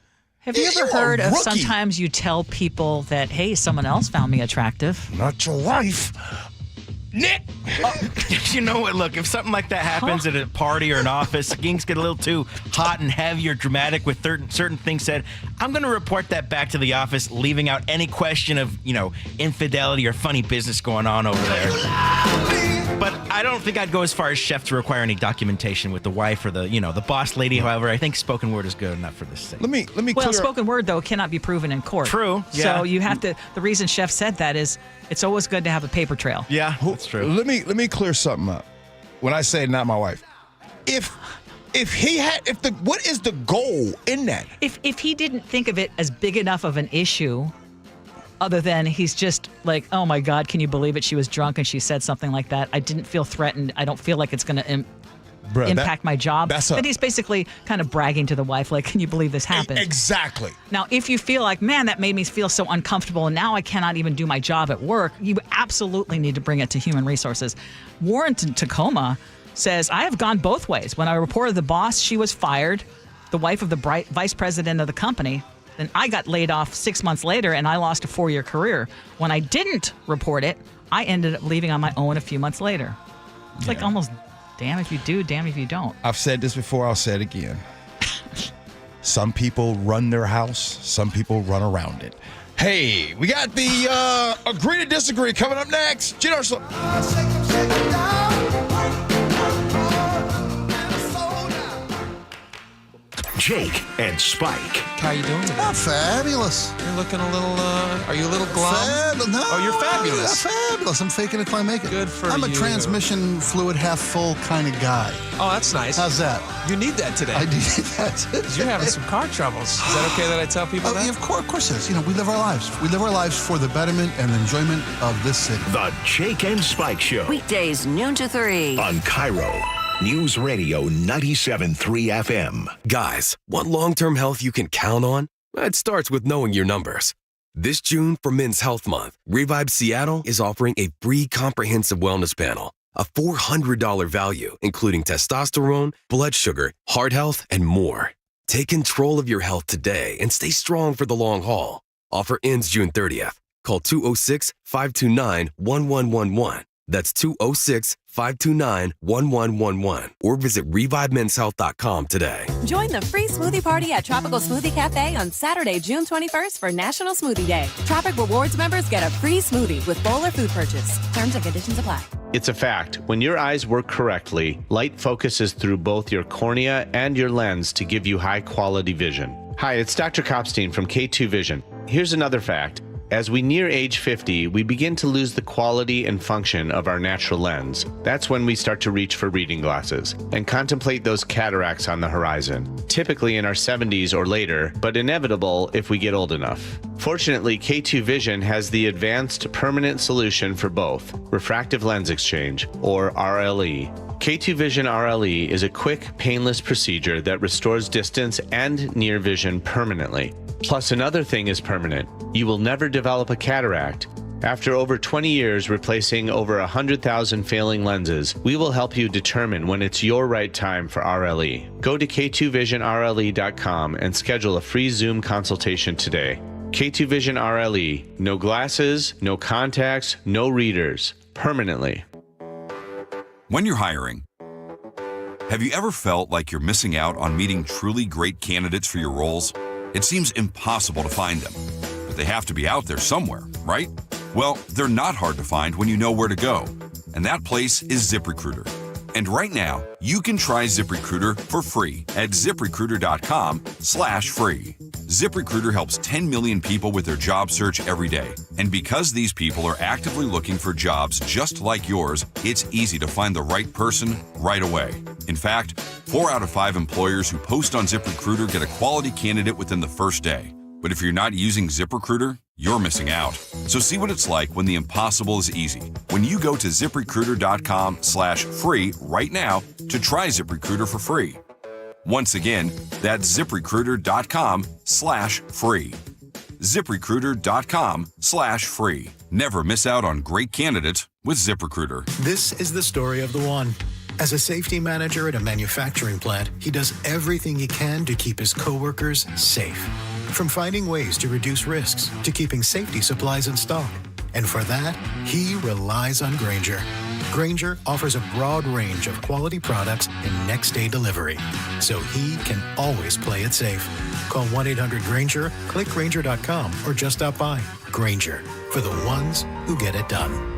Have you ever heard of sometimes you tell people that, hey, someone else found me attractive? Not your wife. Nick! You know what? Look, if something like that happens at a party or an office, things get a little too hot and heavy or dramatic with certain things said, I'm going to report that back to the office, leaving out any question of, infidelity or funny business going on over there. But I don't think I'd go as far as chef to require any documentation with the wife or the boss lady. However, I think spoken word is good enough for this thing. Let me Well, spoken word, though, cannot be proven in court. True. Yeah. So you have to, the reason chef said that is it's always good to have a paper trail. Yeah, that's true. Let me clear something up. When I say not my wife, what is the goal in that? If he didn't think of it as big enough of an issue, other than he's just like, oh my God, can you believe it? She was drunk and she said something like that. I didn't feel threatened. I don't feel like it's going to impact my job. Then he's basically kind of bragging to the wife, like, can you believe this happened? Exactly. Now, if you feel like, man, that made me feel so uncomfortable and now I cannot even do my job at work, you absolutely need to bring it to human resources. Warren Tacoma says, I have gone both ways. When I reported the boss, she was fired, the wife of the vice president of the company. Then I got laid off 6 months later and I lost a 4-year career. When I didn't report it, I ended up leaving on my own a few months later. It's like almost damn if you do, damn if you don't. I've said this before, I'll say it again. Some people run their house, some people run around it. Hey, we got the agree to disagree coming up next. Gee Ursula. Jake and Spike. How you doing today? I'm fabulous. You're looking a little, are you a little glum? No. Oh, you're fabulous. I'm fabulous. I'm faking it till I make it. Good for you. I'm a transmission fluid half full kind of guy. Oh, that's nice. How's that? You need that today. I need that. You're having some car troubles. Is that okay that I tell people that? Yeah, of course it is. We live our lives. We live our lives for the betterment and enjoyment of this city. The Jake and Spike Show. Weekdays, noon to 3. On KIRO Newsradio 97.3 FM. Guys, want long-term health you can count on? It starts with knowing your numbers. This June, for Men's Health Month, Revive Seattle is offering a free comprehensive wellness panel, a $400 value, including testosterone, blood sugar, heart health, and more. Take control of your health today and stay strong for the long haul. Offer ends June 30th. Call 206-529-1111. That's 206-529-1111. Or visit ReviveMen'sHealth.com today. Join the free smoothie party at Tropical Smoothie Cafe on Saturday, June 21st for National Smoothie Day. Tropic Rewards members get a free smoothie with bowl or food purchase. Terms and conditions apply. It's a fact. When your eyes work correctly, light focuses through both your cornea and your lens to give you high-quality vision. Hi, it's Dr. Kopstein from K2 Vision. Here's another fact. As we near age 50, we begin to lose the quality and function of our natural lens. That's when we start to reach for reading glasses and contemplate those cataracts on the horizon, typically in our 70s or later, but inevitable if we get old enough. Fortunately, K2 Vision has the advanced permanent solution for both, refractive lens exchange, or RLE. K2 Vision RLE is a quick, painless procedure that restores distance and near vision permanently. Plus, another thing is permanent. You will never develop a cataract. After over 20 years replacing over 100,000 failing lenses, we will help you determine when it's your right time for RLE. Go to K2VisionRLE.com and schedule a free Zoom consultation today. K2 Vision RLE. No glasses, no contacts, no readers. Permanently. When you're hiring, have you ever felt like you're missing out on meeting truly great candidates for your roles? It seems impossible to find them, but they have to be out there somewhere, right? Well, they're not hard to find when you know where to go, and that place is ZipRecruiter. And right now, you can try ZipRecruiter for free at ZipRecruiter.com/free. ZipRecruiter helps 10 million people with their job search every day. And because these people are actively looking for jobs just like yours, it's easy to find the right person right away. In fact, 4 out of 5 employers who post on ZipRecruiter get a quality candidate within the first day. But if you're not using ZipRecruiter, you're missing out. So see what it's like when the impossible is easy. When you go to ZipRecruiter.com/free right now to try ZipRecruiter for free. Once again, that's ZipRecruiter.com/free. ZipRecruiter.com/free. Never miss out on great candidates with ZipRecruiter. This is the story of the one. As a safety manager at a manufacturing plant, he does everything he can to keep his coworkers safe. From finding ways to reduce risks to keeping safety supplies in stock. And for that, he relies on Grainger. Grainger offers a broad range of quality products and next-day delivery, so he can always play it safe. Call 1-800-GRAINGER, click Grainger.com, or just stop by. Grainger, for the ones who get it done.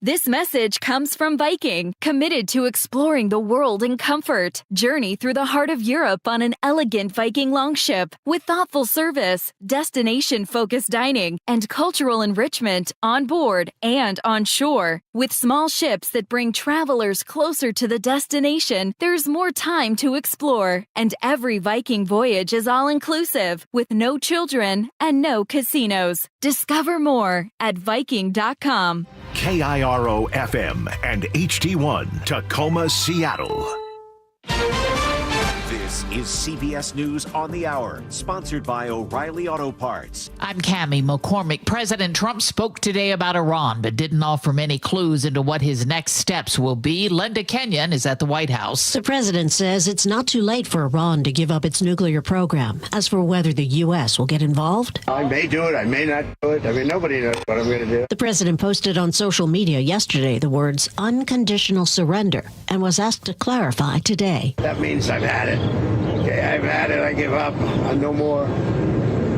This message comes from Viking, committed to exploring the world in comfort. Journey through the heart of Europe on an elegant Viking longship with thoughtful service, destination-focused dining, and cultural enrichment on board and on shore. With small ships that bring travelers closer to the destination, there's more time to explore. And every Viking voyage is all-inclusive, with no children and no casinos. Discover more at Viking.com. KIRO FM and HD1 Tacoma, Seattle. This is CBS News on the Hour, sponsored by O'Reilly Auto Parts. I'm Cammie McCormick. President Trump spoke today about Iran, but didn't offer many clues into what his next steps will be. Linda Kenyon is at the White House. The president says it's not too late for Iran to give up its nuclear program. As for whether the U.S. will get involved, I may do it, I may not do it. I mean, nobody knows what I'm going to do. The president posted on social media yesterday the words unconditional surrender and was asked to clarify today. That means I've had it. Okay, I've had it. I give up. No more.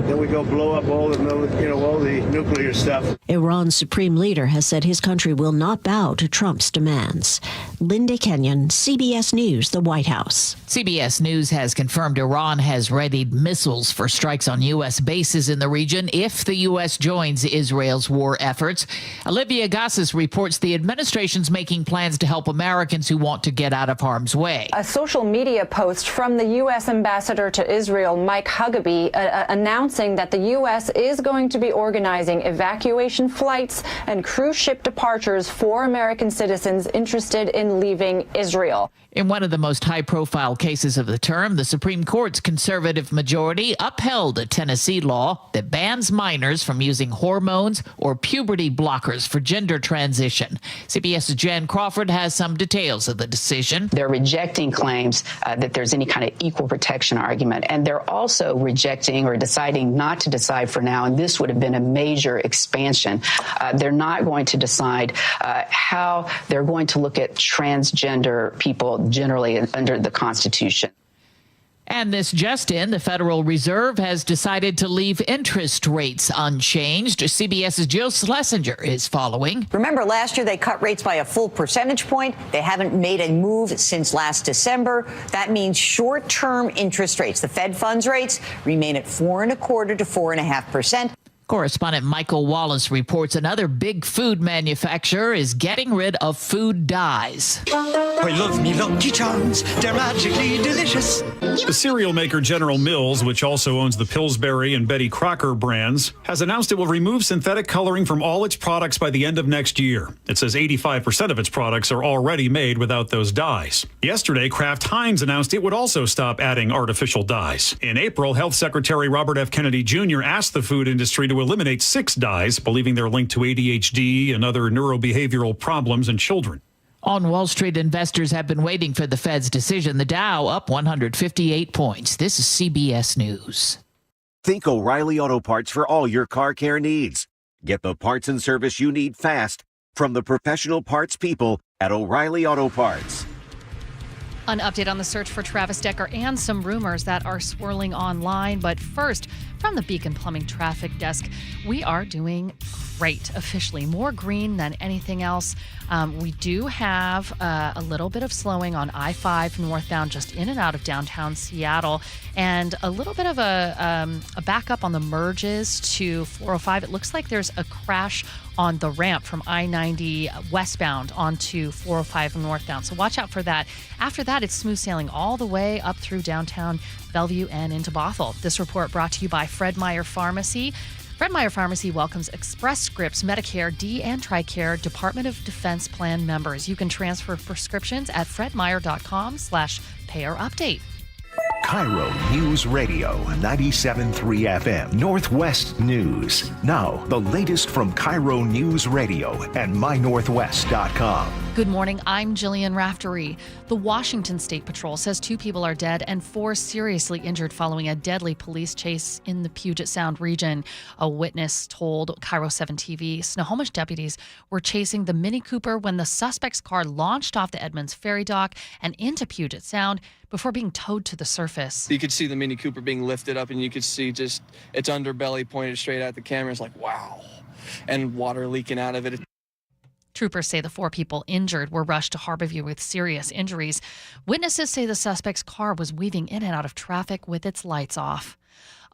Then we go blow up all the nuclear stuff. Iran's supreme leader has said his country will not bow to Trump's demands. Linda Kenyon, CBS News, the White House. CBS News has confirmed Iran has readied missiles for strikes on U.S. bases in the region if the U.S. joins Israel's war efforts. Olivia Gassis reports the administration's making plans to help Americans who want to get out of harm's way. A social media post from the U.S. ambassador to Israel, Mike Huckabee, announcing that the U.S. is going to be organizing evacuation flights and cruise ship departures for American citizens interested in leaving Israel. In one of the most high-profile cases of the term, the Supreme Court's conservative majority upheld a Tennessee law that bans minors from using hormones or puberty blockers for gender transition. CBS's Jen Crawford has some details of the decision. They're rejecting claims that there's any kind of equal protection argument, and they're also rejecting or deciding deciding not to decide for now, and this would have been a major expansion. They're not going to decide how they're going to look at transgender people generally under the Constitution. And this just in, the Federal Reserve has decided to leave interest rates unchanged. CBS's Jill Schlesinger is following. Remember, last year they cut rates by a full percentage point. They haven't made a move since last December. That means short-term interest rates, the Fed funds rates, remain at 4.25% to 4.5%. Correspondent Michael Wallace reports another big food manufacturer is getting rid of food dyes. I love me Lucky Charms. They're magically delicious. The cereal maker General Mills, which also owns the Pillsbury and Betty Crocker brands, has announced it will remove synthetic coloring from all its products by the end of next year. It says 85% of its products are already made without those dyes. Yesterday, Kraft Heinz announced it would also stop adding artificial dyes. In April, Health Secretary Robert F. Kennedy Jr. asked the food industry to eliminate 6 dyes, believing they're linked to ADHD and other neurobehavioral problems in children. On Wall Street, investors have been waiting for the Fed's decision. The Dow up 158 points. This is CBS News. Think O'Reilly Auto Parts for all your car care needs. Get the parts and service you need fast from the professional parts people at O'Reilly Auto Parts. An update on the search for Travis Decker and some rumors that are swirling online. But first, from the Beacon Plumbing Traffic Desk, we are doing great officially. More green than anything else. We do have a little bit of slowing on I-5 northbound, just in and out of downtown Seattle, and a little bit of a backup on the merges to 405. It looks like there's a crash on the ramp from I-90 westbound onto 405 northbound. So watch out for that. After that, it's smooth sailing all the way up through downtown Bellevue and into Bothell. This report brought to you by Fred Meyer Pharmacy. Fred Meyer Pharmacy welcomes Express Scripts, Medicare, D, and TRICARE Department of Defense Plan members. You can transfer prescriptions at fredmeyer.com/payerupdate. KIRO Newsradio 97.3 FM Northwest News. Now, the latest from KIRO Newsradio and mynorthwest.com. Good morning, I'm Jillian Raftery. The Washington State Patrol says 2 people are dead and 4 seriously injured following a deadly police chase in the Puget Sound region. A witness told KIRO 7 TV Snohomish deputies were chasing the Mini Cooper when the suspect's car launched off the Edmonds Ferry dock and into Puget Sound before being towed to the surface. You could see the Mini Cooper being lifted up, and you could see just its underbelly pointed straight at the camera. It's like, wow, and water leaking out of it. Troopers say the 4 people injured were rushed to Harborview with serious injuries. Witnesses say the suspect's car was weaving in and out of traffic with its lights off.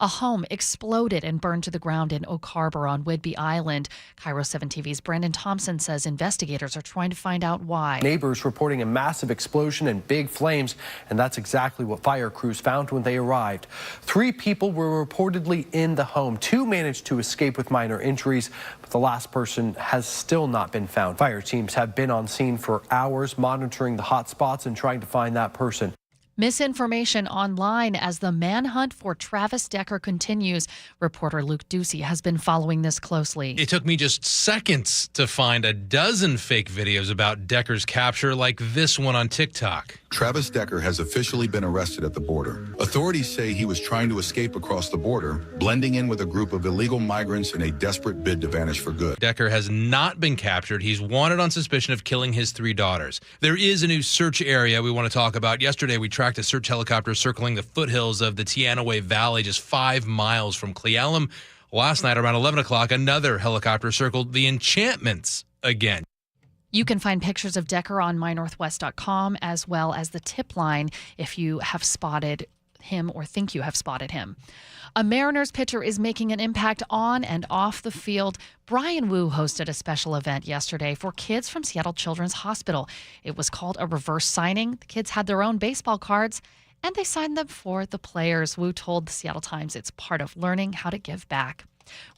A home exploded and burned to the ground in Oak Harbor on Whidbey Island. KIRO 7 TV's Brendan Thompson says investigators are trying to find out why. Neighbors reporting a massive explosion and big flames, and that's exactly what fire crews found when they arrived. 3 people were reportedly in the home. 2 managed to escape with minor injuries, but the last person has still not been found. Fire teams have been on scene for hours, monitoring the hot spots and trying to find that person. Misinformation online as the manhunt for Travis Decker continues. Reporter Luke Ducey has been following this closely. It took me just seconds to find a dozen fake videos about Decker's capture, like this one on TikTok. Travis Decker has officially been arrested at the border. Authorities say he was trying to escape across the border, blending in with a group of illegal migrants in a desperate bid to vanish for good. Decker has not been captured. He's wanted on suspicion of killing his 3 daughters. There is a new search area we want to talk about. Yesterday, we tracked a search helicopter circling the foothills of the Teanaway Valley, just 5 miles from Cle Elum. Last night, around 11 o'clock, another helicopter circled the Enchantments again. You can find pictures of Decker on mynorthwest.com, as well as the tip line if you have spotted him or think you have spotted him. A Mariners pitcher is making an impact on and off the field. Brian Wu hosted a special event yesterday for kids from Seattle Children's Hospital. It was called a reverse signing. The kids had their own baseball cards, and they signed them for the players. Wu told the Seattle Times it's part of learning how to give back.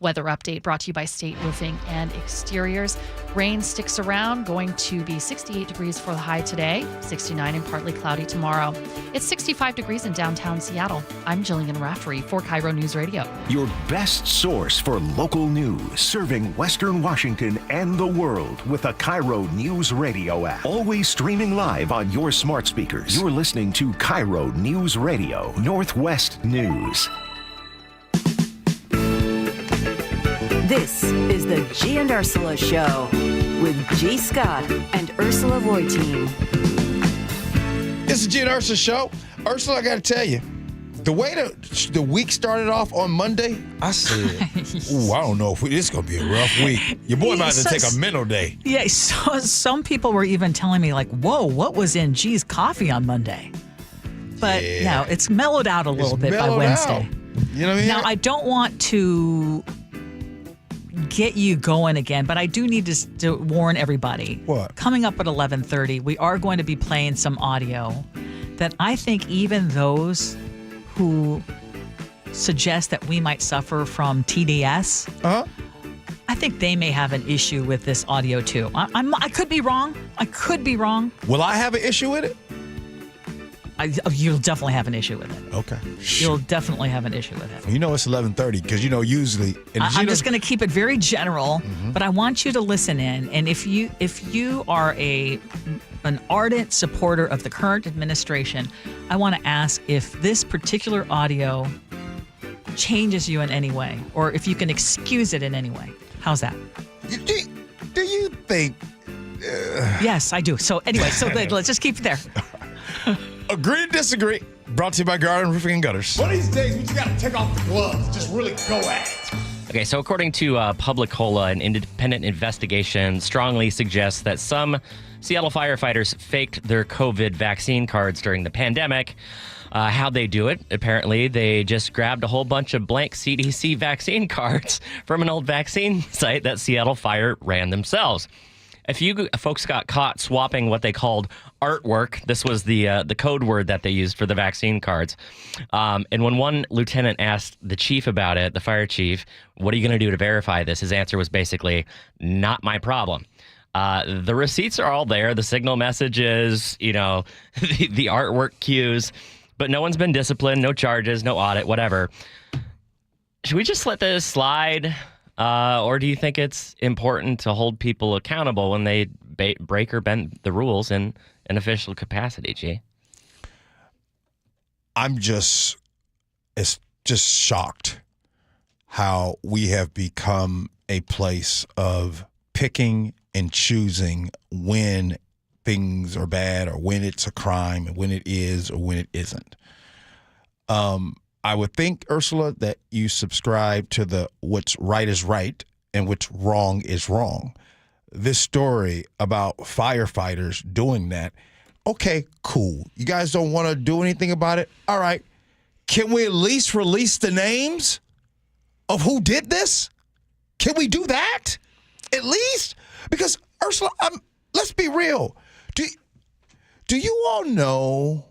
Weather update brought to you by State Roofing and Exteriors. Rain sticks around, going to be 68 degrees for the high today, 69 and partly cloudy tomorrow. It's 65 degrees in downtown Seattle. I'm Jillian Raftery for KIRO News Radio. Your best source for local news, serving Western Washington and the world with the KIRO Newsradio app. Always streaming live on your smart speakers. You're listening to KIRO Newsradio Northwest News. This is the Gee and Ursula Show with G. Scott and Ursula Reutin. It's the Gee and Ursula Show. Ursula, I got to tell you, the way the week started off on Monday, I said, ooh, I don't know if this is going to be a rough week. Your boy might have to take a mental day. Yeah, so some people were even telling me, like, whoa, what was in G's coffee on Monday? But, no, it's mellowed out a little bit by Wednesday. You know what I mean? Now, I don't want to get you going again, but I do need to warn everybody. What? Coming up at 11:30, we are going to be playing some audio that I think even those who suggest that we might suffer from TDS, I think they may have an issue with this audio too. I could be wrong. Will I have an issue with it? You'll definitely have an issue with it. Okay. You'll definitely have an issue with it. You know it's 11:30 because, usually... I'm just going to keep it very general, but I want you to listen in. And if you are an ardent supporter of the current administration, I want to ask if this particular audio changes you in any way, or if you can excuse it in any way. How's that? Do you think... Yes, I do. So anyway, let's just keep it there. Agree to disagree. Brought to you by Garden Roofing and Gutters. One of these days, we just got to take off the gloves. Just really go at it. Okay, so according to Publicola, an independent investigation strongly suggests that some Seattle firefighters faked their COVID vaccine cards during the pandemic. How'd they do it? Apparently, they just grabbed a whole bunch of blank CDC vaccine cards from an old vaccine site that Seattle Fire ran themselves. A few folks got caught swapping what they called artwork. This was the code word that they used for the vaccine cards. And when one lieutenant asked the chief about it, the fire chief, what are you going to do to verify this? His answer was basically, not my problem. The receipts are all there. The signal messages, the artwork cues. But no one's been disciplined, no charges, no audit, whatever. Should we just let this slide? Or do you think it's important to hold people accountable when they break or bend the rules in an official capacity, G? It's just shocked how we have become a place of picking and choosing when things are bad or when it's a crime and when it is or when it isn't. I would think, Ursula, that you subscribe to the what's right is right and what's wrong is wrong. This story about firefighters doing that, okay, cool. You guys don't want to do anything about it? All right. Can we at least release the names of who did this? Can we do that? At least? Because, Ursula, let's be real. Do you all know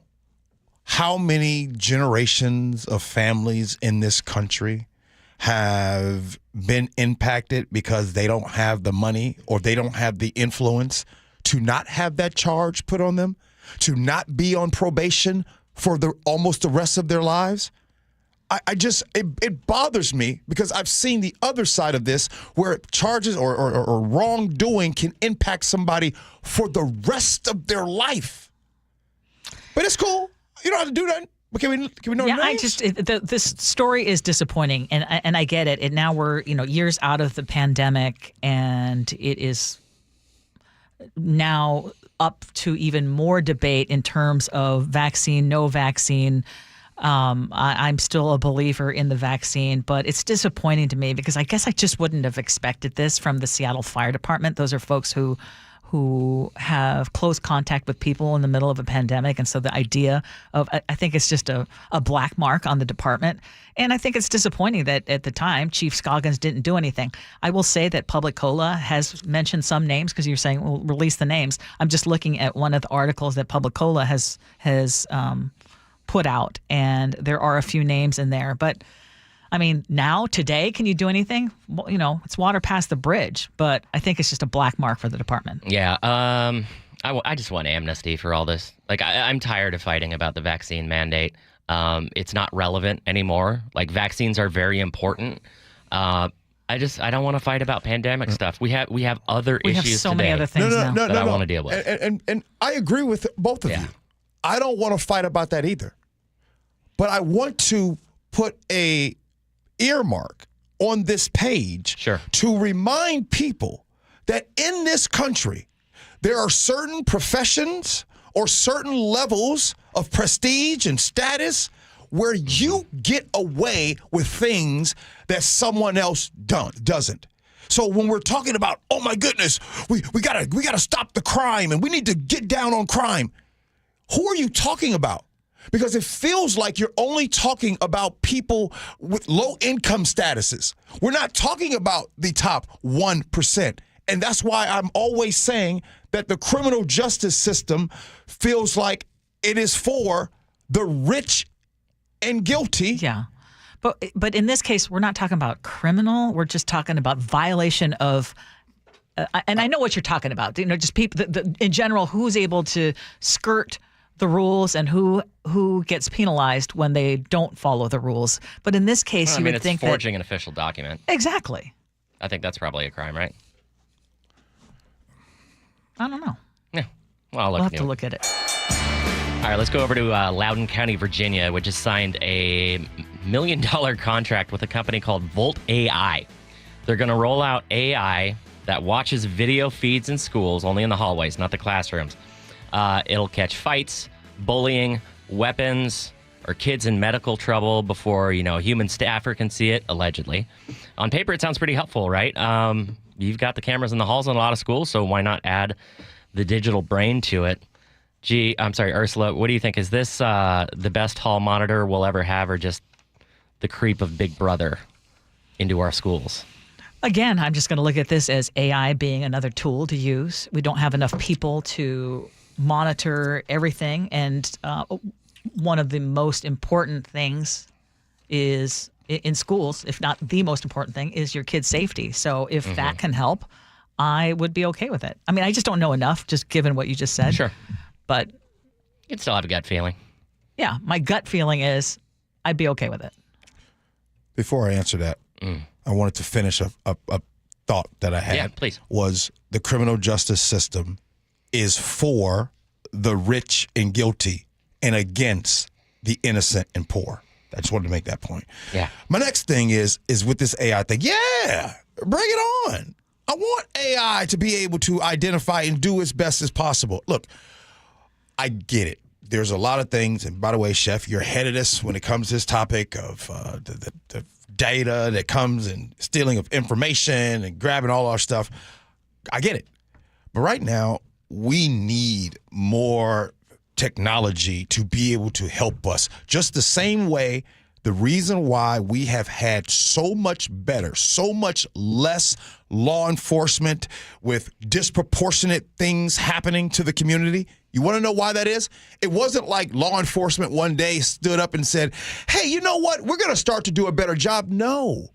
how many generations of families in this country have been impacted because they don't have the money or they don't have the influence to not have that charge put on them, to not be on probation for almost the rest of their lives? It bothers me because I've seen the other side of this where charges or wrongdoing can impact somebody for the rest of their life. But it's cool. You don't have to do that. Can we know names? This story is disappointing, and I get it. And now we're years out of the pandemic, and it is now up to even more debate in terms of vaccine, no vaccine. I'm still a believer in the vaccine, but it's disappointing to me because I guess I just wouldn't have expected this from the Seattle Fire Department. Those are folks who have close contact with people in the middle of a pandemic. And so the idea of, I think it's just a black mark on the department. And I think it's disappointing that at the time, Chief Scoggins didn't do anything. I will say that Publicola has mentioned some names because you're saying, well, release the names. I'm just looking at one of the articles that Publicola has put out, and there are a few names in there. But I mean, now, today, can you do anything? Well, it's water past the bridge, but I think it's just a black mark for the department. Yeah, I just want amnesty for all this. Like, I'm tired of fighting about the vaccine mandate. It's not relevant anymore. Like, vaccines are very important. I don't want to fight about pandemic stuff. We have other issues today. We have so many other things now that I want to deal with. And I agree with both of you. I don't want to fight about that either. But I want to put a earmark on this page to remind people that in this country, there are certain professions or certain levels of prestige and status where you get away with things that someone else doesn't. So when we're talking about, oh my goodness, we gotta stop the crime and we need to get down on crime, who are you talking about? Because it feels like you're only talking about people with low income statuses. We're not talking about the top 1%. And that's why I'm always saying that the criminal justice system feels like it is for the rich and guilty. Yeah. But in this case, we're not talking about criminal. We're just talking about violation of, and I know what you're talking about. You know, just people in general, who's able to skirt the rules and who gets penalized when they don't follow the rules. But in this case, you would think it's forging an official document. Exactly. I think that's probably a crime, right? I don't know. Yeah. Well, we'll have to look at it. All right, let's go over to Loudoun County, Virginia, which has signed a $1 million contract with a company called Volt AI. They're going to roll out AI that watches video feeds in schools, only in the hallways, not the classrooms. It'll catch fights, bullying, weapons, or kids in medical trouble before, a human staffer can see it, allegedly. On paper, it sounds pretty helpful, right? You've got the cameras in the halls in a lot of schools, so why not add the digital brain to it? Ursula, what do you think? Is this the best hall monitor we'll ever have, or just the creep of Big Brother into our schools? Again, I'm just going to look at this as AI being another tool to use. We don't have enough people to monitor everything, and one of the most important things is in schools, if not the most important thing, is your kids' safety. So if that can help, I would be okay with it. I mean, I just don't know enough, just given what you just said. Sure. But you'd still have a gut feeling. Yeah, my gut feeling is I'd be okay with it. Before I answer that, I wanted to finish a thought that I had. Yeah, please. Was the criminal justice system is for the rich and guilty and against the innocent and poor. I just wanted to make that point. Yeah. My next thing is with this AI thing. Yeah, bring it on. I want AI to be able to identify and do its best as possible. Look, I get it. There's a lot of things, and by the way, Chef, you're ahead of this when it comes to this topic of the data that comes and stealing of information and grabbing all our stuff. I get it. But right now, we need more technology to be able to help us. Just the same way, the reason why we have had so much better, so much less law enforcement with disproportionate things happening to the community. You want to know why that is? It wasn't like law enforcement one day stood up and said, hey, you know what? We're going to start to do a better job. No.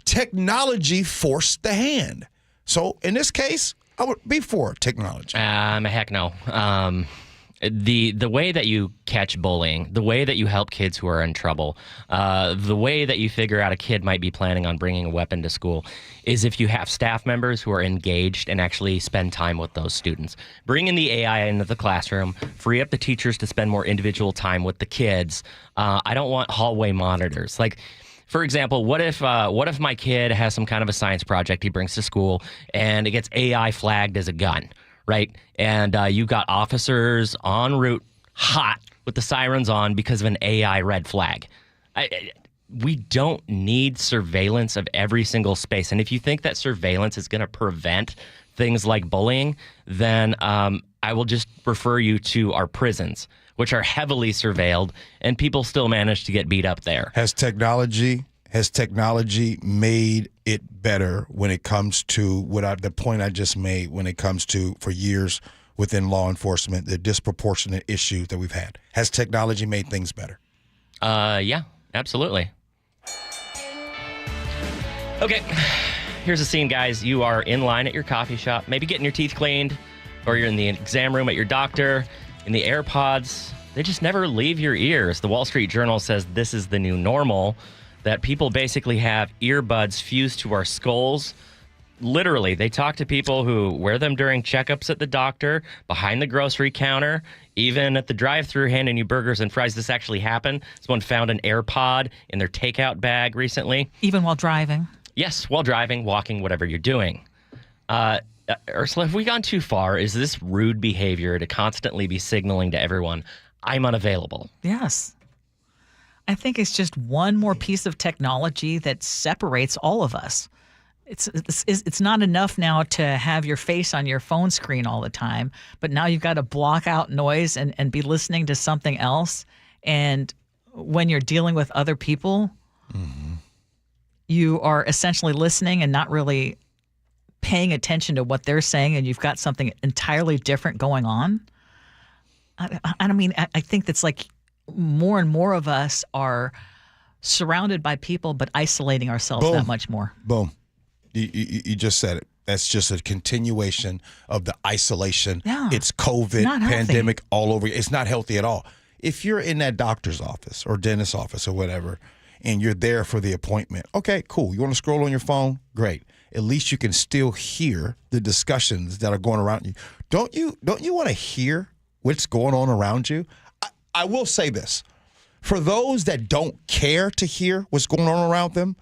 Technology forced the hand. So in this case, I would be for technology. Heck no. The way that you catch bullying, the way that you help kids who are in trouble, the way that you figure out a kid might be planning on bringing a weapon to school is if you have staff members who are engaged and actually spend time with those students. Bring in the AI into the classroom, free up the teachers to spend more individual time with the kids. I don't want hallway monitors. Like, for example, what if my kid has some kind of a science project he brings to school and it gets AI flagged as a gun? Right? And you got officers en route, hot, with the sirens on because of an AI red flag. We don't need surveillance of every single space. And if you think that surveillance is going to prevent things like bullying, then I will just refer you to our prisons, which are heavily surveilled, and people still manage to get beat up there. Has technology made it better when it comes to the point I just made, when it comes to, for years within law enforcement, the disproportionate issues that we've had? Has technology made things better? Yeah, absolutely. Okay, here's the scene, guys. You are in line at your coffee shop, maybe getting your teeth cleaned, or you're in the exam room at your doctor, and the AirPods, they just never leave your ears. The Wall Street Journal says this is the new normal, that people basically have earbuds fused to our skulls. Literally, they talk to people who wear them during checkups at the doctor, behind the grocery counter, even at the drive-thru handing you burgers and fries. This actually happened. Someone found an AirPod in their takeout bag recently. Even while driving. Yes, while driving, walking, whatever you're doing. Ursula, have we gone too far? Is this rude behavior to constantly be signaling to everyone, I'm unavailable? Yes. I think it's just one more piece of technology that separates all of us. It's not enough now to have your face on your phone screen all the time, but now you've got to block out noise and be listening to something else. And when you're dealing with other people, you are essentially listening and not really paying attention to what they're saying, and you've got something entirely different going on. I think that's like more and more of us are surrounded by people, but isolating ourselves that much more. Boom. You just said it. That's just a continuation of the isolation. Yeah. It's COVID, pandemic all over. It's not healthy at all. If you're in that doctor's office or dentist's office or whatever, and you're there for the appointment, okay, cool. You want to scroll on your phone? Great. At least you can still hear the discussions that are going around you. Don't you want to hear what's going on around you? I will say this. For those that don't care to hear what's going on around them,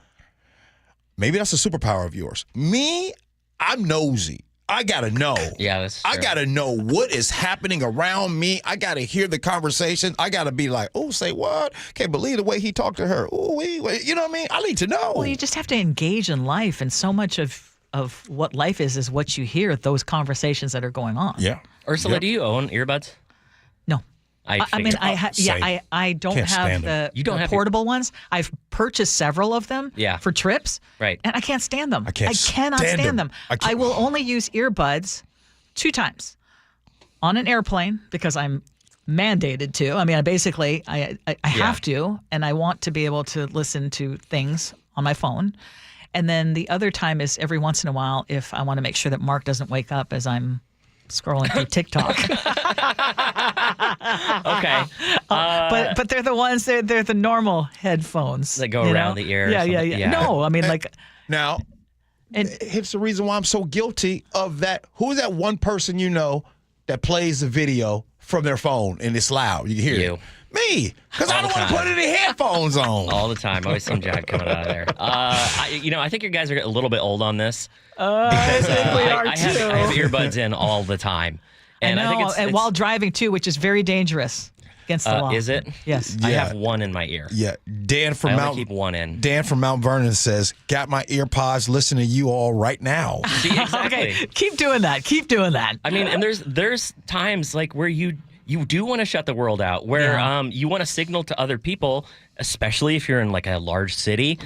maybe that's a superpower of yours. Me, I'm nosy. I got to know. Yeah, that's true. I got to know what is happening around me. I got to hear the conversation. I got to be like, oh, say what? Can't believe the way he talked to her. Oh, you know what I mean? I need to know. Well, you just have to engage in life, and so much of what life is what you hear, those conversations that are going on. Yeah. Ursula, do you own earbuds? No. I don't Can't have the portable ones. I've purchased several of them for trips. Right. And I can't stand them. I cannot stand stand them. them. I will only use earbuds 2 times on an airplane because I'm mandated to. I mean, I have to, and I want to be able to listen to things on my phone. And then the other time is every once in a while if I want to make sure that Mark doesn't wake up as I'm scrolling through TikTok. Okay. But they're the ones, they're the normal headphones. That go around the ear. Yeah. No, I mean, Now, here's the reason why I'm so guilty of that. Who's that one person you know that plays the video from their phone and it's loud? You can hear it. Me, because I don't want to put any headphones on. All the time. Always some jag coming out of there. I think you guys are a little bit old on this. Because I have earbuds in all the time. And I think it's while driving too, which is very dangerous against the law. Is it? Yes. I have one in my ear. Yeah. Dan from I only keep one in. Dan from Mount Vernon says, got my ear pods, listening to you all right now. See, exactly. Okay, keep doing that. Keep doing that. I mean, and there's times like where you do want to shut the world out, where you want to signal to other people, especially if you're in like a large city,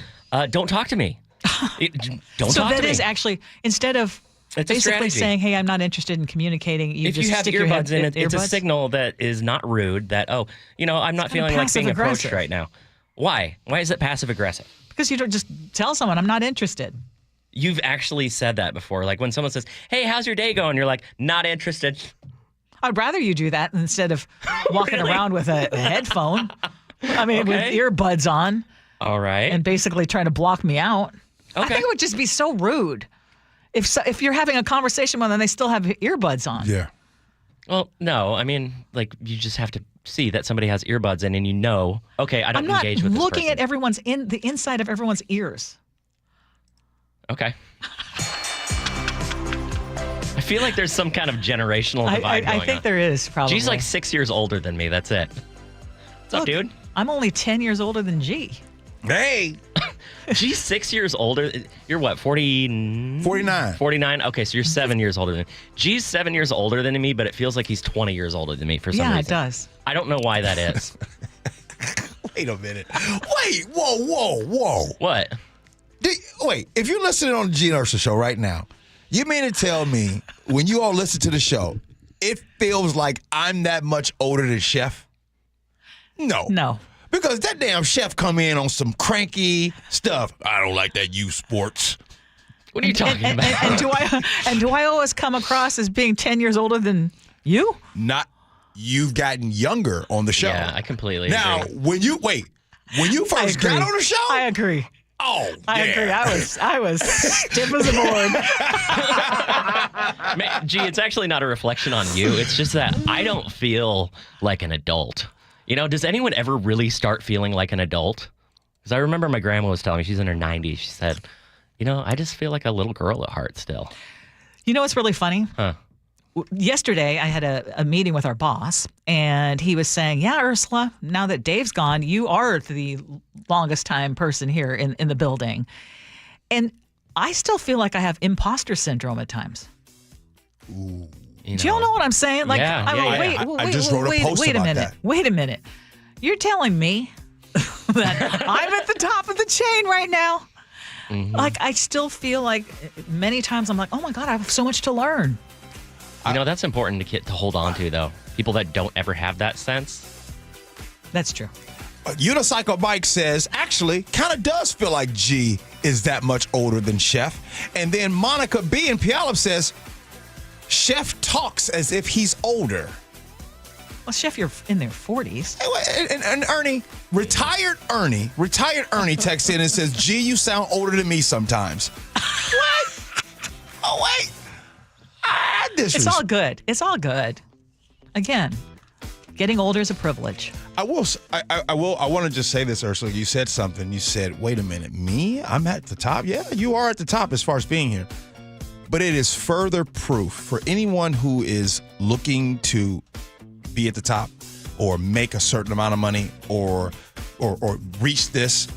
don't talk to me. Don't talk to me. So that is actually, instead of basically saying, hey, I'm not interested in communicating, if just you have stick earbuds your head in, it's a signal that is not rude, that, I'm not feeling like being approached right now. Why? Why is it passive aggressive? Because you don't just tell someone, I'm not interested. You've actually said that before. Like when someone says, hey, how's your day going? You're like, not interested. I'd rather you do that instead of walking around with a headphone. I mean, with earbuds on. All right. And basically trying to block me out. Okay. I think it would just be so rude if you're having a conversation with them and they still have earbuds on. Yeah. Well, no. I mean, like you just have to see that somebody has earbuds in, and okay, I don't engage with this I'm not looking person. at the inside of everyone's ears. Okay. I feel like there's some kind of generational divide going on. I think there is, probably. G's like 6 years older than me. That's it. What's up, dude? I'm only 10 years older than G. Hey. G's 6 years older. You're what, 49? 49? Okay, so you're 7 years older than me. G's 7 years older than me, but it feels like he's 20 years older than me for some reason. Yeah, it does. I don't know why that is. Wait a minute. Wait, whoa. What? Wait, if you're listening on the Gee Ursula Show right now, you mean to tell me when you all listen to the show, it feels like I'm that much older than Chef? No. Because that damn Chef come in on some cranky stuff. I don't like that youth sports. What are you talking about? And do I always come across as being 10 years older than you? Not. You've gotten younger on the show. Yeah, I completely agree. When you first got on the show? I agree. Oh, I agree. I was stiff as a board. Man, Gee, it's actually not a reflection on you. It's just that I don't feel like an adult. Does anyone ever really start feeling like an adult? Because I remember my grandma was telling me, she's in her 90s. She said, I just feel like a little girl at heart still. You know what's really funny? Huh. Yesterday, I had a meeting with our boss, and he was saying, yeah, Ursula, now that Dave's gone, you are the longest time person here in the building. And I still feel like I have imposter syndrome at times. Ooh. Do y'all know what I'm saying? Like, I just wrote a post about that. Wait a minute. You're telling me that I'm at the top of the chain right now? Mm-hmm. Like, I still feel like many times I'm like, oh my God, I have so much to learn. That's important to hold on to, though. People that don't ever have that sense. That's true. Unicycle Mike says, actually, kind of does feel like G is that much older than Chef. And then Monica B. in Puyallup says, Chef talks as if he's older. Well, Chef, you're in their 40s. And Ernie, retired Ernie texts in and says, G, you sound older than me sometimes. What? Oh, wait. It's all good. It's all good. Again, getting older is a privilege. I want to just say this, Ursula. You said something. You said, wait a minute, me? I'm at the top? Yeah, you are at the top as far as being here. But it is further proof for anyone who is looking to be at the top or make a certain amount of money or reach this.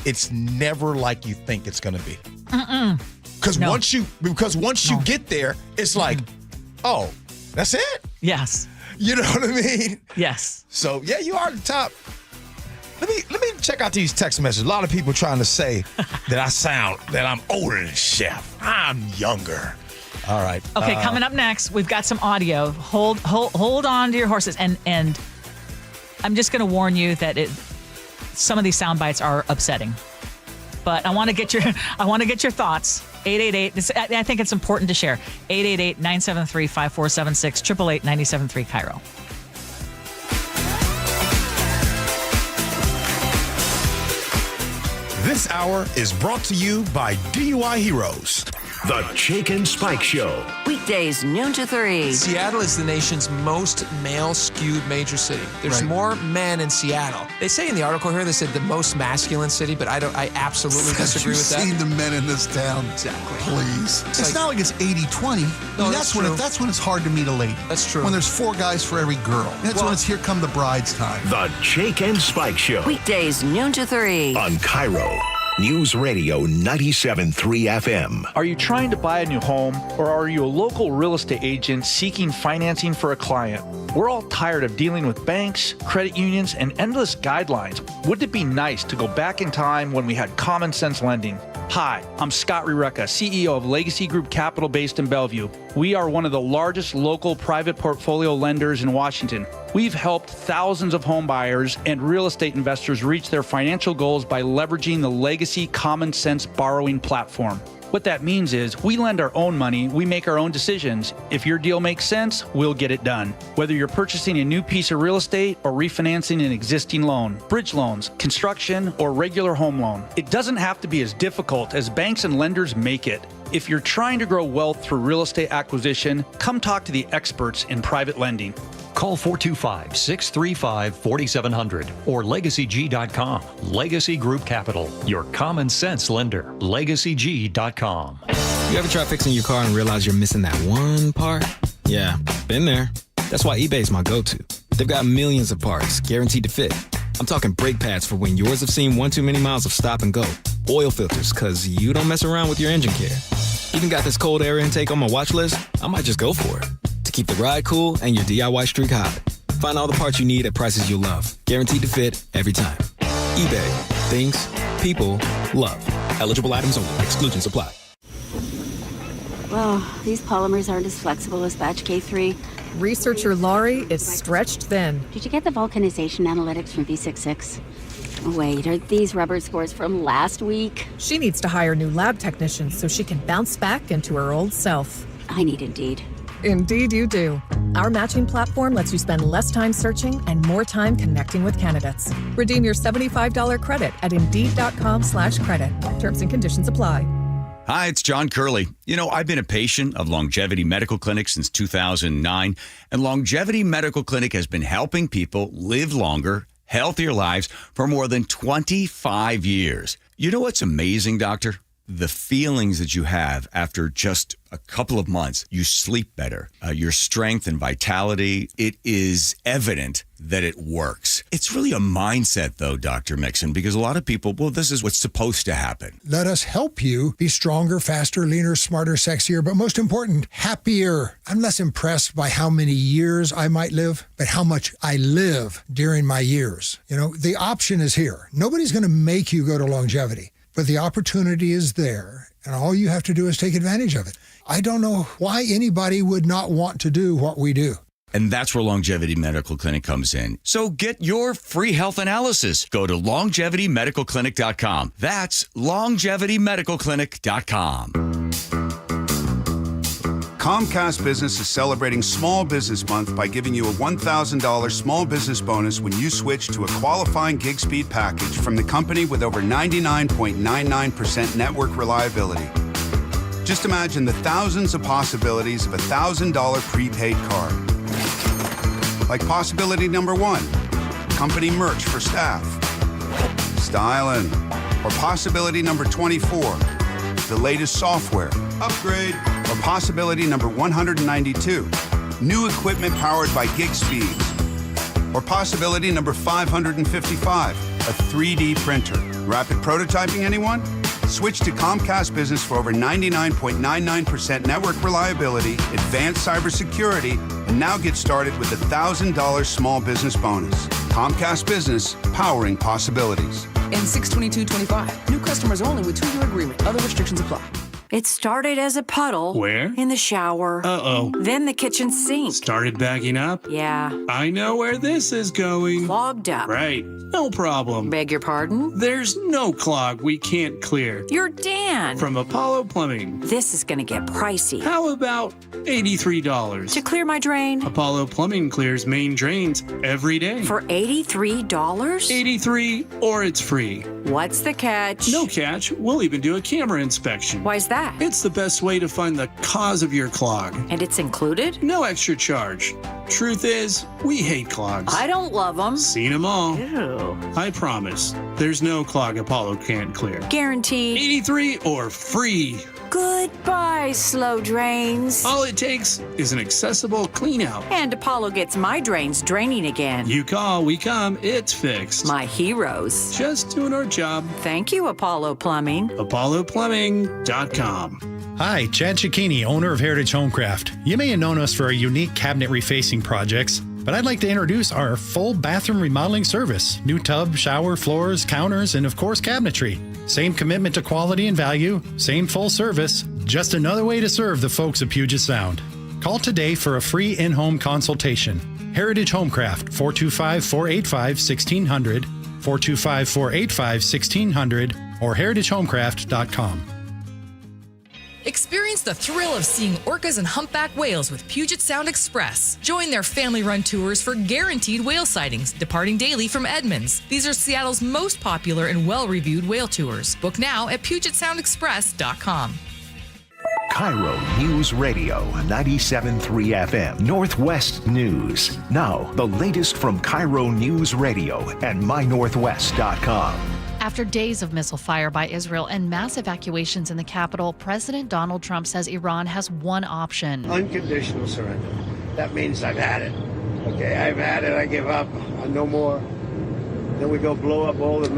It's never like you think it's going to be. Because once you get there, it's like, oh, that's it? Yes. You know what I mean? Yes. So, yeah, you are at the top. Let me check out these text messages. A lot of people trying to say that I'm older than Chef. I'm younger. All right. Okay, coming up next, we've got some audio. Hold on to your horses. And I'm just going to warn you that some of these sound bites are upsetting. But I want to get your thoughts. 888. I think it's important to share. 888-973-5476. 888-973 KIRO. This hour is brought to you by DUI Heroes. The Jake and Spike Show. Weekdays, noon to 3. Seattle is the nation's most male-skewed major city. There's more men in Seattle. They say in the article here, they said the most masculine city, but I absolutely disagree with that. You've seen the men in this town. Exactly. Please. It's not like it's 80-20. No, that's when it's hard to meet a lady. That's true. When there's 4 guys for every girl. That's when it's here come the bride's time. The Jake and Spike Show. Weekdays, noon to 3. On KIRO News Radio 97.3 FM. Are you trying to buy a new home, or are you a local real estate agent seeking financing for a client? We're all tired of dealing with banks, credit unions, and endless guidelines. Wouldn't it be nice to go back in time when we had common sense lending? Hi, I'm Scott Reutin, CEO of Legacy Group Capital based in Bellevue. We are one of the largest local private portfolio lenders in Washington. We've helped thousands of home buyers and real estate investors reach their financial goals by leveraging the Legacy Common Sense borrowing platform. What that means is we lend our own money, we make our own decisions. If your deal makes sense, we'll get it done. Whether you're purchasing a new piece of real estate or refinancing an existing loan, bridge loans, construction, or regular home loan, it doesn't have to be as difficult as banks and lenders make it. If you're trying to grow wealth through real estate acquisition, come talk to the experts in private lending. Call 425-635-4700 or LegacyG.com. Legacy Group Capital, your common sense lender. LegacyG.com. You ever try fixing your car and realize you're missing that one part? Yeah, been there. That's why eBay's my go-to. They've got millions of parts, guaranteed to fit. I'm talking brake pads for when yours have seen one too many miles of stop and go. Oil filters, because you don't mess around with your engine care. Even got this cold air intake on my watch list. I might just go for it. To keep the ride cool and your DIY streak hot. Find all the parts you need at prices you'll love. Guaranteed to fit every time. eBay. Things people love. Eligible items only. Exclusions apply. Well, these polymers aren't as flexible as batch K3. Researcher Laurie is stretched thin. Did you get the vulcanization analytics from V66? Wait, are these rubber scores from last week? She needs to hire new lab technicians so she can bounce back into her old self. I need Indeed. Indeed you do. Our matching platform lets you spend less time searching and more time connecting with candidates. Redeem your $75 credit at Indeed.com/credit. Terms and conditions apply. Hi, it's John Curley. You know, I've been a patient of Longevity Medical Clinic since 2009, and Longevity Medical Clinic has been helping people live longer, healthier lives for more than 25 years. You know what's amazing, Doctor? the feelings that you have after just a couple of months, you sleep better, your strength and vitality, it is evident that it works. It's really a mindset, though, Dr. Mixon, because a lot of people, well, this is what's supposed to happen. Let us help you be stronger, faster, leaner, smarter, sexier, but most important, happier. I'm less impressed by how many years I might live, but how much I live during my years. You know, the option is here. Nobody's going to make you go to longevity, but the opportunity is there, and all you have to do is take advantage of it. I don't know why anybody would not want to do what we do. And that's where Longevity Medical Clinic comes in. So get your free health analysis. Go to longevitymedicalclinic.com. That's longevitymedicalclinic.com. Comcast Business is celebrating Small Business Month by giving you a $1,000 small business bonus when you switch to a qualifying gig speed package from the company with over 99.99% network reliability. Just imagine the thousands of possibilities of a $1,000 prepaid card. Like possibility number 1, company merch for staff. Styling. Or possibility number 24, the latest software. Upgrade. Or possibility number 192, new equipment powered by gig speeds. Or possibility number 555, a 3D printer. Rapid prototyping, anyone? Switch to Comcast Business for over 99.99% network reliability, advanced cybersecurity, and now get started with a $1,000 small business bonus. Comcast Business, powering possibilities. In 6/22/25, new customers only with 2-year agreement. Other restrictions apply. It started as a puddle. Where? In the shower. Uh-oh. Then the kitchen sink. Started backing up? Yeah. I know where this is going. Clogged up. Right. No problem. Beg your pardon? There's no clog we can't clear. You're Dan. From Apollo Plumbing. This is going to get pricey. How about $83? To clear my drain? Apollo Plumbing clears main drains every day. For $83? 83 or it's free. What's the catch? No catch. We'll even do a camera inspection. Why's that? It's the best way to find the cause of your clog. And it's included? No extra charge. Truth is, we hate clogs. I don't love them. Seen them all. Ew. I promise, there's no clog Apollo can't clear. Guaranteed. 83 or free. Goodbye, slow drains. All it takes is an accessible clean out. And Apollo gets my drains draining again. You call, we come, it's fixed. My heroes. Just doing our job. Thank you, Apollo Plumbing. ApolloPlumbing.com. Hi, Chad Cicchini, owner of Heritage Homecraft. You may have known us for our unique cabinet refacing projects, but I'd like to introduce our full bathroom remodeling service. New tub, shower, floors, counters, and of course cabinetry. Same commitment to quality and value, same full service, just another way to serve the folks of Puget Sound. Call today for a free in-home consultation. Heritage Homecraft, 425-485-1600, 425-485-1600, or heritagehomecraft.com. Experience the thrill of seeing orcas and humpback whales with Puget Sound Express. Join their family-run tours for guaranteed whale sightings, departing daily from Edmonds. These are Seattle's most popular and well-reviewed whale tours. Book now at PugetSoundExpress.com. KIRO Newsradio 97.3 FM, Northwest News. Now, the latest from KIRO Newsradio and MyNorthwest.com. After days of missile fire by Israel and mass evacuations in the capital, President Donald Trump says Iran has one option. Unconditional surrender. That means I've had it. Okay, I've had it. I give up. No more. Then we go blow up all the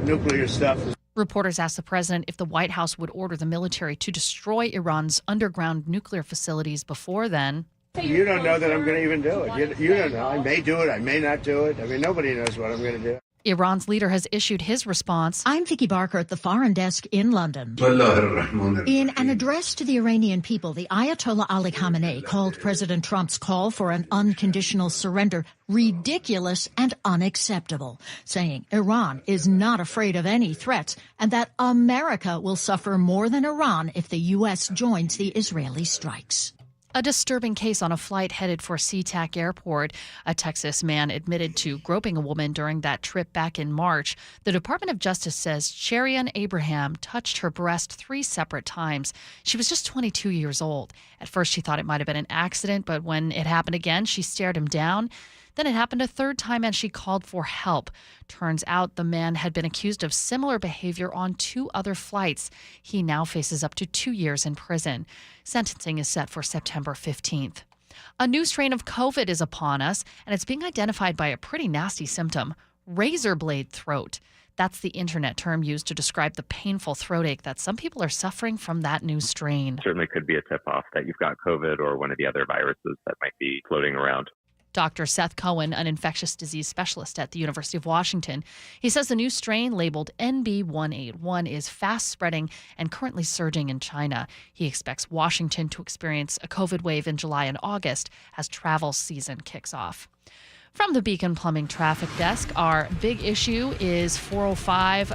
nuclear stuff. Reporters asked the president if the White House would order the military to destroy Iran's underground nuclear facilities before then. You don't know that I'm going to even do it. You don't know. I may do it. I may not do it. I mean, nobody knows what I'm going to do. Iran's leader has issued his response. I'm Vicky Barker at the Foreign Desk in London. In an address to the Iranian people, the Ayatollah Ali Khamenei called President Trump's call for an unconditional surrender ridiculous and unacceptable, saying Iran is not afraid of any threats and that America will suffer more than Iran if the U.S. joins the Israeli strikes. A disturbing case on a flight headed for SeaTac Airport. A Texas man admitted to groping a woman during that trip back in March. The Department of Justice says Sherian Abraham touched her breast 3 separate times. She was just 22 years old. At first, she thought it might have been an accident, but when it happened again, she stared him down. Then it happened a third time and she called for help. Turns out the man had been accused of similar behavior on 2 other flights. He now faces up to 2 years in prison. Sentencing is set for September 15th. A new strain of COVID is upon us, and it's being identified by a pretty nasty symptom, razor blade throat. That's the internet term used to describe the painful throat ache that some people are suffering from that new strain. Certainly could be a tip-off that you've got COVID or one of the other viruses that might be floating around. Dr. Seth Cohen, an infectious disease specialist at the University of Washington, he says the new strain labeled NB181 is fast spreading and currently surging in China. He expects Washington to experience a COVID wave in July and August as travel season kicks off. From the Beacon Plumbing Traffic Desk, our big issue is 405,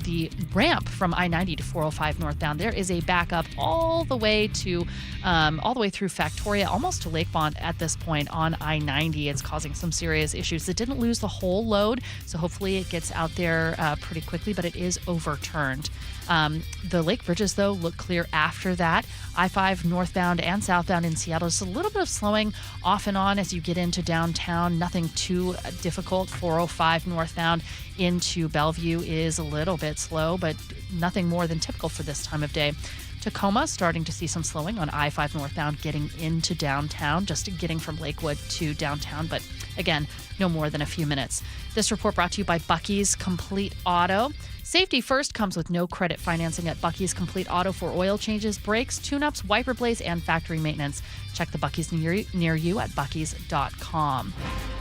the ramp from I-90 to 405 northbound. There is a backup all the way through Factoria, almost to Lakefront at this point on I-90. It's causing some serious issues. It didn't lose the whole load, so hopefully it gets out there pretty quickly, but it is overturned. The lake bridges, though, look clear after that. I-5 northbound and southbound in Seattle. Just a little bit of slowing off and on as you get into downtown. Nothing too difficult. 405 northbound into Bellevue is a little bit slow, but nothing more than typical for this time of day. Tacoma, starting to see some slowing on I-5 northbound getting into downtown, just getting from Lakewood to downtown, but again, no more than a few minutes. This report brought to you by Bucky's Complete Auto. Safety First comes with no credit financing at Bucky's Complete Auto for oil changes, brakes, tune-ups, wiper blades, and factory maintenance. Check the Bucky's near you at buckys.com.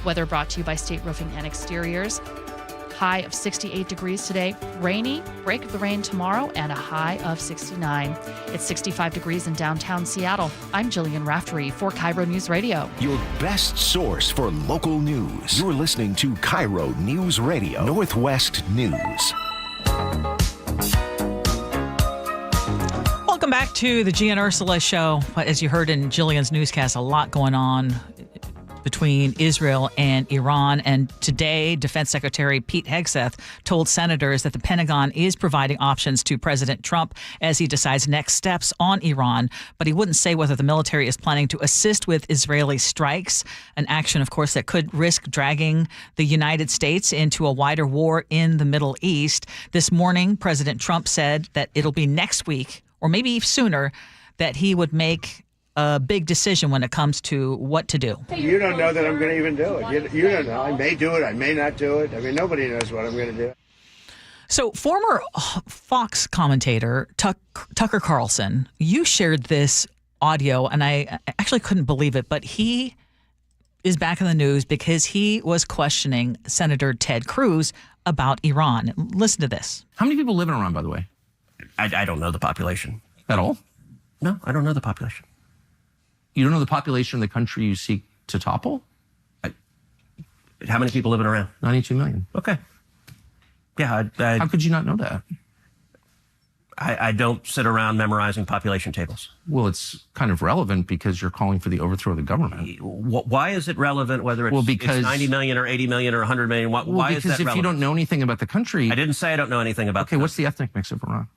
Weather brought to you by State Roofing and Exteriors. High of 68 degrees today. Rainy, break of the rain tomorrow, and a high of 69. It's 65 degrees in downtown Seattle. I'm Jillian Raftery for KIRO News Radio. Your best source for local news. You're listening to KIRO News Radio, Northwest News. Welcome back to the Gee and Ursula Show. As you heard in Jillian's newscast, a lot going on between Israel and Iran. And today, Defense Secretary Pete Hegseth told senators that the Pentagon is providing options to President Trump as he decides next steps on Iran. But he wouldn't say whether the military is planning to assist with Israeli strikes, an action, of course, that could risk dragging the United States into a wider war in the Middle East. This morning, President Trump said that it'll be next week, or maybe sooner, that he would make a big decision when it comes to what to do. You don't know that I'm going to even do it. You don't know. I may do it. I may not do it. I mean, nobody knows what I'm going to do. So former Fox commentator Tucker Carlson, you shared this audio, and I actually couldn't believe it, but he is back in the news because he was questioning Senator Ted Cruz about Iran. Listen to this. How many people live in Iran, by the way? I don't know the population. At all? No, I don't know the population. You don't know the population of the country you seek to topple? How many people live in Iran? 92 million. Okay. Yeah. How could you not know that? I don't sit around memorizing population tables. Well, it's kind of relevant because you're calling for the overthrow of the government. Why is it relevant whether it's 90 million or 80 million or 100 million? Why is that relevant? Because if you don't know anything about the country... I didn't say I don't know anything about Okay, what's the ethnic mix of Iran?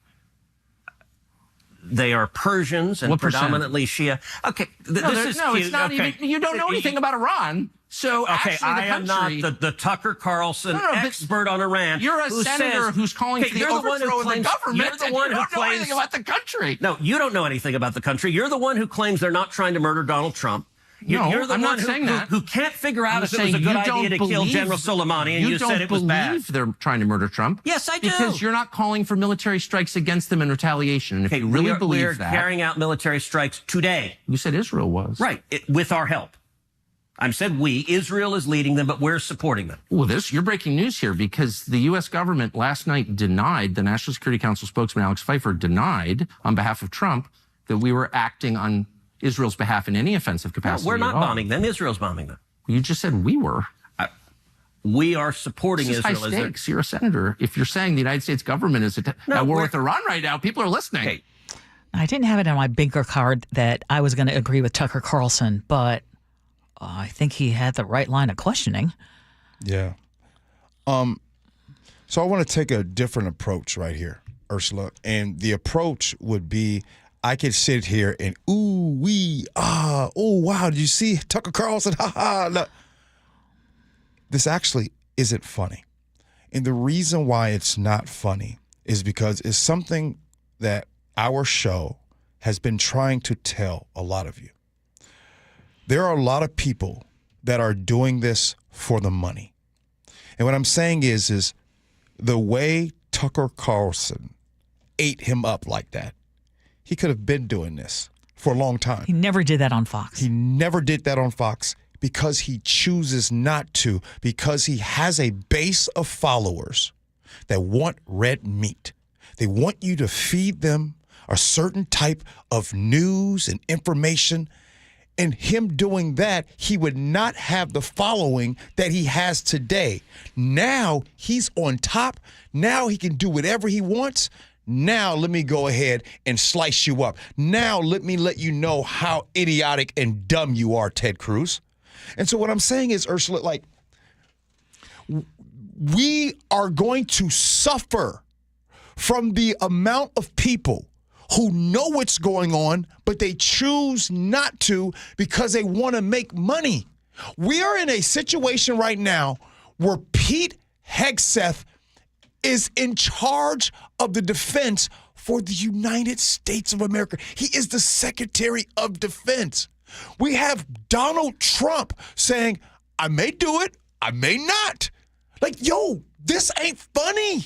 They are Persians and predominantly Shia. Okay, it's not even. You don't know anything about Iran. So okay, actually, I am not the Tucker Carlson expert on Iran. You're a senator who's calling for the overthrow of the government. You're the one who don't know claims anything about the country. No, you don't know anything about the country. You're the one who claims they're not trying to murder Donald Trump. You're the I'm one not saying that. Who can't figure out if it was a good idea to kill General Soleimani, and you said it was bad. You don't believe they're trying to murder Trump. Yes, I do. Because you're not calling for military strikes against them in retaliation. And if you really believe that... We're carrying out military strikes today. You said Israel was. Right, with our help. I said we. Israel is leading them, but we're supporting them. Well, you're breaking news here because the U.S. government last night denied, the National Security Council spokesman Alex Pfeiffer denied on behalf of Trump that we were acting on Israel's behalf in any offensive capacity. No, we're not bombing them. Israel's bombing them. You just said we were. We are supporting this is Israel. High stakes. You're a senator. If you're saying the United States government is at war with Iran right now, people are listening. Okay. I didn't have it on my bingo card that I was going to agree with Tucker Carlson, but I think he had the right line of questioning. Yeah. So I want to take a different approach right here, Ursula. And the approach would be, I could sit here and oh wow, did you see Tucker Carlson? Ha ha. this actually isn't funny. And the reason why it's not funny is because it's something that our show has been trying to tell a lot of you. There are a lot of people that are doing this for the money. And what I'm saying is the way Tucker Carlson ate him up like that, he could have been doing this for a long time. He never did that on Fox. He never did that on Fox because he chooses not to, because he has a base of followers that want red meat. They want you to feed them a certain type of news and information. And him doing that, he would not have the following that he has today. Now he's on top. Now he can do whatever he wants. Now let me go ahead and slice you up. Now let me let you know how idiotic and dumb you are, Ted Cruz. And so what I'm saying is, Ursula, like, we are going to suffer from the amount of people who know what's going on, but they choose not to because they want to make money. We are in a situation right now where Pete Hegseth is in charge of the defense for the United States of America. He is the Secretary of Defense. We have Donald Trump saying, I may do it, I may not. Like, yo, this ain't funny.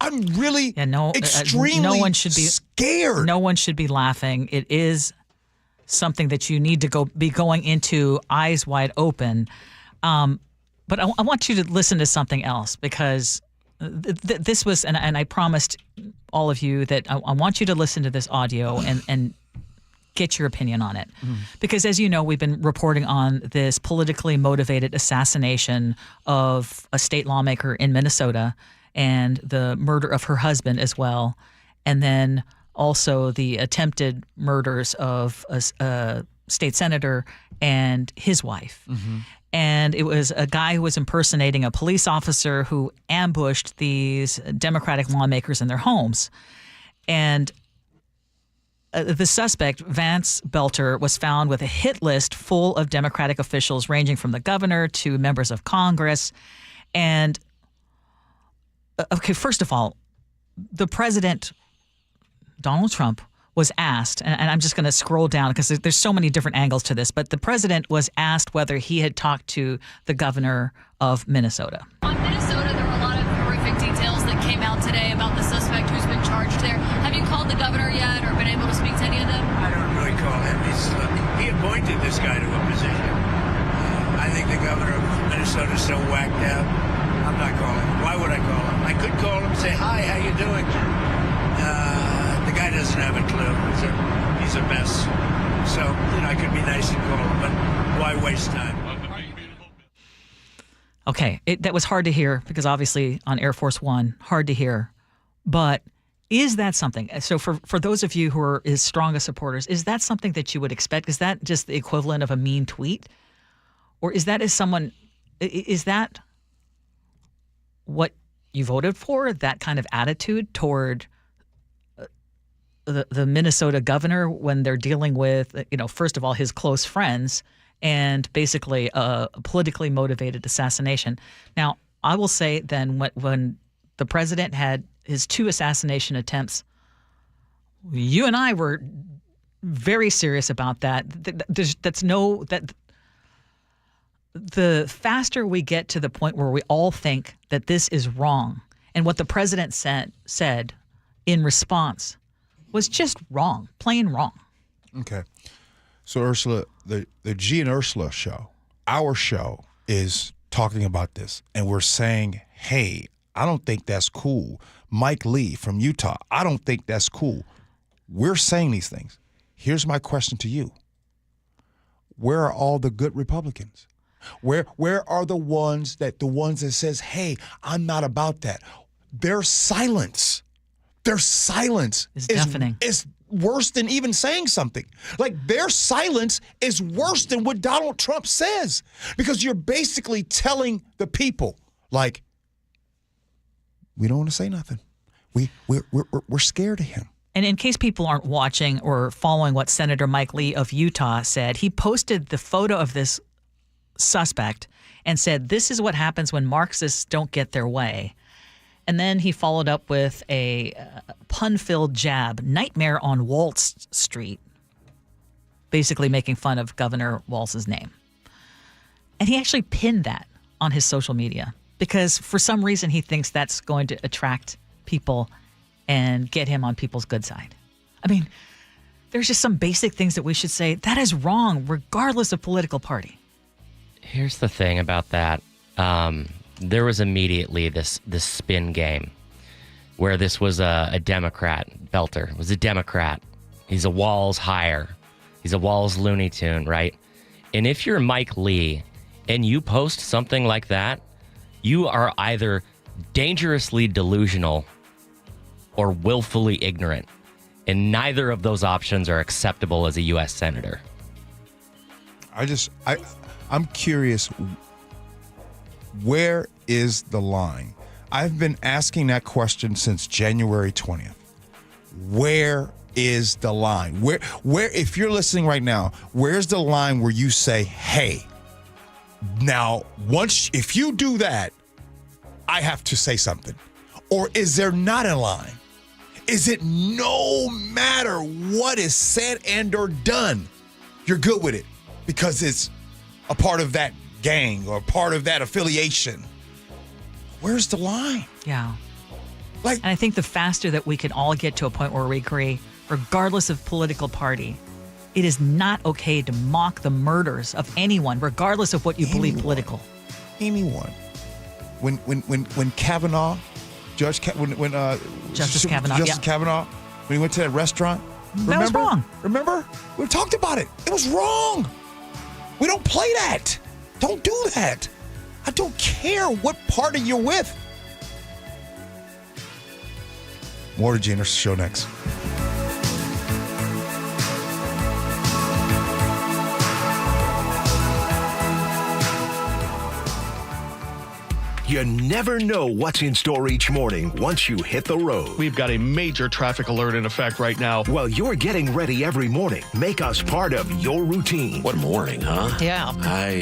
I'm really extremely scared. No one should be laughing. It is something that you need to be going into eyes wide open. But I want you to listen to something else, because this was, and I promised all of you that I want you to listen to this audio and get your opinion on it. Because as you know, we've been reporting on this politically motivated assassination of a state lawmaker in Minnesota and the murder of her husband as well. And then also the attempted murders of a state senator and his wife. And it was a guy who was impersonating a police officer who ambushed these Democratic lawmakers in their homes. And the suspect, Vance Belter, was found with a hit list full of Democratic officials ranging from the governor to members of Congress. And, okay, first of all, the president, Donald Trump, was asked, and I'm just going to scroll down because there's so many different angles to this, but the president was asked whether he had talked to the governor of Minnesota. On Minnesota, there were a lot of horrific details that came out today about the suspect who's been charged there. Have you called the governor yet or been able to speak to any of them? I don't really call him. He appointed this guy to a position. I think the governor of Minnesota is so whacked out. I'm not calling him. Why would I call him? I could call him and say, hi, how you doing? The guy doesn't have a clue. He's a mess. So, I could be nice and call him, but why waste time? Okay, that was hard to hear because obviously on Air Force One, hard to hear. But is that something? So for those of you who are his strongest supporters, is that something that you would expect? Is that just the equivalent of a mean tweet? Or is that is that what you voted for, that kind of attitude toward the Minnesota governor when they're dealing with, first of all, his close friends and basically a politically motivated assassination? Now, I will say then when the president had his 2 assassination attempts, you and I were very serious about that. The faster we get to the point where we all think that this is wrong, and what the president said in response was just wrong, plain wrong. Okay. So, Ursula, the Gee and Ursula show, our show, is talking about this, and we're saying, hey, I don't think that's cool. Mike Lee from Utah, I don't think that's cool. We're saying these things. Here's my question to you. Where are all the good Republicans? Where are the ones that says, hey, I'm not about that? Their silence is deafening. Is worse than even saying something. Like, their silence is worse than what Donald Trump says, because you're basically telling the people, like, we don't want to say nothing. We're scared of him. And in case people aren't watching or following what Senator Mike Lee of Utah said, he posted the photo of this suspect and said, this is what happens when Marxists don't get their way. And then he followed up with a pun-filled jab, nightmare on Waltz Street, basically making fun of Governor Walz's name. And he actually pinned that on his social media because for some reason he thinks that's going to attract people and get him on people's good side. I mean, there's just some basic things that we should say, that is wrong, regardless of political party. Here's the thing about that. There was immediately this spin game where this was a Democrat belter. It was a Democrat. He's a Walz hire. He's a Walz Looney Tune, right? And if you're Mike Lee and you post something like that, you are either dangerously delusional or willfully ignorant. And neither of those options are acceptable as a U.S. senator. I'm curious, where is the line? I've been asking that question since January 20th. Where is the line? Where if you're listening right now, where's the line where you say, hey, now if you do that, I have to say something? Or is there not a line? Is it no matter what is said and or done, you're good with it because it's a part of that gang or part of that affiliation? Where's the line? Yeah. And I think the faster that we can all get to a point where we agree, regardless of political party, it is not okay to mock the murders of anyone, regardless of what you believe political. Anyone. When Kavanaugh, Justice Kavanaugh, when he went to that restaurant, that was wrong. Remember? We talked about it. It was wrong. We don't play that. Don't do that. I don't care what party you're with. More to Gee Ursula Show next. You never know what's in store each morning once you hit the road. We've got a major traffic alert in effect right now. Well, you're getting ready every morning. Make us part of your routine. What morning, huh? Yeah.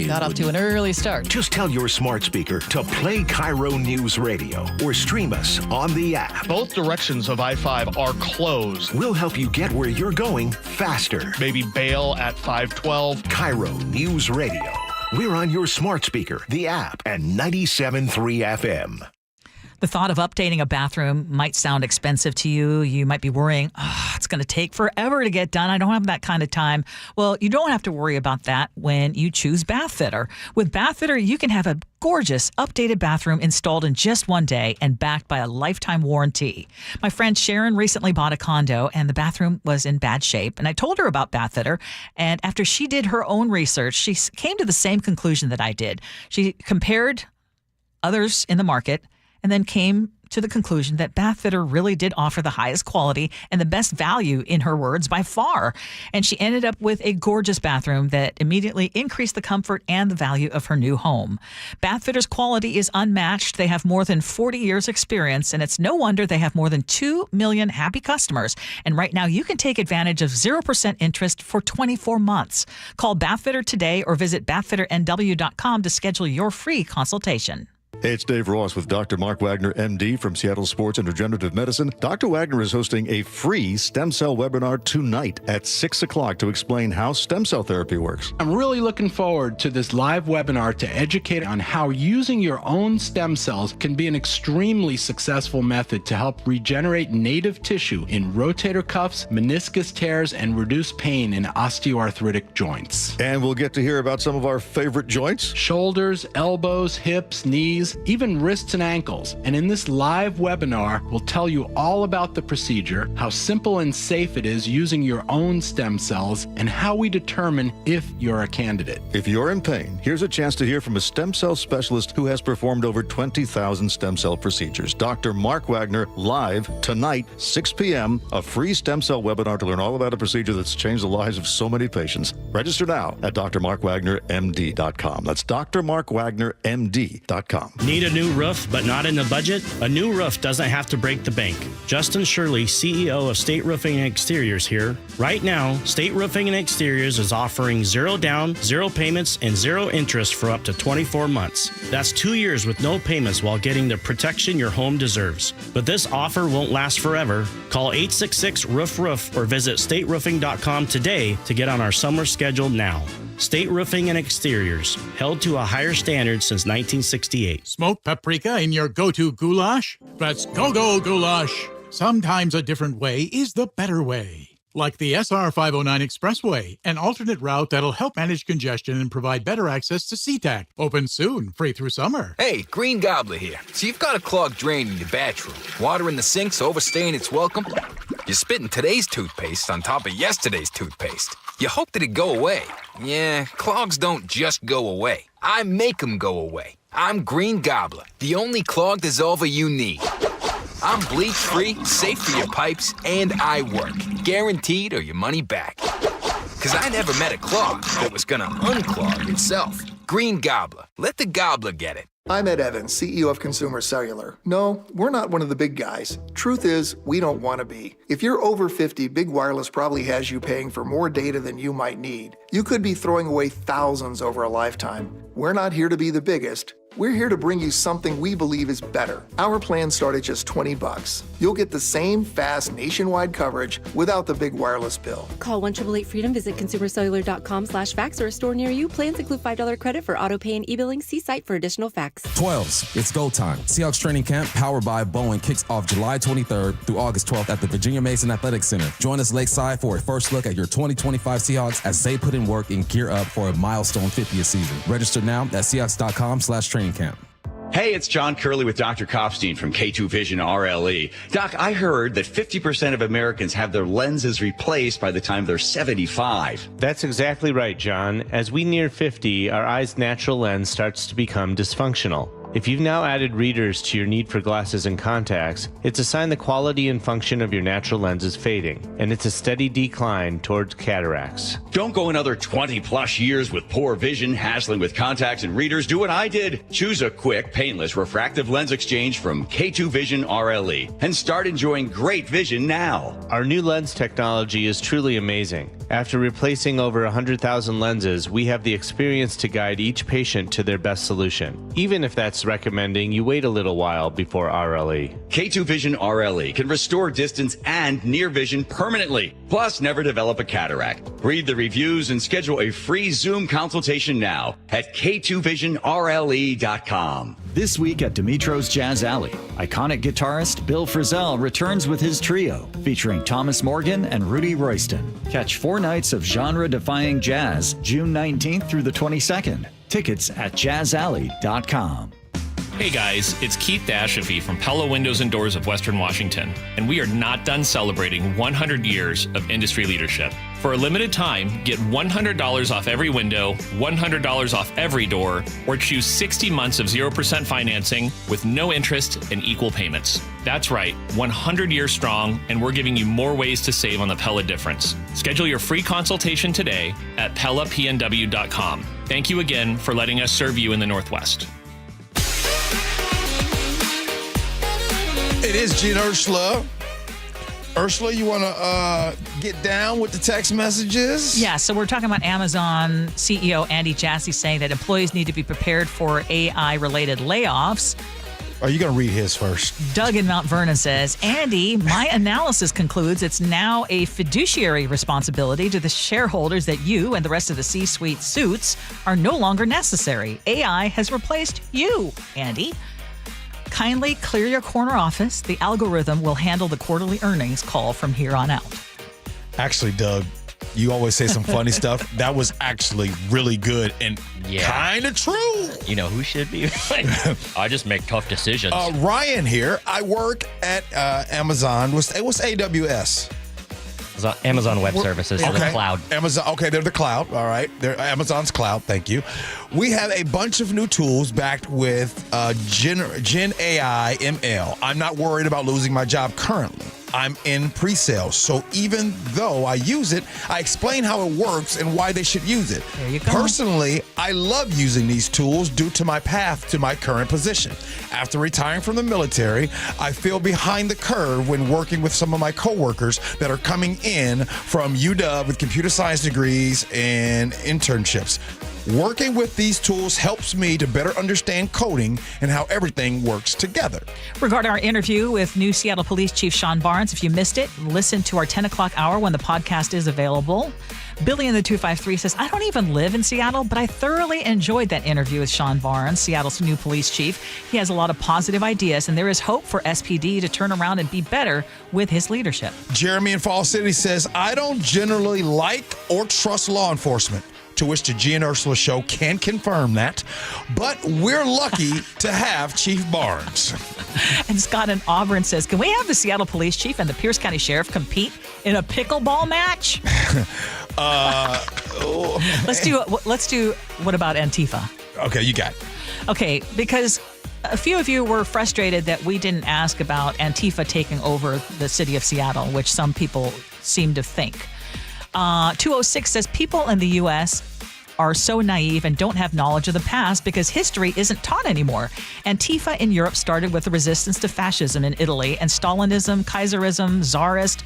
Got off to an early start. Just tell your smart speaker to play KIRO Newsradio or stream us on the app. Both directions of I-5 are closed. We'll help you get where you're going faster. Maybe bail at 512. KIRO Newsradio. We're on your smart speaker, the app, and 97.3 FM. The thought of updating a bathroom might sound expensive to you. You might be worrying, it's going to take forever to get done. I don't have that kind of time. Well, you don't have to worry about that when you choose Bathfitter. With Bathfitter, you can have a gorgeous, updated bathroom installed in just one day and backed by a lifetime warranty. My friend Sharon recently bought a condo and the bathroom was in bad shape. And I told her about Bathfitter. And after she did her own research, she came to the same conclusion that I did. She compared others in the market and then came to the conclusion that Bathfitter really did offer the highest quality and the best value, in her words, by far. And she ended up with a gorgeous bathroom that immediately increased the comfort and the value of her new home. Bathfitter's quality is unmatched. They have more than 40 years experience, and it's no wonder they have more than 2 million happy customers. And right now, you can take advantage of 0% interest for 24 months. Call Bathfitter today or visit bathfitternw.com to schedule your free consultation. Hey, it's Dave Ross with Dr. Mark Wagner, MD from Seattle Sports and Regenerative Medicine. Dr. Wagner is hosting a free stem cell webinar tonight at 6 o'clock to explain how stem cell therapy works. I'm really looking forward to this live webinar to educate on how using your own stem cells can be an extremely successful method to help regenerate native tissue in rotator cuffs, meniscus tears, and reduce pain in osteoarthritic joints. And we'll get to hear about some of our favorite joints. Shoulders, elbows, hips, knees, even wrists and ankles. And in this live webinar, we'll tell you all about the procedure, how simple and safe it is using your own stem cells, and how we determine if you're a candidate. If you're in pain, here's a chance to hear from a stem cell specialist who has performed over 20,000 stem cell procedures. Dr. Mark Wagner, live tonight, 6 p.m., a free stem cell webinar to learn all about a procedure that's changed the lives of so many patients. Register now at drmarkwagnermd.com. That's drmarkwagnermd.com. Need a new roof but not in the budget? A new roof doesn't have to break the bank. Justin Shirley, CEO of State Roofing and Exteriors here. Right now, State Roofing and Exteriors is offering 0 down, 0 payments, and 0 interest for up to 24 months. That's 2 years with no payments while getting the protection your home deserves. But this offer won't last forever. Call 866-ROOF-ROOF or visit stateroofing.com today to get on our summer schedule now. State Roofing and Exteriors, held to a higher standard since 1968. Smoked paprika in your go-to goulash? That's go-go goulash. Sometimes a different way is the better way. Like the SR 509 Expressway, an alternate route that'll help manage congestion and provide better access to SeaTac. Open soon, free through summer. Hey, Green Gobbler here. So you've got a clogged drain in your bathroom. Water in the sink's overstaying its welcome. You're spitting today's toothpaste on top of yesterday's toothpaste. You hope that it'd go away. Yeah, clogs don't just go away. I make them go away. I'm Green Gobbler, the only clog dissolver you need. I'm bleach-free, safe for your pipes, and I work. Guaranteed or your money back. Because I never met a clog that was gonna unclog itself. Green Gobbler. Let the gobbler get it. I'm Ed Evans, CEO of Consumer Cellular. No, we're not one of the big guys. Truth is, we don't want to be. If you're over 50, Big Wireless probably has you paying for more data than you might need. You could be throwing away thousands over a lifetime. We're not here to be the biggest. We're here to bring you something we believe is better. Our plans start at just $20. You'll get the same fast nationwide coverage without the big wireless bill. Call 1-888-FREEDOM, visit consumercellular.com/facts or a store near you. Plans include $5 credit for auto pay and e-billing. See site for additional facts. 12s, it's go time. Seahawks training camp powered by Boeing kicks off July 23rd through August 12th at the Virginia Mason Athletic Center. Join us lakeside for a first look at your 2025 Seahawks as they put in work and gear up for a milestone 50th season. Register now at Seahawks.com/training camp. Hey, it's John Curley with Dr. Kopstein from K2 Vision RLE. Doc, I heard that 50% of Americans have their lenses replaced by the time they're 75. That's exactly right, John. As we near 50, our eye's natural lens starts to become dysfunctional. If you've now added readers to your need for glasses and contacts, it's a sign the quality and function of your natural lens is fading, and it's a steady decline towards cataracts. Don't go another 20 plus years with poor vision, hassling with contacts and readers. Do what I did. Choose a quick, painless refractive lens exchange from K2 Vision RLE and start enjoying great vision now. Our new lens technology is truly amazing. After replacing over 100,000 lenses, we have the experience to guide each patient to their best solution, even if that's recommending you wait a little while before RLE. K2 Vision RLE can restore distance and near vision permanently, plus never develop a cataract. Read the reviews and schedule a free Zoom consultation now at k2visionrle.com. This week at Dimitro's Jazz Alley, iconic guitarist Bill Frisell returns with his trio, featuring Thomas Morgan and Rudy Royston. Catch 4 nights of genre-defying jazz, June 19th through the 22nd. Tickets at jazzalley.com. Hey guys, it's Keith Dashafee from Pella Windows and Doors of Western Washington, and we are not done celebrating 100 years of industry leadership. For a limited time, get $100 off every window, $100 off every door, or choose 60 months of 0% financing with no interest and equal payments. That's right, 100 years strong, and we're giving you more ways to save on the Pella difference. Schedule your free consultation today at PellaPNW.com. Thank you again for letting us serve you in the Northwest. It is Gee and Ursula. Ursula, you want to get down with the text messages? Yeah, so we're talking about Amazon CEO Andy Jassy saying that employees need to be prepared for AI-related layoffs. Are you going to read his first? Doug in Mount Vernon says, Andy, my analysis concludes it's now a fiduciary responsibility to the shareholders that you and the rest of the C-suite suits are no longer necessary. AI has replaced you, Andy. Kindly clear your corner office. The algorithm will handle the quarterly earnings call from here on out. Actually, Doug, you always say some funny stuff. That was actually really good and kind of true. You know who should be? I just make tough decisions. Ryan here. I work at Amazon. What's AWS? Amazon Web Services, so the cloud. Amazon, okay, they're the cloud. All right, they're Amazon's cloud. Thank you. We have a bunch of new tools backed with Gen AI ML. I'm not worried about losing my job currently. I'm in pre-sales. So even though I use it, I explain how it works and why they should use it. There you go. Personally, I love using these tools due to my path to my current position. After retiring from the military, I feel behind the curve when working with some of my coworkers that are coming in from UW with computer science degrees and internships. Working with these tools helps me to better understand coding and how everything works together. Regarding our interview with new Seattle Police Chief Sean Barnes, if you missed it, listen to our 10 o'clock hour when the podcast is available. Billy in the 253 says, I don't even live in Seattle, but I thoroughly enjoyed that interview with Sean Barnes, Seattle's new police chief. He has a lot of positive ideas, and there is hope for SPD to turn around and be better with his leadership. Jeremy in Fall City says, I don't generally like or trust law enforcement. To which the Gee and Ursula Show can confirm that. But we're lucky to have Chief Barnes. And Scott in Auburn says, can we have the Seattle Police Chief and the Pierce County Sheriff compete in a pickleball match? Let's do what about Antifa? Okay, you got it. Okay, because a few of you were frustrated that we didn't ask about Antifa taking over the city of Seattle, which some people seem to think. 206 says people in the U.S. are so naive and don't have knowledge of the past because history isn't taught anymore. Antifa in Europe started with the resistance to fascism in Italy, and Stalinism, Kaiserism, Tsarist,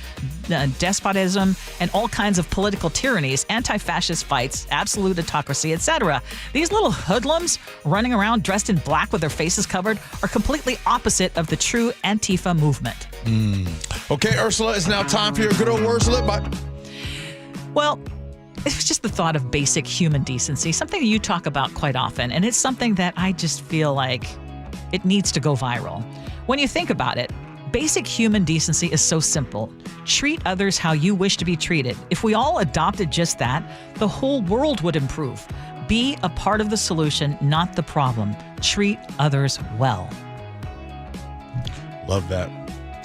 despotism, and all kinds of political tyrannies, anti-fascist fights, absolute autocracy, etc. These little hoodlums running around dressed in black with their faces covered are completely opposite of the true Antifa movement. Okay, Ursula, it's now time for your good old words, but... Well, it was just the thought of basic human decency, something that you talk about quite often, and it's something that I just feel like it needs to go viral. When you think about it, basic human decency is so simple. Treat others how you wish to be treated. If we all adopted just that, the whole world would improve. Be a part of the solution, not the problem. Treat others well. Love that.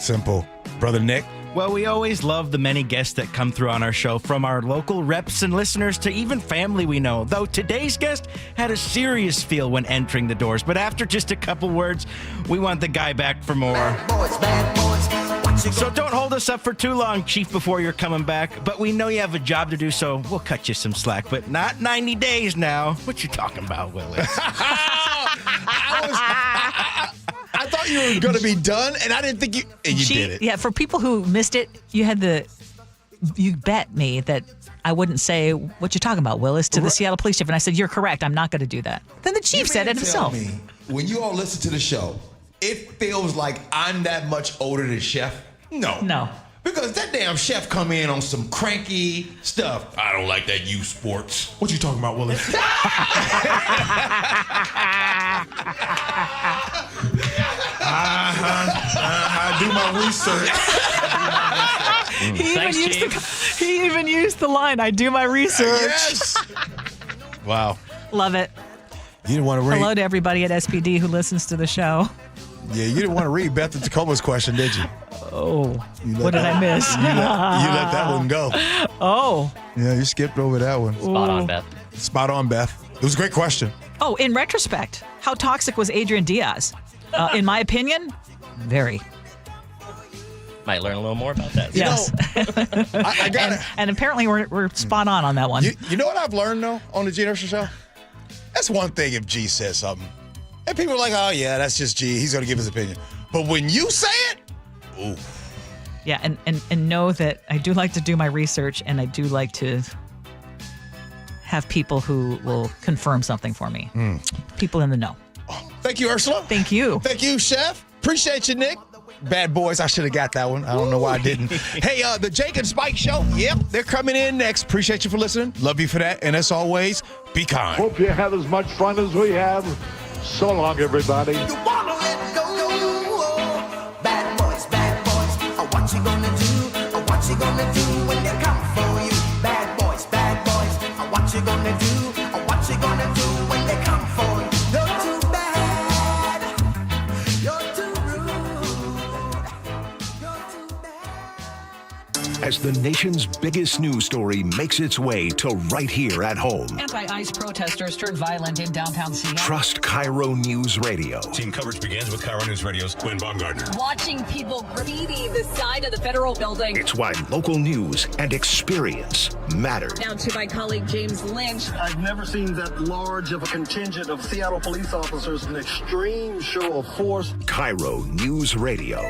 Simple. Brother Nick? Well, we always love the many guests that come through on our show, from our local reps and listeners to even family we know. Though today's guest had a serious feel when entering the doors, but after just a couple words, we want the guy back for more. Bad boys. So don't hold us up for too long, Chief, before you're coming back. But we know you have a job to do, so we'll cut you some slack. But not 90 days now. What you talking about, Willis? I thought you were going to be done, and I didn't think you... And you did it. Yeah, for people who missed it, you bet me that I wouldn't say, what you talking about, Willis, to the Seattle Police Chief. And I said, you're correct. I'm not going to do that. Then the chief said it himself. Me, when you all listen to the show, it feels like I'm that much older than Chef? No. Because that damn Chef come in on some cranky stuff. I don't like that U Sports. What you talking about, Willis? I do my research. He even used the line, I do my research. Yes. Wow. Love it. You didn't want to read. Hello to everybody at SPD who listens to the show. Yeah, you didn't want to read Beth and Tacoma's question, did you? Oh, what did I miss? You let that one go. Oh. Yeah, you skipped over that one. Spot on, Beth. Spot on, Beth. It was a great question. Oh, in retrospect, how toxic was Adrian Diaz? In my opinion, very. Might learn a little more about that. Yes. I got it. And apparently we're spot on that one. You know what I've learned, though, on the Gee Ursula Show? That's one thing if G says something. And people are like, oh, yeah, that's just G. He's going to give his opinion. But when you say it, ooh. Yeah, and know that I do like to do my research, and I do like to have people who will confirm something for me. People in the know. Thank you, Ursula. Thank you. Thank you, Chef. Appreciate you, Nick. Bad boys. I should have got that one. I don't know why I didn't. Hey, the Jake and Spike Show. Yep, they're coming in next. Appreciate you for listening. Love you for that. And as always, be kind. Hope you have as much fun as we have. So long, everybody. You wanna let go. Bad boys, what you gonna do? What you gonna do when they come for you? Bad boys, what you gonna do? What you gonna do when they come for you? You're too bad. You're too rude. You're too bad. as the nation's biggest news story makes its way to right here at home. Anti-ICE protesters turned violent in downtown Seattle. Trust KIRO News Radio. Team coverage begins with KIRO News Radio's Gwen Baumgartner. Watching people graffiti the side of the federal building. It's why local news and experience matter. Now to my colleague James Lynch. I've never seen that large of a contingent of Seattle police officers, an extreme show of force. KIRO News Radio.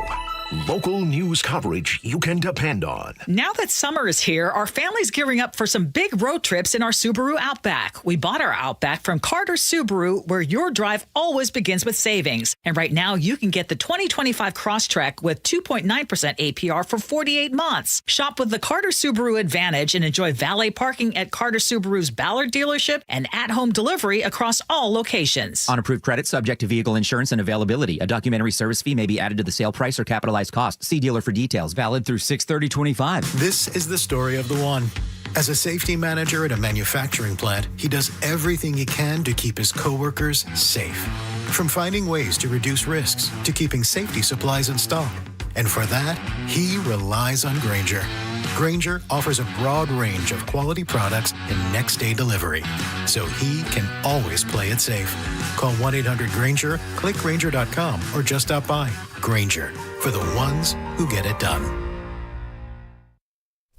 Local news coverage you can depend on. Now that summer is here, our family's gearing up for some big road trips in our Subaru Outback. We bought our Outback from Carter Subaru, where your drive always begins with savings. And right now, you can get the 2025 Crosstrek with 2.9% APR for 48 months. Shop with the Carter Subaru Advantage and enjoy valet parking at Carter Subaru's Ballard dealership and at-home delivery across all locations. On approved credit, subject to vehicle insurance and availability. A documentary service fee may be added to the sale price or capitalized cost. See dealer for details. Valid through 6/30/25. This is the story of the one. As a safety manager at a manufacturing plant, he does everything he can to keep his coworkers safe. From finding ways to reduce risks to keeping safety supplies in stock. And for that, he relies on Grainger. Grainger offers a broad range of quality products and next-day delivery, so he can always play it safe. Call 1-800-GRAINGER, click Grainger.com, or just stop by. Grainger, for the ones who get it done.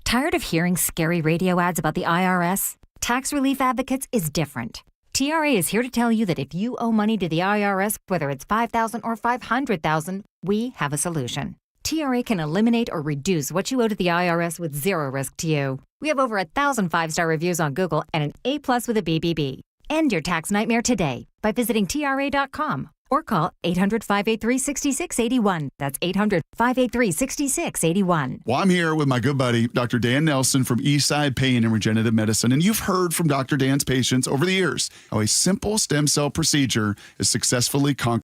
Tired of hearing scary radio ads about the IRS? Tax Relief Advocates is different. TRA is here to tell you that if you owe money to the IRS, whether it's $5,000 or $500,000, we have a solution. TRA can eliminate or reduce what you owe to the IRS with zero risk to you. We have over 1,000 5-star reviews on Google and an A+ with a BBB. End your tax nightmare today by visiting TRA.com or call 800-583-6681. That's 800-583-6681. Well, I'm here with my good buddy, Dr. Dan Nelson from Eastside Pain and Regenerative Medicine. And you've heard from Dr. Dan's patients over the years how a simple stem cell procedure has successfully conquered